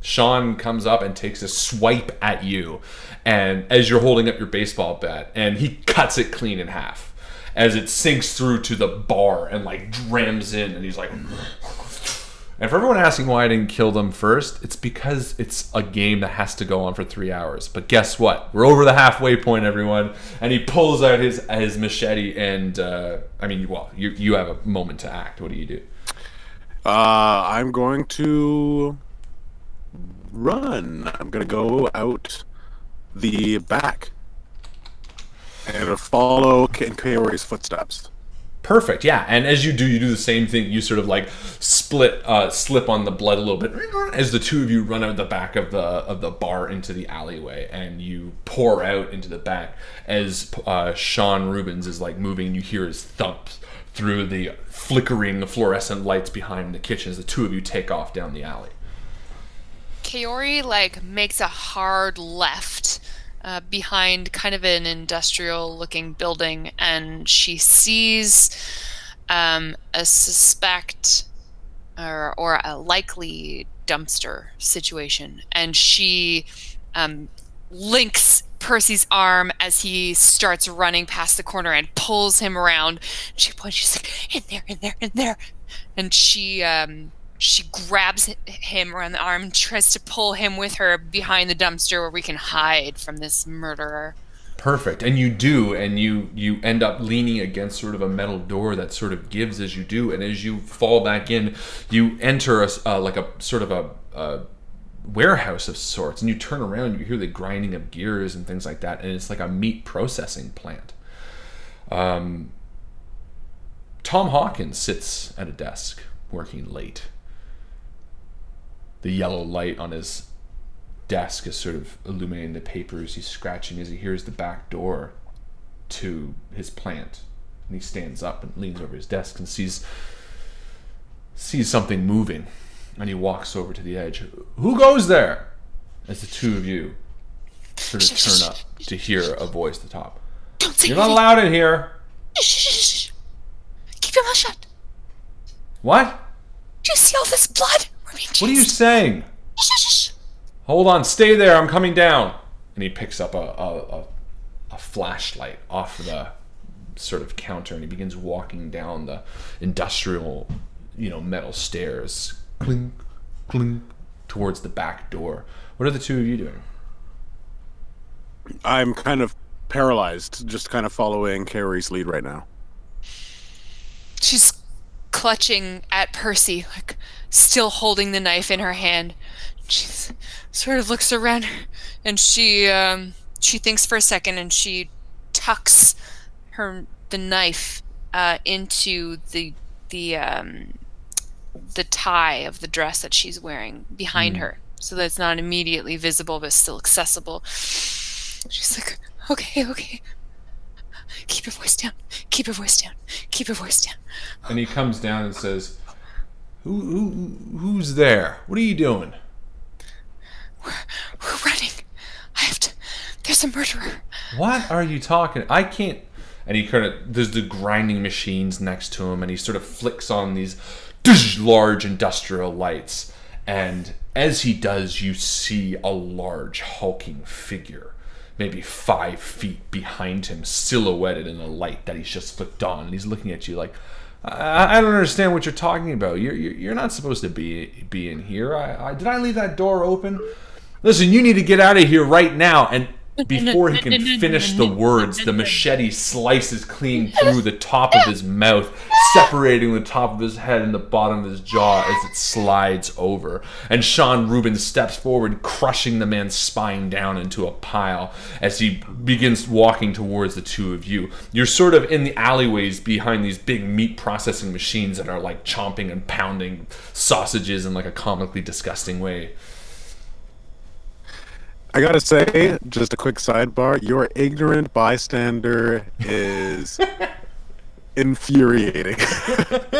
Sean comes up and takes a swipe at you, and as you're holding up your baseball bat, and he cuts it clean in half as it sinks through to the bar and like drams in, and he's like, and for everyone asking why I didn't kill them first, it's because it's a game that has to go on for 3 hours. But guess what? We're over the halfway point, everyone. And he pulls out his machete, and you have a moment to act. What do you do? I'm going to run. I'm going to go out the back and follow Kaori's footsteps. Perfect, yeah. And as you do the same thing. You sort of like slip on the blood a little bit as the two of you run out the back of the bar into the alleyway, and you pour out into the back as Sean Rubens is like moving. You hear his thumps through the flickering fluorescent lights behind the kitchen as the two of you take off down the alley. Kaori like makes a hard left behind kind of an industrial looking building, and she sees a suspect or a likely dumpster situation, and she links Percy's arm as he starts running past the corner and pulls him around. She points, she's like, in there, in there, in there. And she grabs him around the arm and tries to pull him with her behind the dumpster where we can hide from this murderer. Perfect. And you do, and you end up leaning against sort of a metal door that sort of gives as you do, and as you fall back in, you enter like a sort of a warehouse of sorts, and you turn around, you hear the grinding of gears and things like that, and it's like a meat processing plant. Tom Hawkins sits at a desk working late. The yellow light on his desk is sort of illuminating the papers. He's scratching as he hears the back door to his plant, and he stands up and leans over his desk and sees something moving, and he walks over to the edge. Who goes there? As the two of you sort of turn up to hear a voice at the top. Don't say You're not allowed in here. Shh. Keep your mouth shut. What? Do you see all this blood? We're being chased. What are you saying? Shh. Hold on, stay there, I'm coming down. And he picks up a flashlight off the sort of counter, and he begins walking down the industrial, metal stairs, clink, clink, towards the back door. What are the two of you doing? I'm kind of paralyzed, just kind of following Carrie's lead right now. She's clutching at Percy, like still holding the knife in her hand. She sort of looks around and she thinks for a second, and she tucks the knife into the tie of the dress that she's wearing behind her, so that it's not immediately visible but still accessible. She's like, okay. Keep your voice down. Keep your voice down. Keep your voice down. And he comes down and says, Who's there? What are you doing? We're running. There's a murderer. What are you talking? I can't. And he there's the grinding machines next to him, and he sort of flicks on these large industrial lights. And as he does, you see a large hulking figure, maybe 5 feet behind him, silhouetted in a light that he's just flicked on. And he's looking at you like, I don't understand what you're talking about. You're not supposed to be in here. Did I leave that door open? Listen, you need to get out of here right now. And before he can finish the words, the machete slices clean through the top of his mouth, separating the top of his head and the bottom of his jaw as it slides over. And Sean Rubin steps forward, crushing the man's spine down into a pile as he begins walking towards the two of you. You're sort of in the alleyways behind these big meat processing machines that are like chomping and pounding sausages in like a comically disgusting way. I gotta say, just a quick sidebar, your ignorant bystander is infuriating. What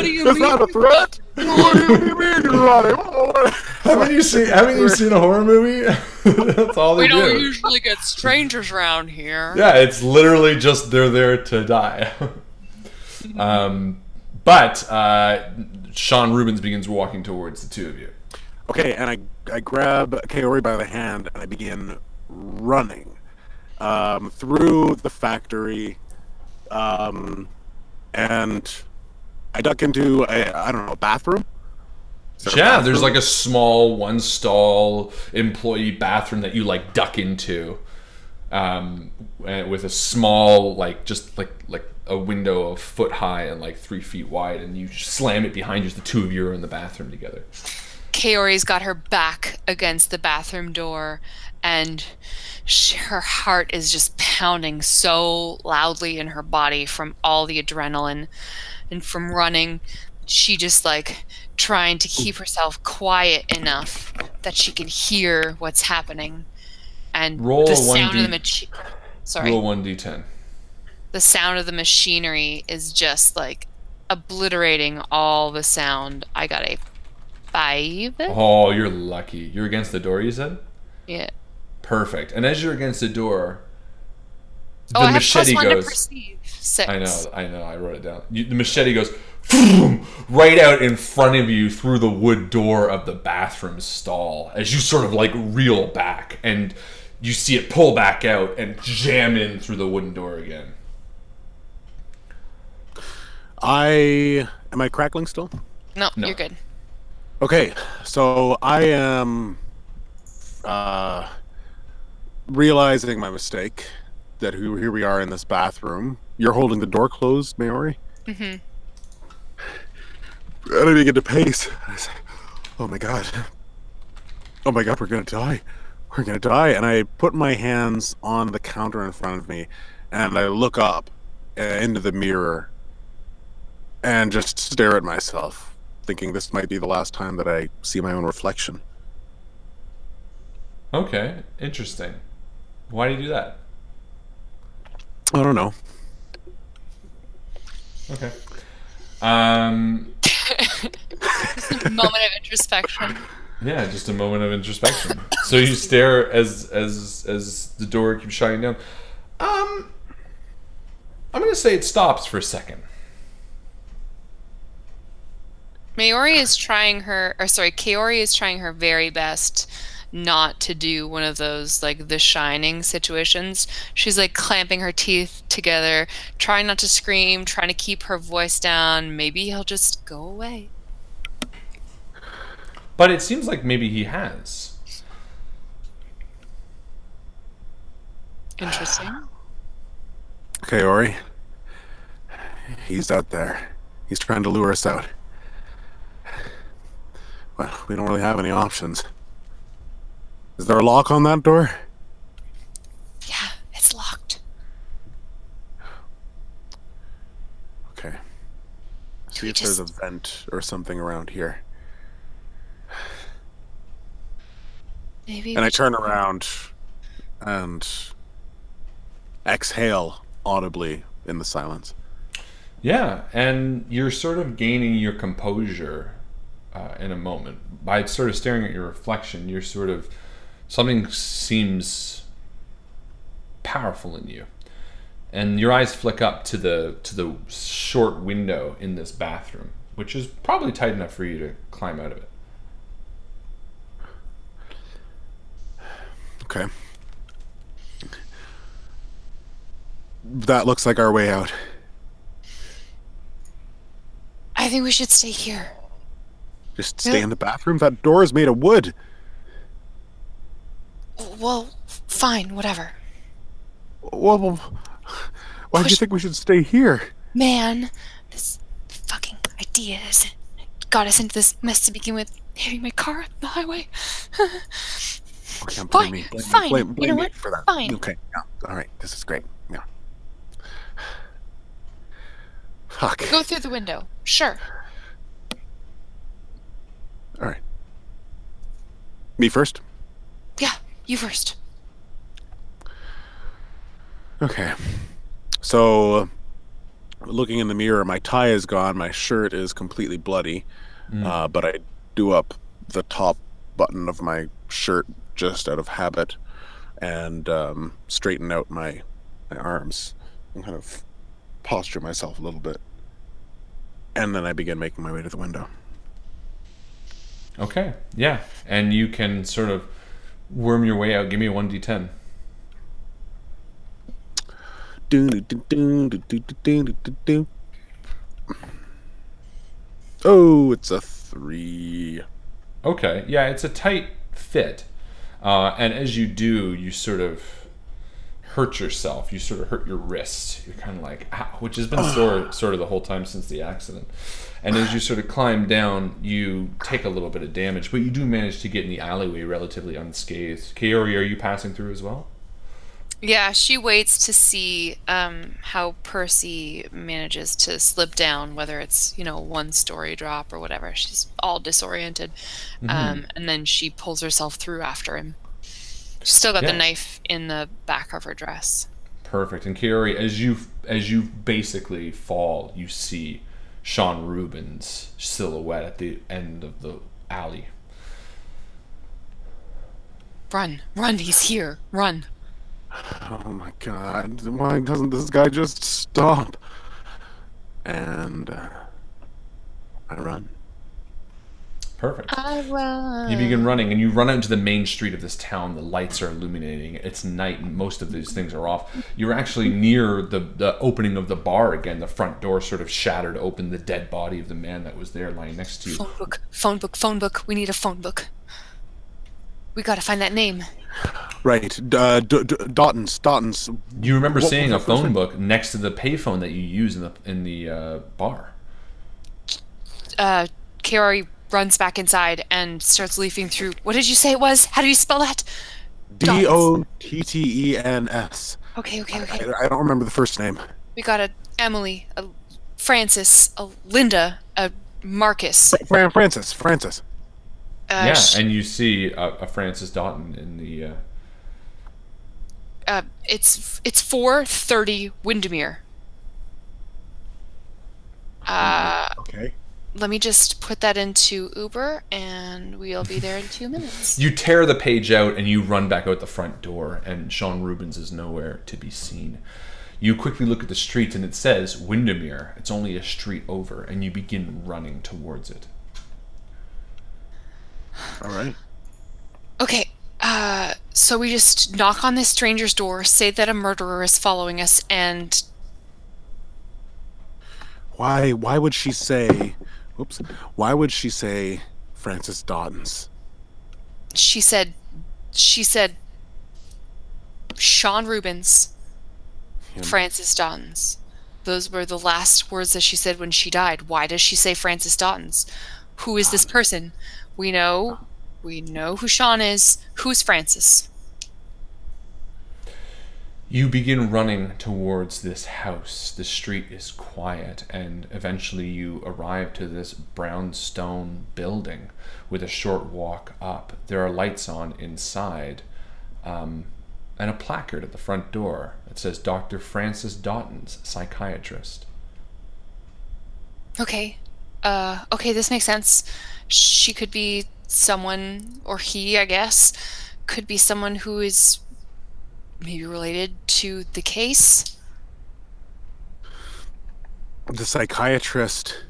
do you mean? It's not a threat? What do you mean you're running? Haven't you seen a horror movie? That's all they do. We don't usually get strangers around here. Yeah, it's literally just they're there to die. But Sean Rubens begins walking towards the two of you. Okay, and I grab Kaori by the hand and I begin running through the factory, and I duck into a bathroom. Yeah, there's like a small one-stall employee bathroom that you like duck into, with a small just a window a foot high and like 3 feet wide, and you slam it behind you as the two of you are in the bathroom together. Kaori's got her back against the bathroom door, and her heart is just pounding so loudly in her body from all the adrenaline and from running. She just trying to keep herself quiet enough that she can hear what's happening. And roll the sound of the roll 1d10. The sound of the machinery is just obliterating all the sound. I got a 5. Oh, you're lucky. You're against the door, you said? Yeah. Perfect. And as you're against the door, the I machete have +1 goes. to perceive. 6. I know. I wrote it down. The machete goes right out in front of you through the wood door of the bathroom stall as you sort of reel back, and you see it pull back out and jam in through the wooden door again. Am I crackling still? No, No. you're good. Okay, so I am realizing my mistake, that here we are in this bathroom. You're holding the door closed, Maori? Mm-hmm. And I begin to pace. I say, oh my god, we're gonna die. We're gonna die. And I put my hands on the counter in front of me, and I look up into the mirror and just stare at myself, thinking this might be the last time that I see my own reflection. Okay, interesting. Why do you do that? I don't know. Okay. Just a moment of introspection. Yeah, just a moment of introspection. So you stare as the door keeps shutting down. I'm gonna say it stops for a second. Kaori is trying her very best not to do one of those, like, The Shining situations. She's, like, clamping her teeth together, trying not to scream, trying to keep her voice down. Maybe he'll just go away. But it seems like maybe he has. Interesting. Okay, Ori. He's out there. He's trying to lure us out. Well, we don't really have any options. Is there a lock on that door? Yeah, it's locked. Okay. See if there's a vent or something around here. Maybe. And I turn around and exhale audibly in the silence. Yeah, and you're sort of gaining your composure in a moment. By sort of staring at your reflection, you're sort of... something seems powerful in you. And your eyes flick up to the short window in this bathroom, which is probably tight enough for you to climb out of it. Okay. That looks like our way out. I think we should stay here. Just stay in the bathroom? That door is made of wood. Well, fine, whatever. Well, why do you think we should stay here? Man, this fucking idea got us into this mess to begin with. Hitting my car on the highway. Okay, don't blame me. Fine. Blame You know me what? for that. Fine. Okay, yeah. All right, this is great. Yeah. Fuck. Go through the window. Sure. All right. Me first? Yeah, you first. Okay. So, looking in the mirror, my tie is gone. My shirt is completely bloody. But I do up the top button of my shirt just out of habit and straighten out my arms and kind of posture myself a little bit. And then I begin making my way to the window. Okay, yeah. And you can sort of worm your way out. Give me a 1d10. Oh, it's a 3. Okay, yeah, it's a tight fit. And as you do, you sort of hurt yourself. You sort of hurt your wrist. You're kind of like, ow, which has been sort of the whole time since the accident. And as you sort of climb down, you take a little bit of damage, but you do manage to get in the alleyway relatively unscathed. Kaori, are you passing through as well? Yeah, she waits to see how Percy manages to slip down, whether it's, one story drop or whatever. She's all disoriented. And then she pulls herself through after him. She's still got the knife in the back of her dress. Perfect. And Kaori, as you basically fall, you see Sean Rubin's silhouette at the end of the alley. Run, he's here, run. Oh my god, why doesn't this guy just stop? And I run. Perfect. I run. You begin running, and you run out into the main street of this town. The lights are illuminating. It's night, and most of these things are off. You're actually near the opening of the bar again. The front door sort of shattered open. The dead body of the man that was there lying next to you. Phone book, phone book, phone book. We need a phone book. We gotta find that name. Right. Daughton's. You remember What seeing was a the first phone name? book next to the payphone that you use in the bar. Kiori runs back inside and starts leafing through. What did you say it was? How do you spell that? Dottens. Okay. I don't remember the first name. We got a Emily, a Francis, a Linda, a Marcus. Francis. Yeah, and you see a Francis Doughton in the... It's 4:30 Windermere. Okay. Let me just put that into Uber, and we'll be there in 2 minutes. You tear the page out, and you run back out the front door, and Sean Rubens is nowhere to be seen. You quickly look at the street, and it says Windermere. It's only a street over, and you begin running towards it. All right. Okay, so we just knock on this stranger's door, say that a murderer is following us, and... Why would she say... Oops. Why would she say Francis Doughton's? She said, Sean Rubens, Francis Doughton's. Those were the last words that she said when she died. Why does she say Francis Doughton's? Who is this person? We know who Sean is. Who's Francis? You begin running towards this house. The street is quiet, and eventually you arrive to this brownstone building with a short walk up. There are lights on inside, and a placard at the front door. It says Dr. Francis Doughton's, psychiatrist. Okay. Okay, this makes sense. She could be someone, or he, I guess, could be someone who is maybe related to the case. The psychiatrist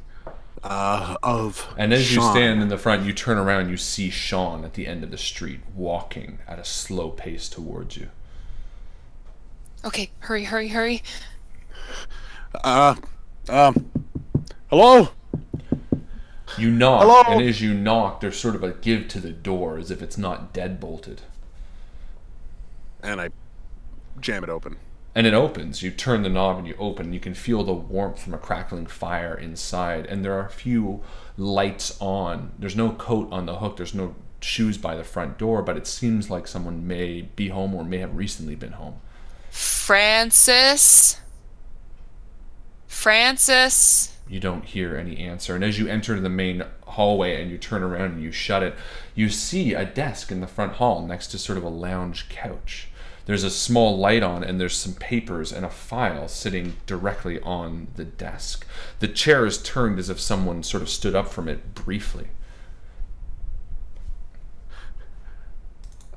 of And as you Sean. stand in the front, you turn around, you see Sean at the end of the street, walking at a slow pace towards you. Okay, hurry. Hello? You knock, Hello? and as you knock, there's sort of a give to the door, as if it's not deadbolted. And I jam it open. And it opens. You turn the knob and you open. You can feel the warmth from a crackling fire inside. And there are a few lights on. There's no coat on the hook. There's no shoes by the front door. But it seems like someone may be home or may have recently been home. Francis? You don't hear any answer. And as you enter the main hallway and you turn around and you shut it, you see a desk in the front hall next to sort of a lounge couch. There's a small light on, and there's some papers and a file sitting directly on the desk. The chair is turned as if someone sort of stood up from it briefly.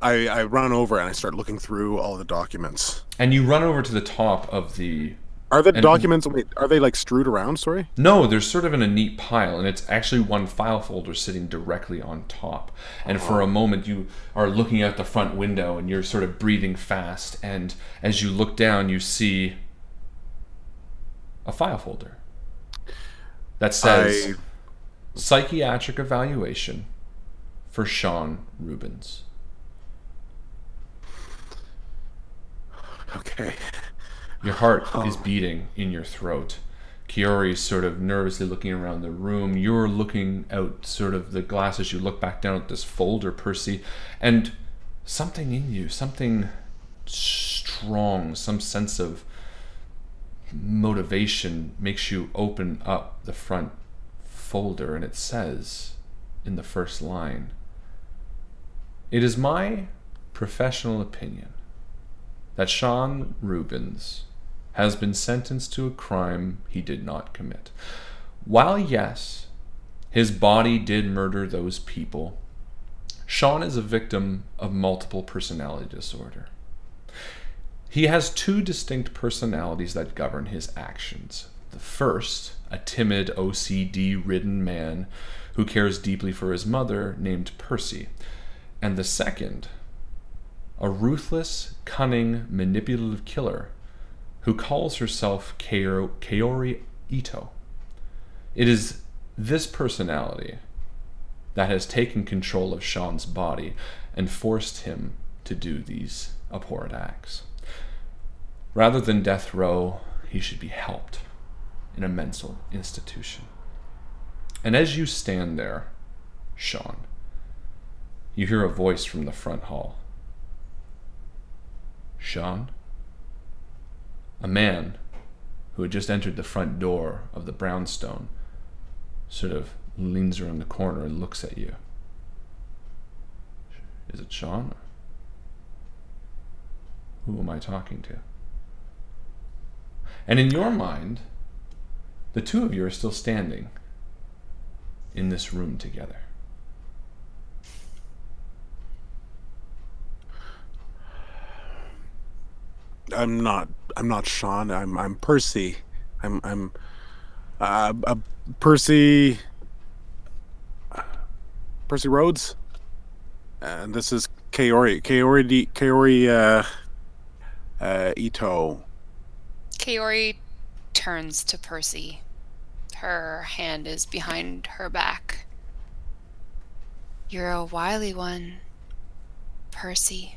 I run over and I start looking through all the documents. And you run over to the top of the... Are the documents, wait, are they like strewed around, sorry? No, they're sort of in a neat pile, and it's actually one file folder sitting directly on top. And for a moment, you are looking out the front window, and you're sort of breathing fast, and as you look down, you see a file folder that says psychiatric evaluation for Sean Rubens. Okay. Your heart is beating in your throat. Kiori's sort of nervously looking around the room. You're looking out sort of the glasses. You look back down at this folder, Percy, and something in you, something strong, some sense of motivation makes you open up the front folder, and it says in the first line, "It is my professional opinion that Sean Rubens has been sentenced to a crime he did not commit. While yes, his body did murder those people, Sean is a victim of multiple personality disorder. He has two distinct personalities that govern his actions. The first, a timid, OCD-ridden man who cares deeply for his mother, named Percy. And the second, a ruthless, cunning, manipulative killer who calls herself Kaori Ito. It is this personality that has taken control of Sean's body and forced him to do these abhorrent acts. Rather than death row, he should be helped in a mental institution. And as you stand there, Sean, you hear a voice from the front hall. Sean? A man who had just entered the front door of the brownstone sort of leans around the corner and looks at you. Is it Sean? Who am I talking to? And in your mind, the two of you are still standing in this room together. I'm not Sean. I'm Percy. I'm Percy Rhodes, and this is Kaori Ito. Kaori turns to Percy. Her hand is behind her back. You're a wily one, Percy.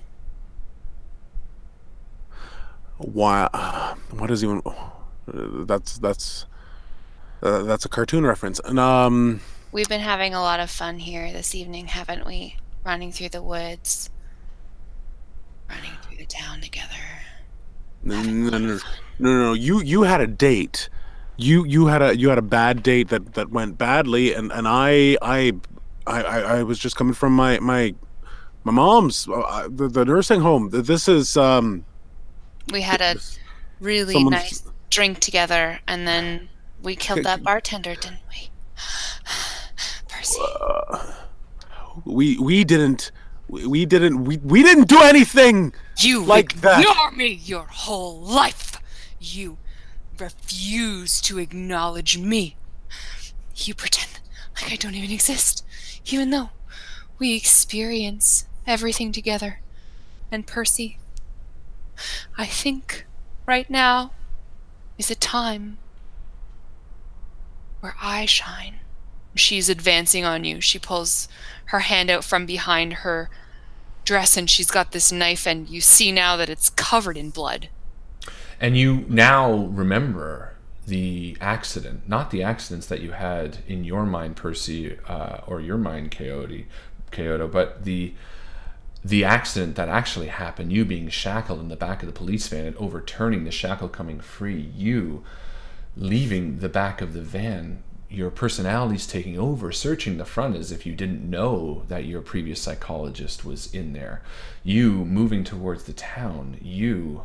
Why? What is even? That's a cartoon reference. And We've been having a lot of fun here this evening, haven't we? Running through the woods, running through the town together. No. You had a date. You had a bad date that went badly, and I was just coming from my mom's the nursing home. This is We had a really nice drink together, and then we killed that bartender, didn't we? Percy. We didn't do anything. You like that. Ignore me your whole life. You refuse to acknowledge me. You pretend like I don't even exist, even though we experience everything together. And Percy, I think right now is a time where I shine. She's advancing on you. She pulls her hand out from behind her dress, and she's got this knife, and you see now that it's covered in blood. And you now remember the accident, not the accidents that you had in your mind, Percy, or your mind, Kyoto, but the accident that actually happened, you being shackled in the back of the police van and overturning the shackle coming free, you leaving the back of the van, your personality's taking over, searching the front as if you didn't know that your previous psychologist was in there, you moving towards the town, you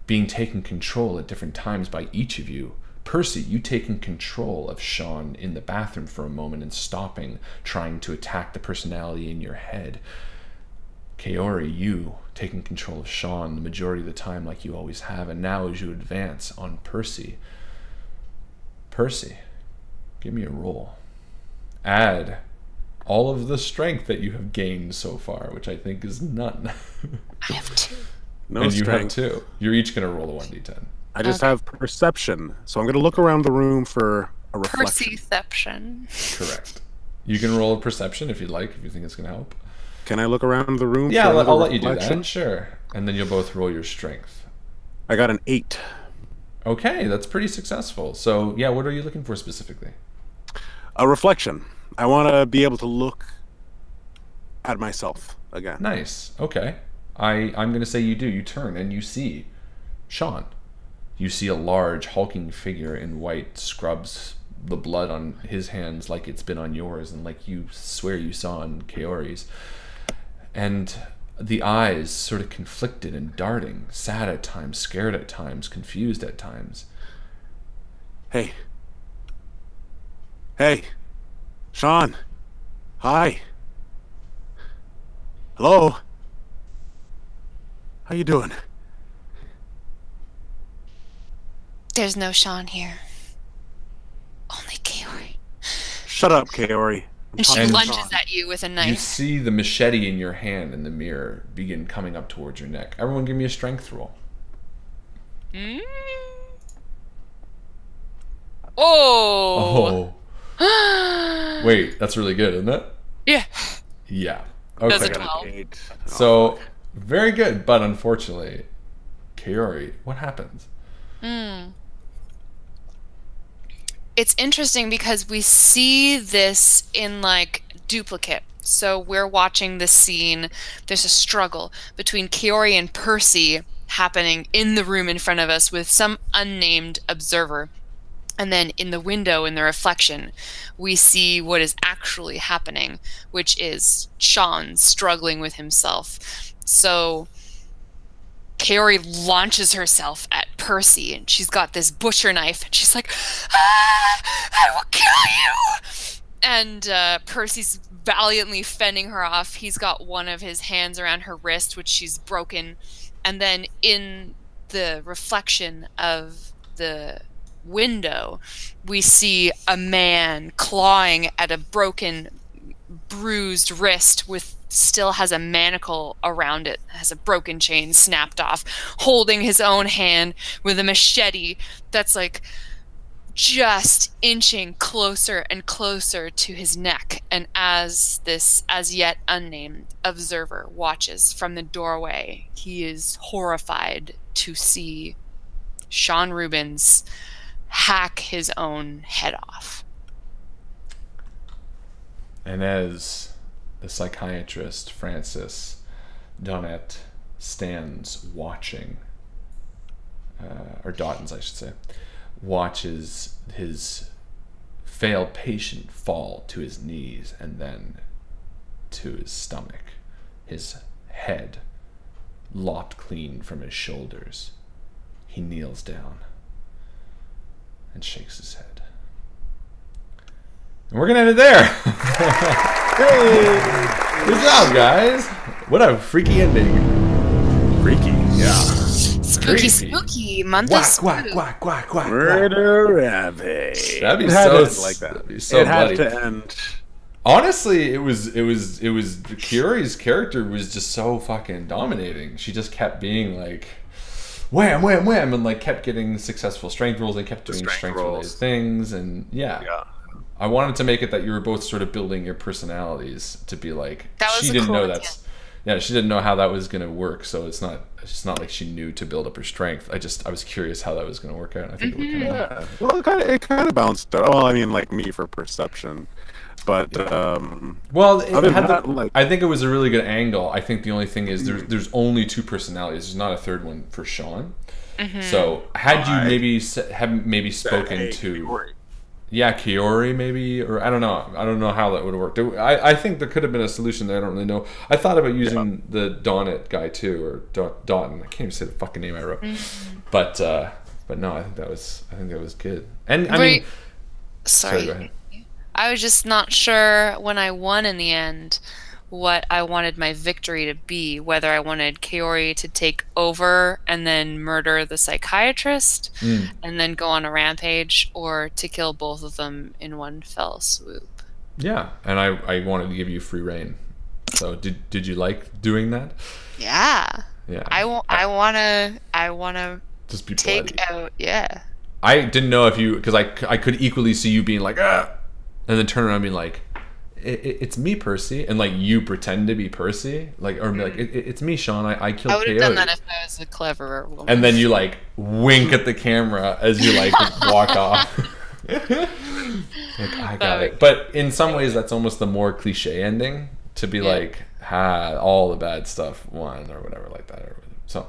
being taken control at different times by each of you. Percy, you taking control of Sean in the bathroom for a moment and stopping, trying to attack the personality in your head. Kaori, you taking control of Sean the majority of the time like you always have, and now as you advance on Percy, give me a roll. Add all of the strength that you have gained so far, which I think is none. I have 2. No and strength. You have 2. You're each going to roll a 1d10. I just have perception, so I'm going to look around the room for a reflection. Perception. Correct. You can roll a perception if you'd like, if you think it's going to help. Can I look around the room? Yeah, for I'll let you do reflection? that. Sure. And then you'll both roll your strength. I got an 8. Okay, that's pretty successful. So, yeah, what are you looking for specifically? A reflection. I want to be able to look at myself again. Nice. Okay. I'm going to say you do. You turn and you see Sean. You see a large, hulking figure in white scrubs the blood on his hands like it's been on yours and like you swear you saw on Kaori's. And the eyes sort of conflicted and darting, sad at times, scared at times, confused at times. Hey, Sean. Hi. Hello. How you doing? There's no Sean here. Only Kaori. Shut up, Kaori. And she And lunges at you with a You knife. see the machete in your hand in the mirror begin coming up towards your neck. Everyone give me a strength roll. Mm. Oh. Oh. Wait, that's really good, isn't it? Yeah. Yeah. Does Okay. it 12? 8. So, very good, but unfortunately, Kaori, what happens? It's interesting because we see this in like duplicate. So we're watching this scene. There's a struggle between Kaori and Percy happening in the room in front of us with some unnamed observer. And then in the window, in the reflection, we see what is actually happening, which is Sean struggling with himself. So Kaori launches herself at Percy, and she's got this butcher knife, and she's like, "Ah, I will kill you!" And Percy's valiantly fending her off. He's got one of his hands around her wrist, which she's broken. And then in the reflection of the window, we see a man clawing at a broken, bruised wrist with still has a manacle around it, has a broken chain snapped off, holding his own hand with a machete that's like just inching closer and closer to his neck. And as this as yet unnamed observer watches from the doorway, he is horrified to see Sean Rubens hack his own head off. And as the psychiatrist, Francis Donnet, stands watching, or Dottens, I should say, watches his failed patient fall to his knees and then to his stomach, his head lopped clean from his shoulders, he kneels down and shakes his head. And we're gonna end it there. Hey! Good job, guys. What a freaky ending. Freaky. Yeah. Spooky, Creepy. spooky, month of Quack, spook. quack, quack, quack, quack. Murder Rampage. That'd be It had so to end like that. that'd be so it had bloody. to end. Honestly, it was Kiori's character was just so fucking dominating. She just kept being like wham, wham, wham, and like kept getting successful strength rolls and kept doing strength related things, and yeah. I wanted to make it that you were both sort of building your personalities to be like That was she a didn't cool know idea. that's yeah, she didn't know how that was gonna work, so it's not like she knew to build up her strength. I was curious how that was gonna work out, and I think it worked out. Yeah. Well, it kind of balanced out. Well, I mean, like me for perception, but Well, it other than had that, the, like- I think it was a really good angle. I think the only thing is there's only two personalities. There's not a third one for Sean. So had you maybe spoken hey, to Kaori. yeah, Kaori maybe, or I don't know how that would have worked. I think there could have been a solution that I don't really know. I thought about using the Donnet guy too, or Dotton. I can't even say the fucking name I wrote. But no, I think that was good. And I mean, Sorry. go ahead. I was just not sure when I won in the end what I wanted my victory to be, whether I wanted Kaori to take over and then murder the psychiatrist and then go on a rampage, or to kill both of them in one fell swoop. Yeah, and I wanted to give you free reign. So did you like doing that? Yeah. Yeah. I wanna Just be take bloody. out. Yeah. I didn't know if you, because I could equally see you being like ah, and then turn around and be like, it's me, Percy, and like you pretend to be Percy, like, or be like it's me, Sean. I killed. I would have Coyote. done that if I was a cleverer woman. And then you like wink at the camera as you like walk off. Like, I got it. But in some ways, that's almost the more cliche ending, to be like, all the bad stuff won, or whatever like that. So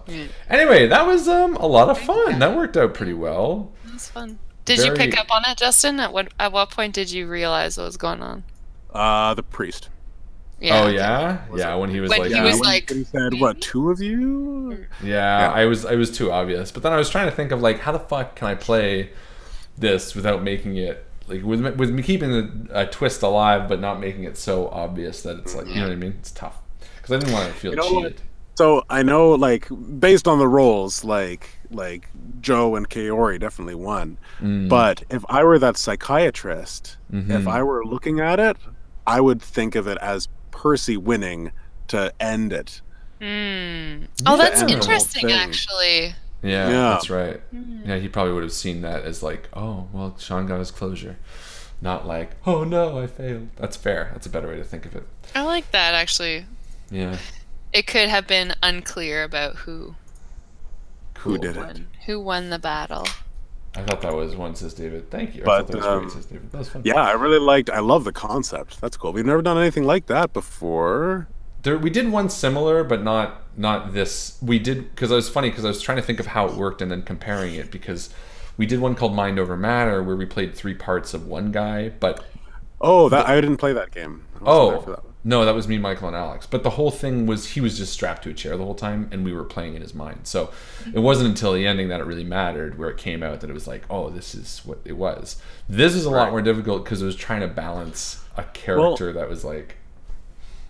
anyway, that was a lot of fun. That worked out pretty well. It was fun. Did you pick up on it, Justin? At what point did you realize what was going on? The priest. Yeah. Oh yeah, yeah. When he was When like, he was when like, he said, "What, two of you?" yeah, I was too obvious. But then I was trying to think of like, how the fuck can I play this without making it like with me keeping a twist alive, but not making it so obvious that it's like, you know what I mean? It's tough because I didn't want to feel cheated. So I know, like, based on the roles, like Joe and Kaori definitely won. Mm. But if I were that psychiatrist, Mm-hmm. if I were looking at it, I would think of it as Percy winning to end it. Oh, that's end the whole interesting, thing. actually. Yeah, Yeah. that's right. Yeah, he probably would have seen that as like, oh, well, Sean got his closure. Not like, oh no, I failed. That's fair. That's a better way to think of it. I like that, actually. Yeah. It could have been unclear about who Did it? won. Who won the battle. I thought that was one, says David. Thank you. I But, thought that was great, says David. That was fun. Yeah, I love the concept. That's cool. We've never done anything like that before. We did one similar, but not this. We did, because I was trying to think of how it worked and then comparing it, because we did one called Mind Over Matter where we played 3 parts of one guy, but I didn't play that game. I wasn't there for that one. No, that was me, Michael, and Alex. But the whole thing was he was just strapped to a chair the whole time, and we were playing in his mind. So it wasn't until the ending that it really mattered, where it came out that it was like, oh, this is what it was. This is a lot more difficult because it was trying to balance a character that was like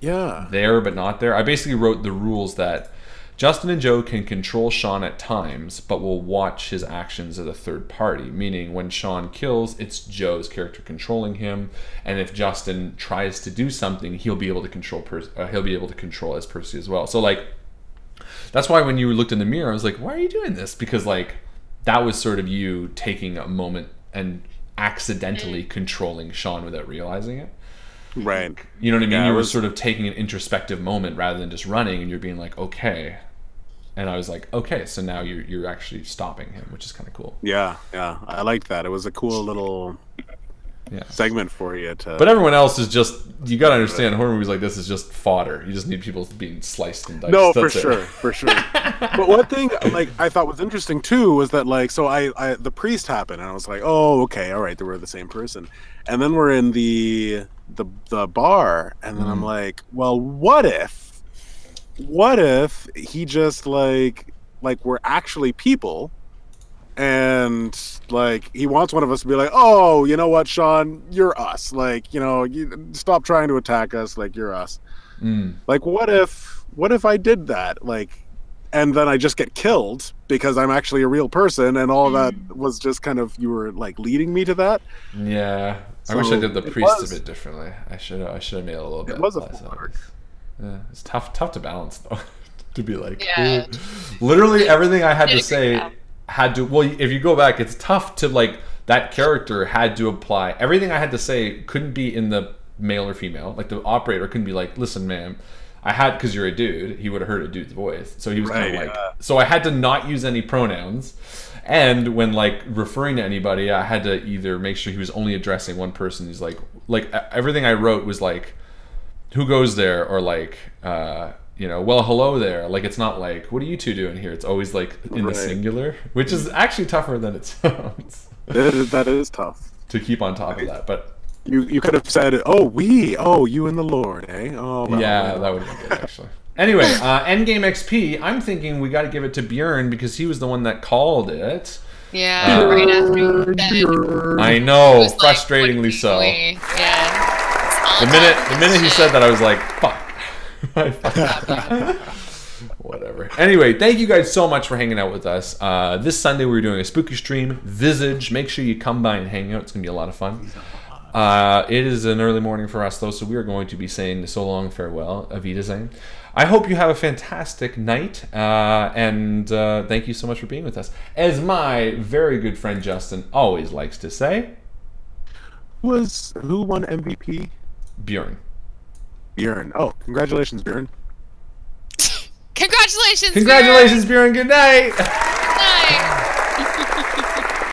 there but not there. I basically wrote the rules that Justin and Joe can control Sean at times, but will watch his actions as a third party. Meaning, when Sean kills, it's Joe's character controlling him, and if Justin tries to do something, he'll be able to control. He'll be able to control as Percy as well. So, like, that's why when you looked in the mirror, I was like, "Why are you doing this?" Because, like, that was sort of you taking a moment and accidentally controlling Sean without realizing it. Right. You know what I mean? Yeah, you were sort of taking an introspective moment rather than just running, and you're being like, okay. And I was like, okay, so now you're actually stopping him, which is kind of cool. Yeah. I liked that. It was a cool little segment for you to... But everyone else is just, you got to understand, horror movies like this is just fodder. You just need people being sliced and diced. No, That's for sure. But one thing, like, I thought was interesting too was that, like, so I the priest happened, and I was like, oh, okay, all right, they were the same person. And then we're in the bar, and then I'm like, well, what if he just like we're actually people, and like he wants one of us to be like, oh, you know what, Sean, you're us, like, you know, you stop trying to attack us, like, you're us. Like, what if I did that, like, and then I just get killed because I'm actually a real person, and all that was just kind of, you were like leading me to that. Yeah. I wish I did the priest a bit differently. I should have made it a little bit. It was a less full obvious. Yeah, it's tough to balance though. To be like, Yeah. literally everything I had to say had to. Well, if you go back, it's tough to, like, that character had to apply. Everything I had to say couldn't be in the male or female. Like, the operator couldn't be like, listen, ma'am, I had, because you're a dude, he would have heard a dude's voice. So he was kind of like, so I had to not use any pronouns. And when, like, referring to anybody, I had to either make sure he was only addressing one person. He's like everything I wrote was like, who goes there? Or like, you know, well, hello there. Like, it's not like, what are you two doing here? It's always like in the singular, which is actually tougher than it sounds. That is tough to keep on top of that. But you could have said, oh, you and the Lord, eh? Oh, well, yeah, that would have been good, actually. Anyway, Endgame XP, I'm thinking we got to give it to Bjorn because he was the one that called it. Yeah, right after you said. I know, It was like, frustratingly so. Yeah. The minute he said that, I was like, fuck. Whatever. Anyway, thank you guys so much for hanging out with us. This Sunday we're doing a spooky stream, Visage. Make sure you come by and hang out. It's going to be a lot of fun. It is an early morning for us, though, so we are going to be saying so long, farewell, Auf Wiedersehen. I hope you have a fantastic night, and thank you so much for being with us. As my very good friend Justin always likes to say... Who won MVP? Bjorn. Bjorn. Oh, congratulations, Bjorn. Congratulations, Congratulations, Bjorn. Good night.